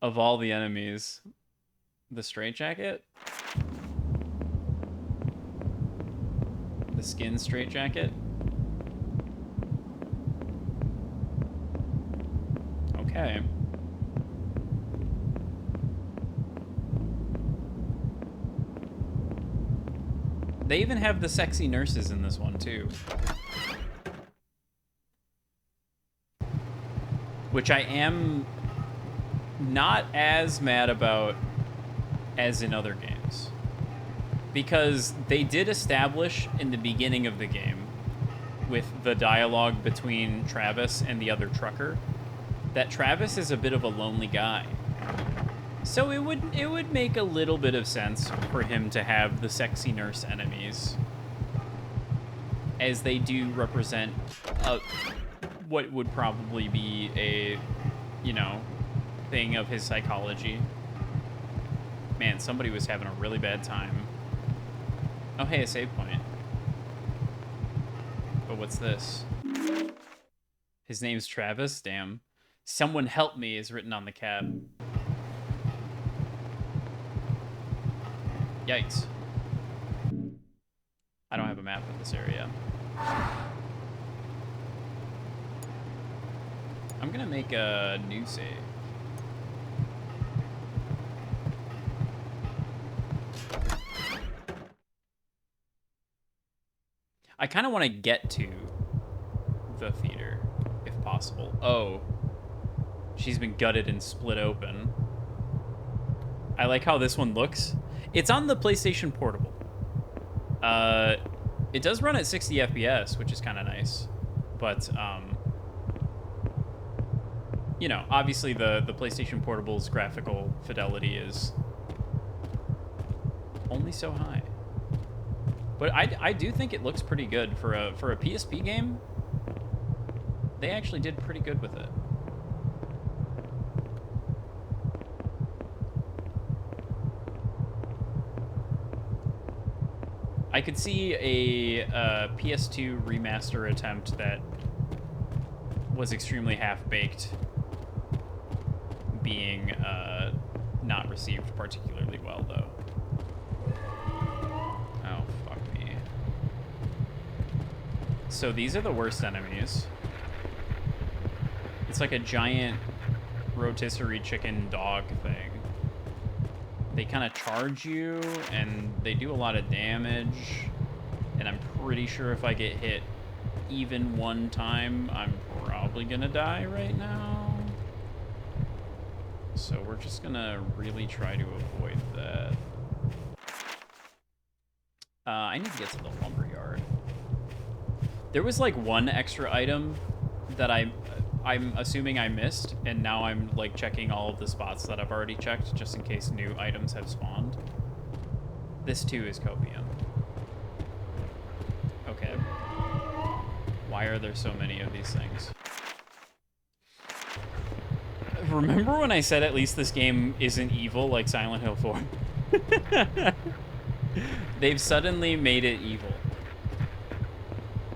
Of all the enemies, the straitjacket? The skin straitjacket? Okay. They even have the sexy nurses in this one, too. Which I am not as mad about as in other games. Because they did establish in the beginning of the game, with the dialogue between Travis and the other trucker, that Travis is a bit of a lonely guy. So it would make a little bit of sense for him to have the sexy nurse enemies, as they do represent what would probably be a, you know, thing of his psychology. Man, somebody was having a really bad time. Oh, hey, a save point. But what's this? His name's Travis? Damn. Someone help me is written on the cab. Yikes. I don't have a map of this area. I'm gonna make a new save. I kind of want to get to the theater, if possible. Oh. She's been gutted and split open. I like how this one looks. It's on the PlayStation Portable. It does run at 60 FPS, which is kind of nice. But, you know, obviously the PlayStation Portable's graphical fidelity is only so high. But I do think it looks pretty good for a PSP game. They actually did pretty good with it. I could see a PS2 remaster attempt that was extremely half-baked being not received particularly well, though. Oh, fuck me. So these are the worst enemies. It's like a giant rotisserie chicken dog thing. They kind of charge you, and they do a lot of damage. And I'm pretty sure if I get hit even one time, I'm probably gonna die right now. So we're just gonna really try to avoid that. I need to get to the lumberyard. There was like one extra item that I'm assuming I missed, and now I'm like checking all of the spots that I've already checked just in case new items have spawned. This too is copium. Okay. Why are there so many of these things? Remember when I said at least this game isn't evil like Silent Hill 4? They've suddenly made it evil.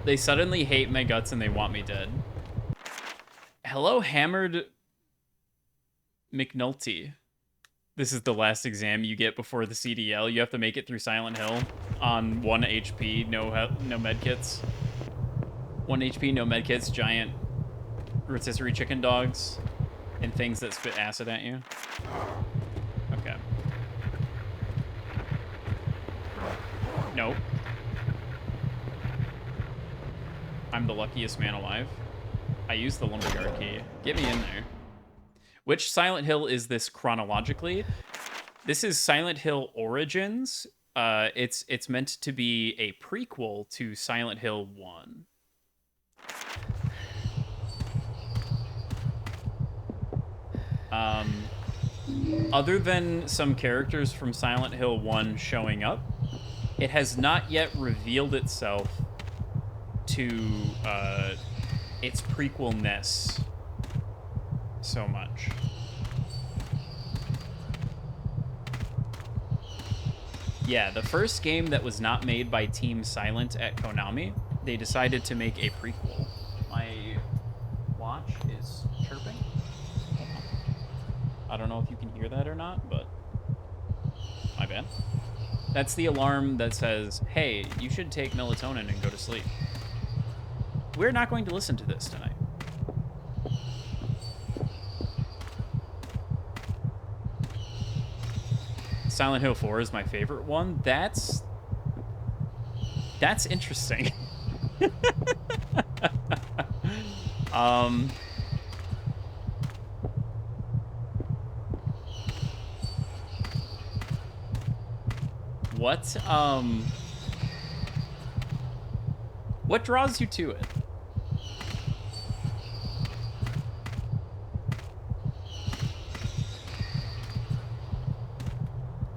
They suddenly hate my guts and they want me dead. Hello, Hammered McNulty. This is the last exam you get before the CDL. You have to make it through Silent Hill on 1 HP, no medkits. 1 HP, no medkits, giant rotisserie chicken dogs, and things that spit acid at you. Okay. Nope. I'm the luckiest man alive. I used the lumberyard key. Get me in there. Which Silent Hill is this chronologically? This is Silent Hill Origins. It's meant to be a prequel to Silent Hill 1. Other than some characters from Silent Hill 1 showing up, it has not yet revealed itself to its prequel-ness so much. Yeah, the first game that was not made by Team Silent at Konami, they decided to make a prequel. My watch is chirping. Hold on. I don't know if you can hear that or not, but my bad. That's the alarm that says, hey, you should take melatonin and go to sleep. We're not going to listen to this tonight. Silent Hill 4 is my favorite one. That's interesting. What draws you to it?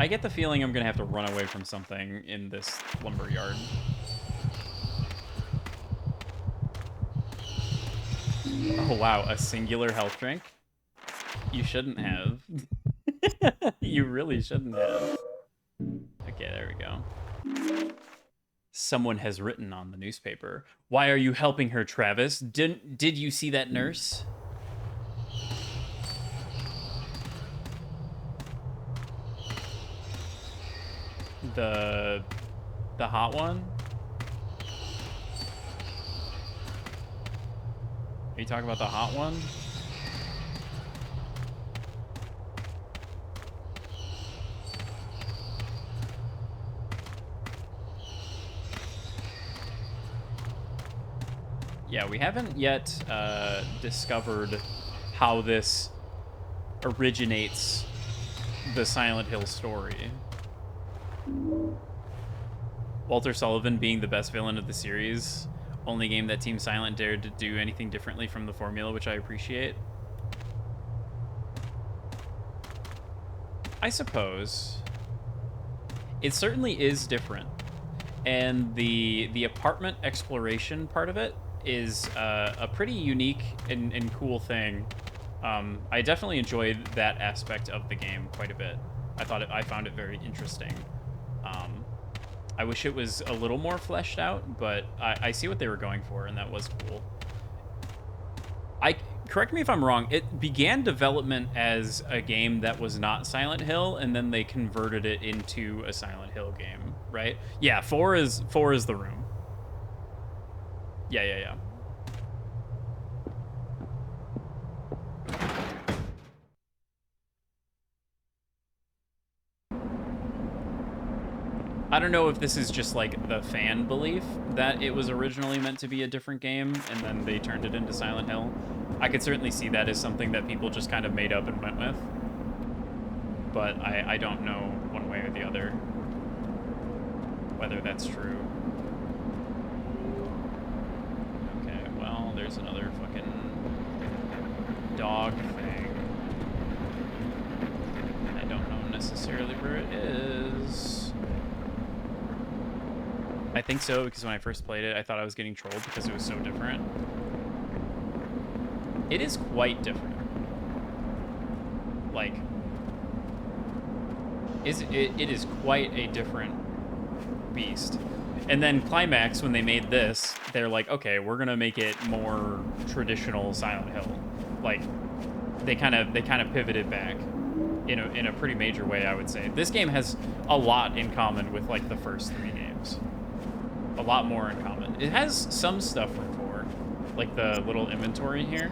I get the feeling I'm gonna have to run away from something in this lumber yard. Oh wow, a singular health drink? You shouldn't have. You really shouldn't have. Okay, there we go. Someone has written on the newspaper. Why are you helping her, Travis? Did you see that nurse? The hot one? Are you talking about the hot one? Yeah, we haven't yet discovered how this originates the Silent Hill story. Walter Sullivan being the best villain of the series. Only game that Team Silent dared to do anything differently from the formula, which I appreciate. I suppose. It certainly is different. And the apartment exploration part of it is a pretty unique and cool thing. I definitely enjoyed that aspect of the game quite a bit. I found it very interesting. I wish it was a little more fleshed out, but I see what they were going for, and that was cool. Correct me if I'm wrong, it began development as a game that was not Silent Hill, and then they converted it into a Silent Hill game, right? Yeah, 4 is the room. Yeah. I don't know if this is just like the fan belief that it was originally meant to be a different game and then they turned it into Silent Hill. I could certainly see that as something that people just kind of made up and went with. But I don't know one way or the other whether that's true. Okay, well, there's another fucking dog thing. I don't know necessarily where it is. I think so, because when I first played it, I thought I was getting trolled because it was so different. It is quite different. Like, it is quite a different beast. And then Climax, when they made this, they're like, okay, we're gonna make it more traditional Silent Hill. Like, they kind of pivoted back in a pretty major way, I would say. This game has a lot in common with like the first 3 games. A lot more in common. It has some stuff from 4, like the little inventory here.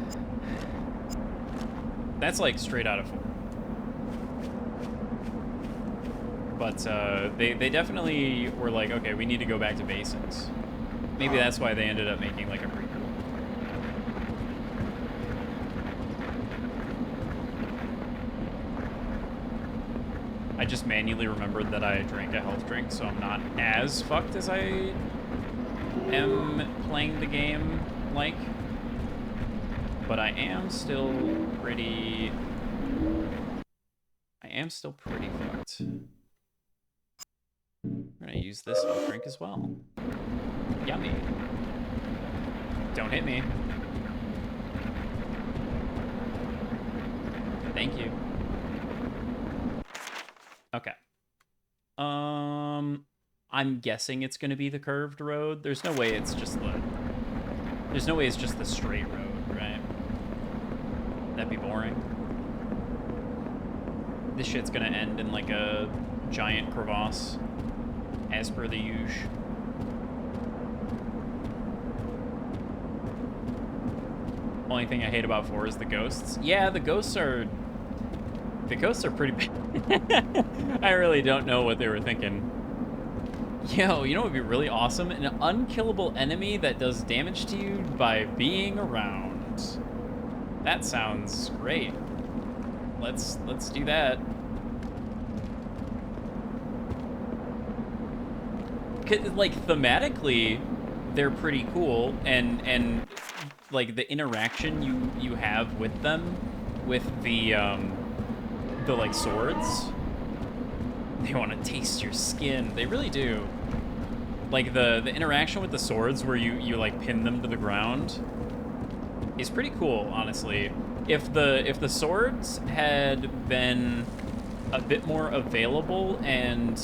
That's like straight out of 4. But they definitely were like, okay, we need to go back to basics. Maybe that's why they ended up making like a prequel. I just manually remembered that I drank a health drink, so I'm not as fucked as I am playing the game like. But I am still pretty fucked. I'm gonna use this health drink as well. Yummy. Don't hit me. Thank you. Okay. I'm guessing it's gonna be the curved road. There's no way it's just the straight road, right? That'd be boring. This shit's gonna end in like a giant crevasse, as per the usual. Only thing I hate about 4 is the ghosts. Yeah, the ghosts are pretty bad. I really don't know what they were thinking. Yo, you know what would be really awesome? An unkillable enemy that does damage to you by being around. That sounds great. Let's do that. Like, thematically, they're pretty cool, and like the interaction you have with them, with the like swords, They want to taste your skin. They really do. Like the interaction with the swords where you like pin them to the ground is pretty cool, honestly. If the swords had been a bit more available and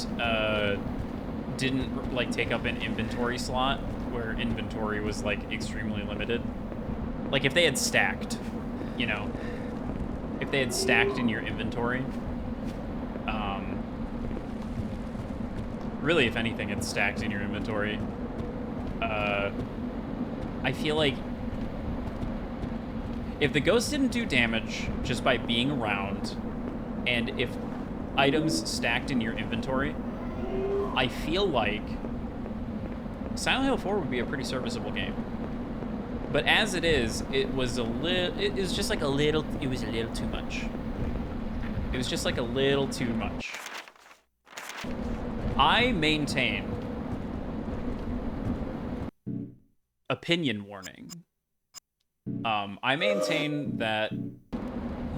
didn't like take up an inventory slot where inventory was like extremely limited. Like if they had stacked, you know, if they had stacked in your inventory, really, if anything, it's stacked in your inventory. I feel like if the ghost didn't do damage just by being around, and if items stacked in your inventory, I feel like Silent Hill 4 would be a pretty serviceable game. But as it is, it was a little, it was just like a little, it was a little too much. It was just like a little too much. I maintain, opinion warning, I maintain that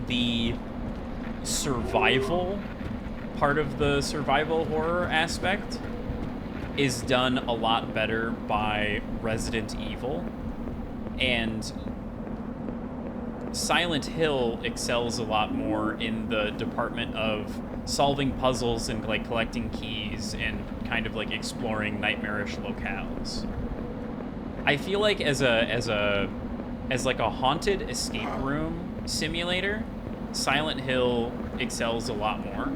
the survival part of the survival horror aspect is done a lot better by Resident Evil, and Silent Hill excels a lot more in the department of solving puzzles and like collecting keys and kind of like exploring nightmarish locales. I feel like as like a haunted escape room simulator, Silent Hill excels a lot more.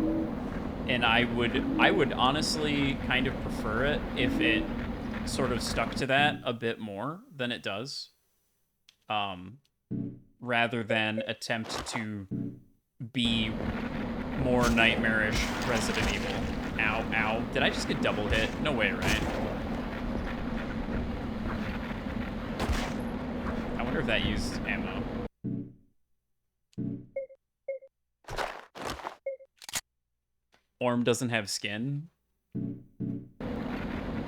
And I would honestly kind of prefer it if it sort of stuck to that a bit more than it does. Rather than attempt to be more nightmarish Resident Evil. Ow, ow. Did I just get double hit? No way, right? I wonder if that used ammo. Orm doesn't have skin?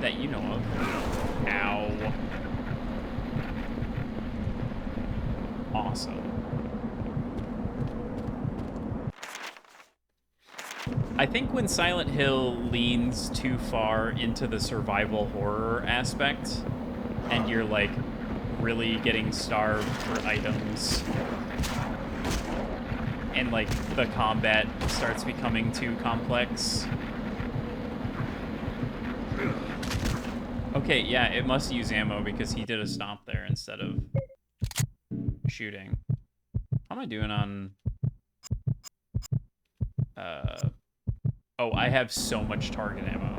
That you know of. Ow. Awesome. I think when Silent Hill leans too far into the survival horror aspect, and you're like really getting starved for items, and like the combat starts becoming too complex. Okay, yeah, it must use ammo because he did a stomp there instead of shooting. How am I doing on... Oh, I have so much target ammo.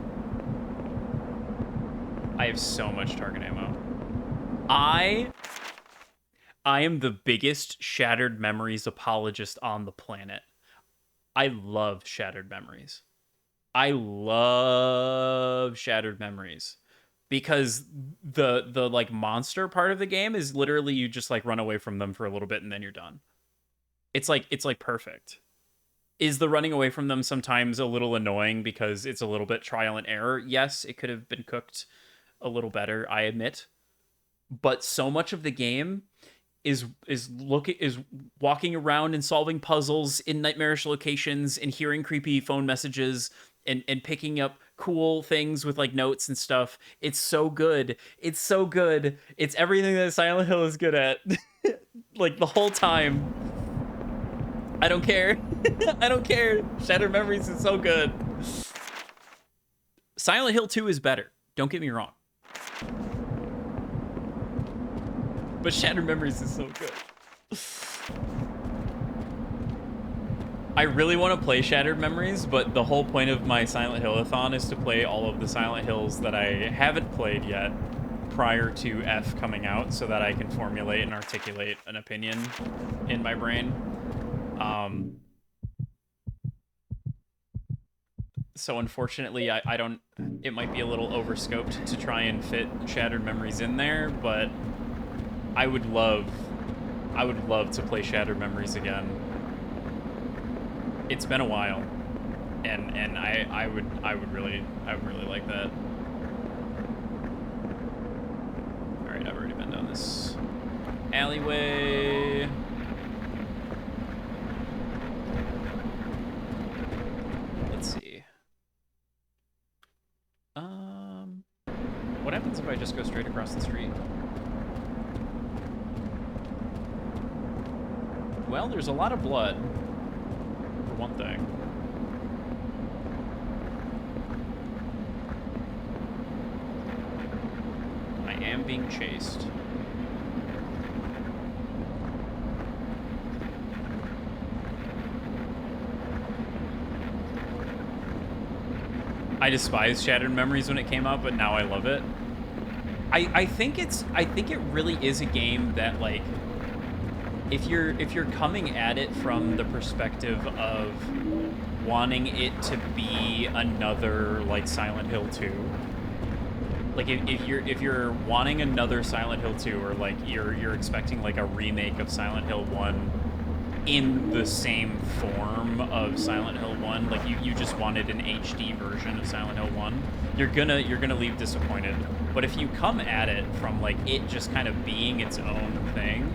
I have so much target ammo. I am the biggest Shattered Memories apologist on the planet. I love Shattered Memories. I love Shattered Memories. Because the like monster part of the game is literally you just like run away from them for a little bit and then you're done. It's like perfect. Is the running away from them sometimes a little annoying because it's a little bit trial and error? Yes, it could have been cooked a little better, I admit. But so much of the game is walking around and solving puzzles in nightmarish locations and hearing creepy phone messages and picking up cool things with like notes and stuff. It's so good. It's so good. It's everything that Silent Hill is good at. Like the whole time. I don't care. I don't care. Shattered Memories is so good. Silent Hill 2 is better. Don't get me wrong. But Shattered Memories is so good. I really want to play Shattered Memories, but the whole point of my Silent Hill-a-thon is to play all of the Silent Hills that I haven't played yet prior to F coming out so that I can formulate and articulate an opinion in my brain. So unfortunately, I don't, it might be a little overscoped to try and fit Shattered Memories in there, but I would love to play Shattered Memories again. It's been a while, and I would really like that. All right, I've already been down this alleyway. Let's see. What happens if I just go straight across the street? Well, there's a lot of blood, for one thing. I am being chased. I despised Shattered Memories when it came out, but now I love it. I think it really is a game that, like, if you're coming at it from the perspective of wanting it to be another, like, Silent Hill 2, like if you're wanting another Silent Hill 2, or like you're expecting like a remake of Silent Hill 1 in the same form of Silent Hill 1, like you just wanted an HD version of Silent Hill 1, you're gonna leave disappointed. But if you come at it from like it just kind of being its own thing,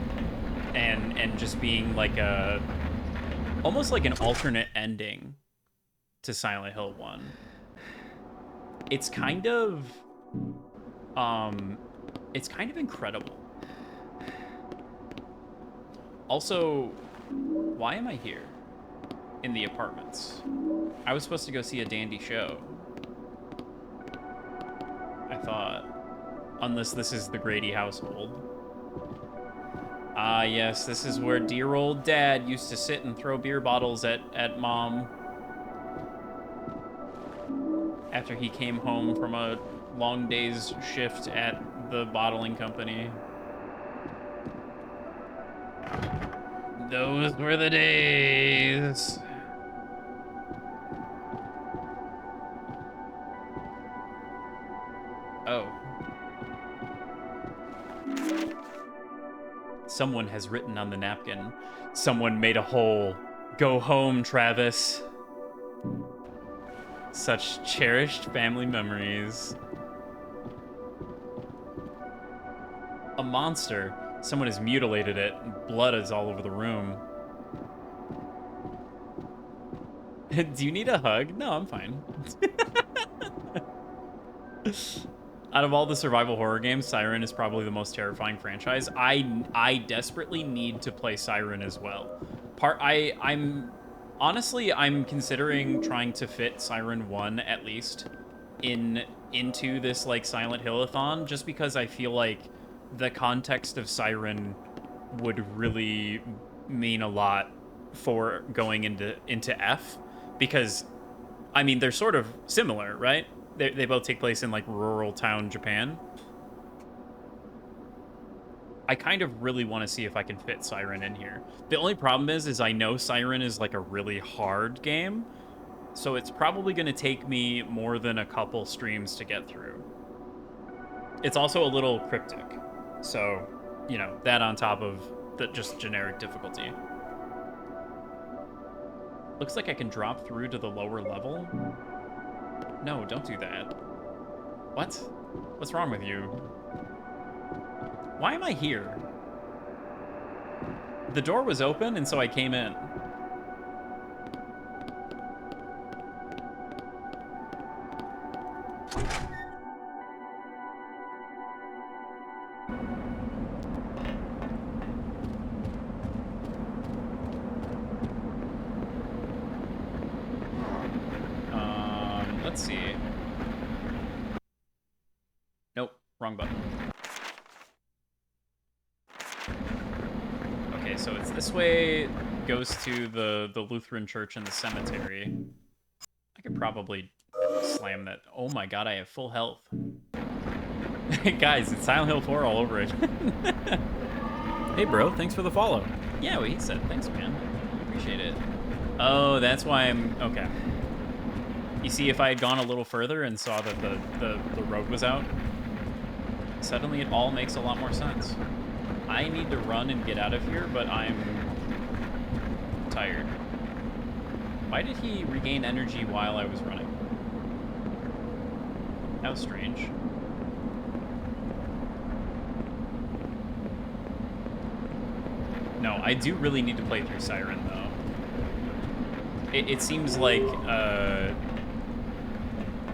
and just being like almost like an alternate ending to Silent Hill 1, it's kind of incredible. Also, why am I here in the apartments? I was supposed to go see a dandy show, I thought, unless this is the Grady household. Ah, yes, this is where dear old Dad used to sit and throw beer bottles at Mom after he came home from a long day's shift at the bottling company. Those were the days. Oh. Someone has written on the napkin. Someone made a hole. Go home, Travis. Such cherished family memories. A monster. Someone has mutilated it. Blood is all over the room. Do you need a hug? No, I'm fine. Out of all the survival horror games, Siren is probably the most terrifying franchise. I desperately need to play Siren as well. I'm honestly considering trying to fit Siren 1 at least into this like Silent Hill-a-thon, just because I feel like the context of Siren would really mean a lot for going into F, because I mean they're sort of similar, right? They both take place in like rural town Japan. I kind of really want to see if I can fit Siren in here. The only problem is I know Siren is like a really hard game, so it's probably going to take me more than a couple streams to get through. It's also a little cryptic, so, you know, that on top of the just generic difficulty. Looks like I can drop through to the lower level. No, don't do that. What? What's wrong with you? Why am I here? The door was open, and so I came in. Let's see. Nope, wrong button. Okay, so it's this way, goes to the Lutheran church and the cemetery. I could probably slam that. Oh my god, I have full health. Guys, it's Silent Hill 4 all over it. Hey bro, thanks for the follow. Yeah, what he said. Thanks, man. Appreciate it. Oh, that's why I'm... Okay. You see, if I had gone a little further and saw that the road was out, suddenly it all makes a lot more sense. I need to run and get out of here, but I'm tired. Why did he regain energy while I was running? That was strange. No, I do really need to play through Siren, though. It seems like,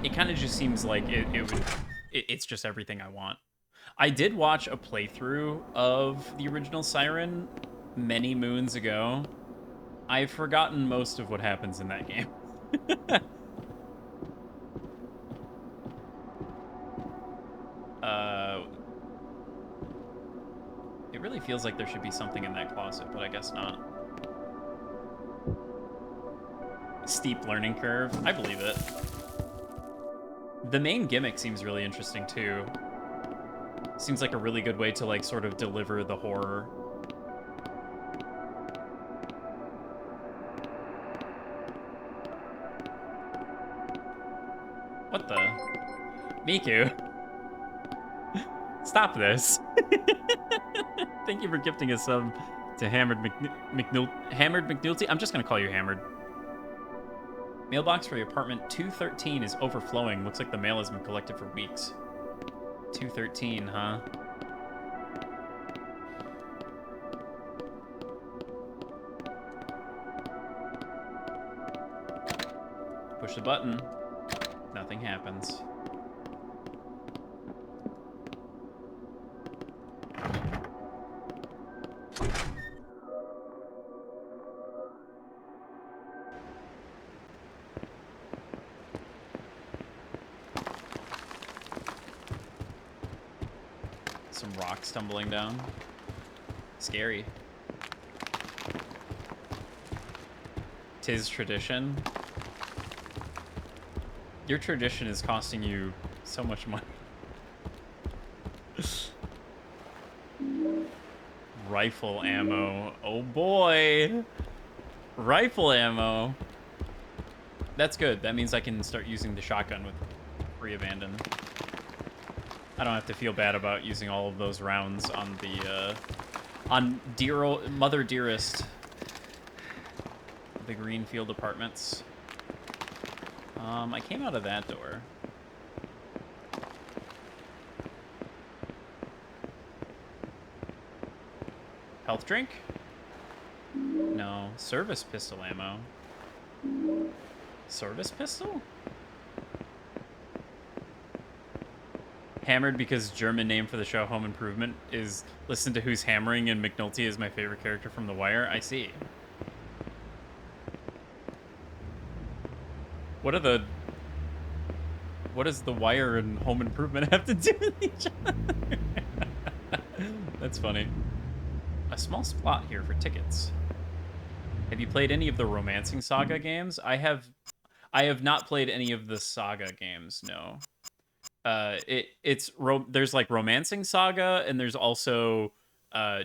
it kind of just seems like it would it's just everything I want. I did watch a playthrough of the original Siren many moons ago. I've forgotten most of what happens in that game. It really feels like there should be something in that closet, but I guess not. Steep learning curve. I believe it. The main gimmick seems really interesting, too. Seems like a really good way to, like, sort of deliver the horror. What the? Miku? Stop this. Thank you for gifting a sub to Hammered McNulty. I'm just gonna call you Hammered. Mailbox for your apartment 213 is overflowing. Looks like the mail has been collected for weeks. 213, huh? Push the button. Nothing happens. Some rocks tumbling down. Scary. 'Tis tradition. Your tradition is costing you so much money. Rifle ammo. Oh boy. Rifle ammo. That's good. That means I can start using the shotgun with free abandon. I don't have to feel bad about using all of those rounds on the Mother Dearest. The Greenfield Apartments. I came out of that door. Health drink? No. Service pistol ammo. Service pistol? Hammered because German name for the show Home Improvement is Listen to Who's Hammering, and McNulty is my favorite character from The Wire. I see. What does The Wire and Home Improvement have to do with each other? That's funny. A small spot here for tickets. Have you played any of the Romancing Saga games? I have not played any of the Saga games, no. There's like Romancing Saga, and there's also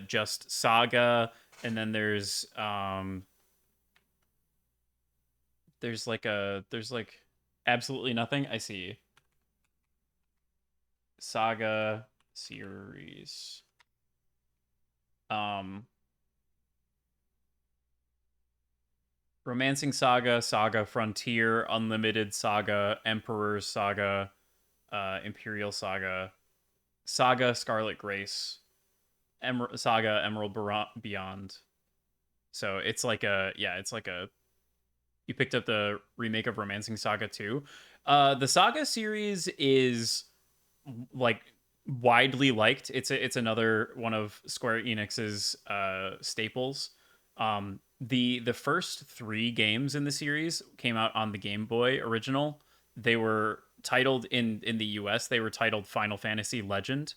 just Saga, and then there's absolutely nothing. I see. Saga series. Romancing Saga, Saga Frontier, Unlimited Saga, Emperor's Saga, Imperial Saga, Saga Scarlet Grace, Saga Emerald Beyond. So it's like you picked up the remake of Romancing Saga 2. The Saga series is like widely liked. It's another one of Square Enix's staples. The first 3 games in the series came out on the Game Boy original. They were titled in the US, they were titled Final Fantasy Legend.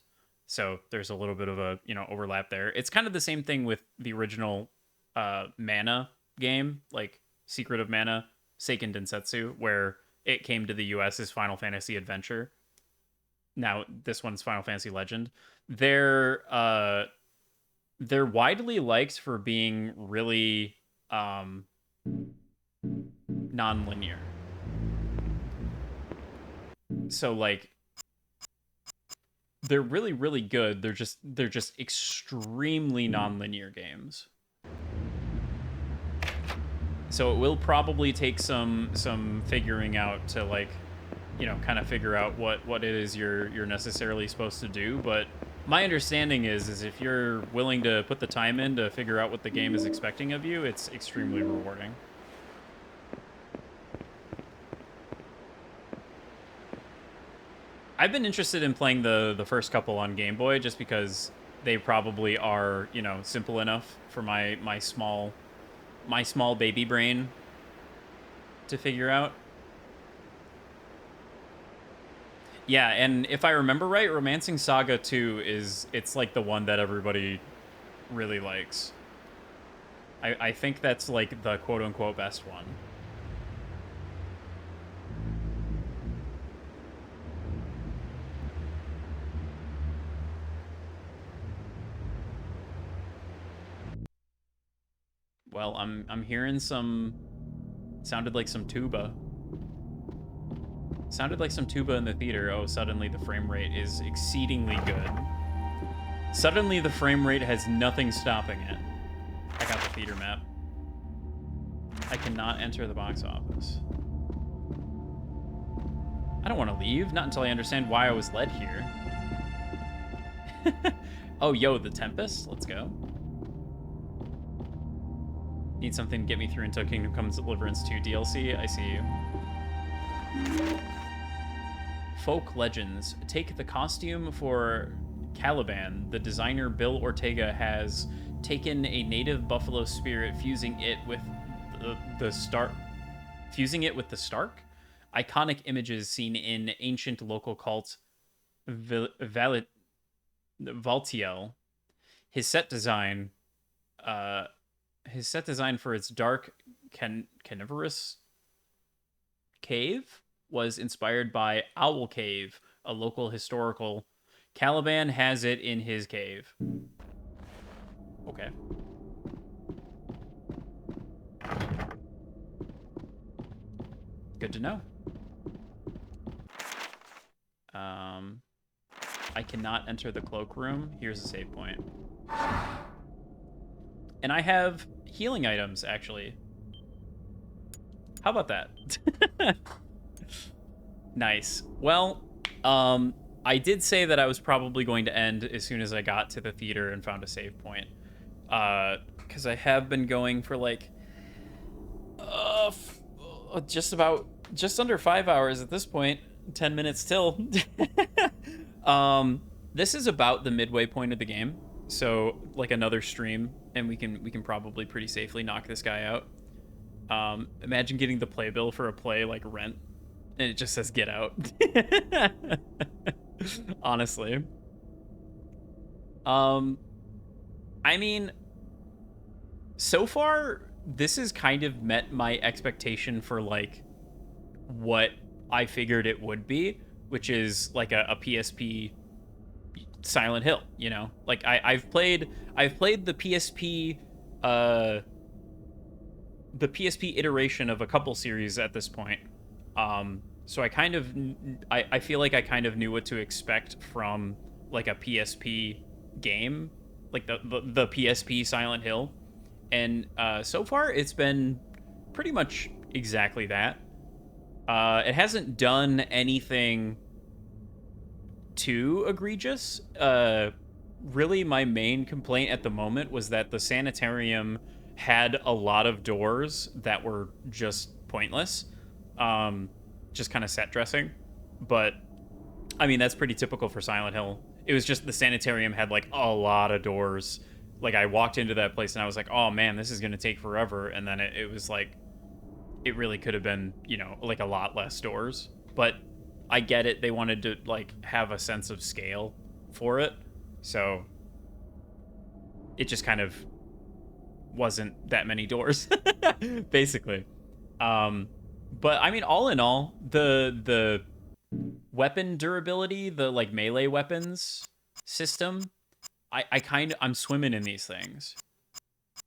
So there's a little bit of a, overlap there. It's kind of the same thing with the original Mana game, like Secret of Mana, Seiken Densetsu, where it came to the US as Final Fantasy Adventure. Now this one's Final Fantasy Legend. They're widely liked for being really non-linear. So like they're really, really good. They're just extremely non-linear games. So it will probably take some figuring out to like, kind of figure out what it is you're necessarily supposed to do. But my understanding is if you're willing to put the time in to figure out what the game is expecting of you, it's extremely rewarding. I've been interested in playing the first couple on Game Boy just because they probably are, you know, simple enough for my small baby brain to figure out. Yeah, and if I remember right, Romancing Saga 2 it's like the one that everybody really likes. I think that's like the quote-unquote best one. Well, I'm hearing some... Sounded like some tuba. Sounded like some tuba in the theater. Oh, suddenly the frame rate is exceedingly good. Suddenly the frame rate has nothing stopping it. I got the theater map. I cannot enter the box office. I don't want to leave, not until I understand why I was led here. Oh, yo, The Tempest? Let's go. Need something to get me through until Kingdom Come Deliverance 2 DLC? I see you. Folk Legends. Take the costume for Caliban. The designer Bill Ortega has taken a native buffalo spirit, fusing it with the Stark. Iconic images seen in ancient local cult Valtiel. His set design for its dark carnivorous cave was inspired by Owl Cave, a local historical. Caliban has it in his cave. Okay. Good to know. I cannot enter the cloakroom. Here's a save point. And I have healing items, actually. How about that? Nice. Well, I did say that I was probably going to end as soon as I got to the theater and found a save point. Because I have been going for like just under 5 hours at this point. 10 minutes till. This is about the midway point of the game, so like another stream, and we can probably pretty safely knock this guy out. Imagine getting the playbill for a play like Rent, and it just says "Get out." Honestly. I mean, so far this has kind of met my expectation for like what I figured it would be, which is like a PSP Silent Hill, you know? Like I've played the PSP iteration of a couple series at this point. So I feel like I kind of knew what to expect from like a PSP game, like the PSP Silent Hill. And so far it's been pretty much exactly that. It hasn't done anything too egregious. Really, my main complaint at the moment was that the sanitarium had a lot of doors that were just pointless. Just kind of set dressing. But, I mean, that's pretty typical for Silent Hill. It was just the sanitarium had, like, a lot of doors. Like, I walked into that place and I was like, oh, man, this is going to take forever. And then it was like, it really could have been, you know, like a lot less doors. But I get it. They wanted to, like, have a sense of scale for it. So it just kind of wasn't that many doors, basically. But, I mean, all in all, the weapon durability, the, like, melee weapons system, I'm swimming in these things.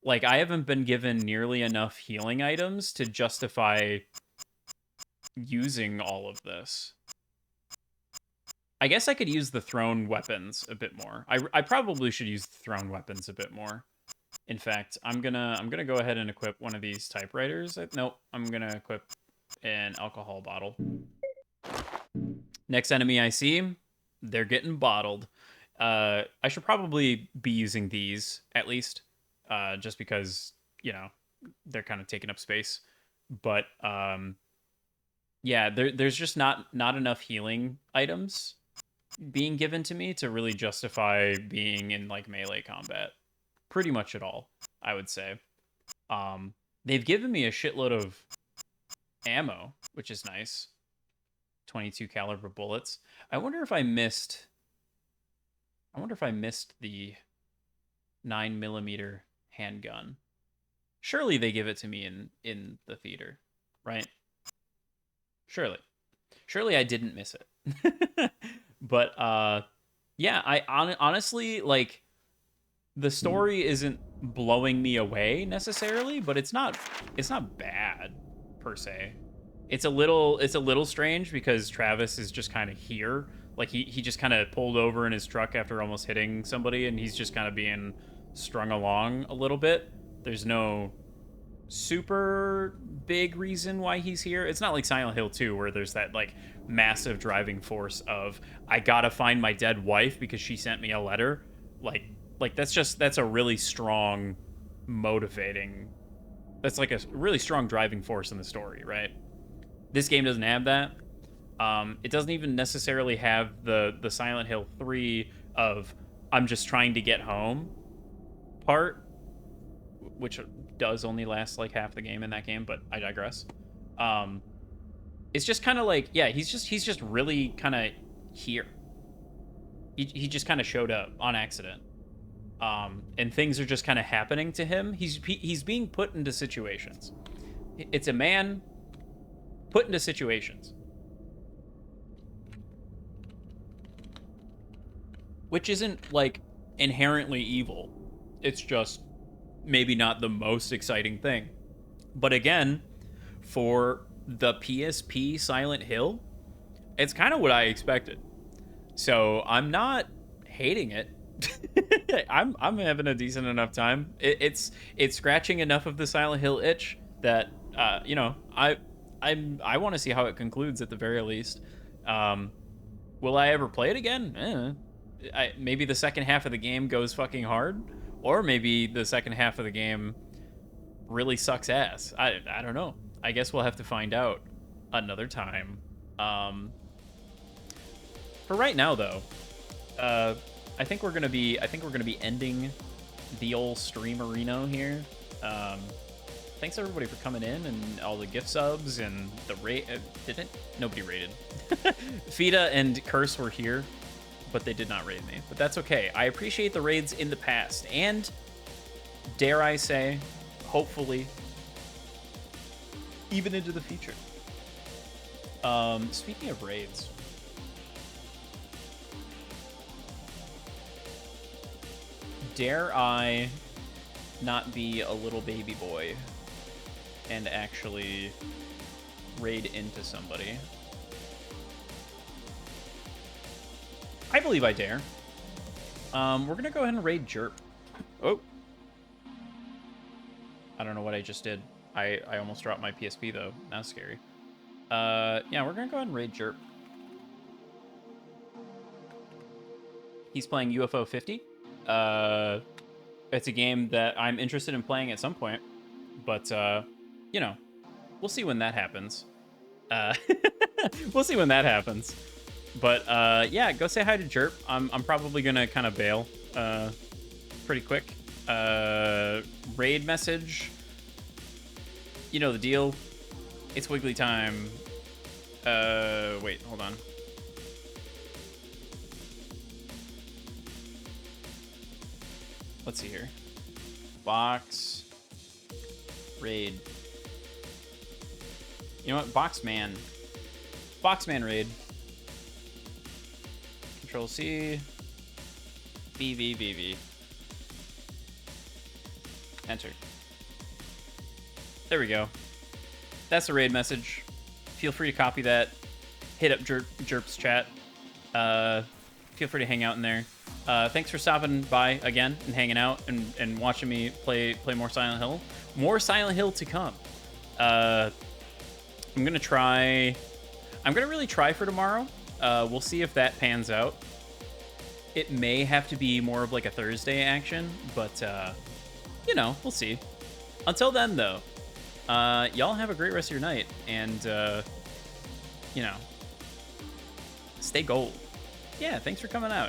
Like, I haven't been given nearly enough healing items to justify using all of this. I guess I could use the thrown weapons a bit more. I probably should use the thrown weapons a bit more. In fact, I'm gonna go ahead and equip one of these typewriters. Nope, I'm gonna equip an alcohol bottle. Next enemy I see, they're getting bottled. I should probably be using these, at least. Just because, you know, they're kind of taking up space. But, yeah, there's just not enough healing items being given to me to really justify being in like melee combat pretty much at all, I would say. They've given me a shitload of ammo, which is nice. 22 caliber bullets. I wonder if I missed the 9mm handgun. Surely they give it to me in the theater, right? Surely I didn't miss it. But yeah, honestly, like, the story isn't blowing me away necessarily, but it's not bad per se. It's a little strange because Travis is just kind of here. Like, he just kind of pulled over in his truck after almost hitting somebody, and he's just kind of being strung along a little bit. There's no super big reason why he's here. It's not like Silent Hill 2 where there's that like massive driving force of I gotta find my dead wife because she sent me a letter. Like that's a really strong motivating. That's like a really strong driving force in the story, right? This game doesn't have that. It doesn't even necessarily have the Silent Hill 3 of I'm just trying to get home part, which does only last like half the game in that game, but I digress. It's just kind of like, yeah, he's just really kind of here. He just kind of showed up on accident. And things are just kind of happening to him. He's being put into situations. It's a man put into situations. Which isn't like inherently evil. It's just maybe not the most exciting thing. But again, for the PSP Silent Hill, it's kind of what I expected. So I'm not hating it. I'm having a decent enough time. It's scratching enough of the Silent Hill itch that you know, I want to see how it concludes at the very least. Will I ever play it again? Maybe the second half of the game goes fucking hard, or maybe the second half of the game really sucks ass. I don't know. I guess we'll have to find out another time. For right now, though, I think we're gonna be ending the old streamerino here. Thanks everybody for coming in and all the gift subs and the rate. Nobody rated. Fida and Curse were here, but they did not raid me. But that's okay. I appreciate the raids in the past, and dare I say, hopefully, even into the future. Speaking of raids, dare I not be a little baby boy and actually raid into somebody? I believe I dare. We're gonna go ahead and raid Jerp. Oh. I don't know what I just did. I almost dropped my PSP though. That's scary. Yeah, we're gonna go ahead and raid Jerp. He's playing UFO 50. It's a game that I'm interested in playing at some point, but you know, we'll see when that happens. We'll see when that happens. But yeah, go say hi to Jerp. I'm probably gonna kind of bail pretty quick. Raid message. You know the deal. It's Wiggly time. Wait, hold on. Let's see here. Box. Raid. You know what? Boxman. Boxman raid. Control C. VVVV. Enter. There we go. That's the raid message. Feel free to copy that. Hit up Jerp's chat. Feel free to hang out in there. Thanks for stopping by again and hanging out and watching me play more Silent Hill. More Silent Hill to come. I'm gonna really try for tomorrow. We'll see if that pans out. It may have to be more of like a Thursday action, but you know, we'll see. Until then, though, y'all have a great rest of your night, and you know, stay gold. Yeah, thanks for coming out.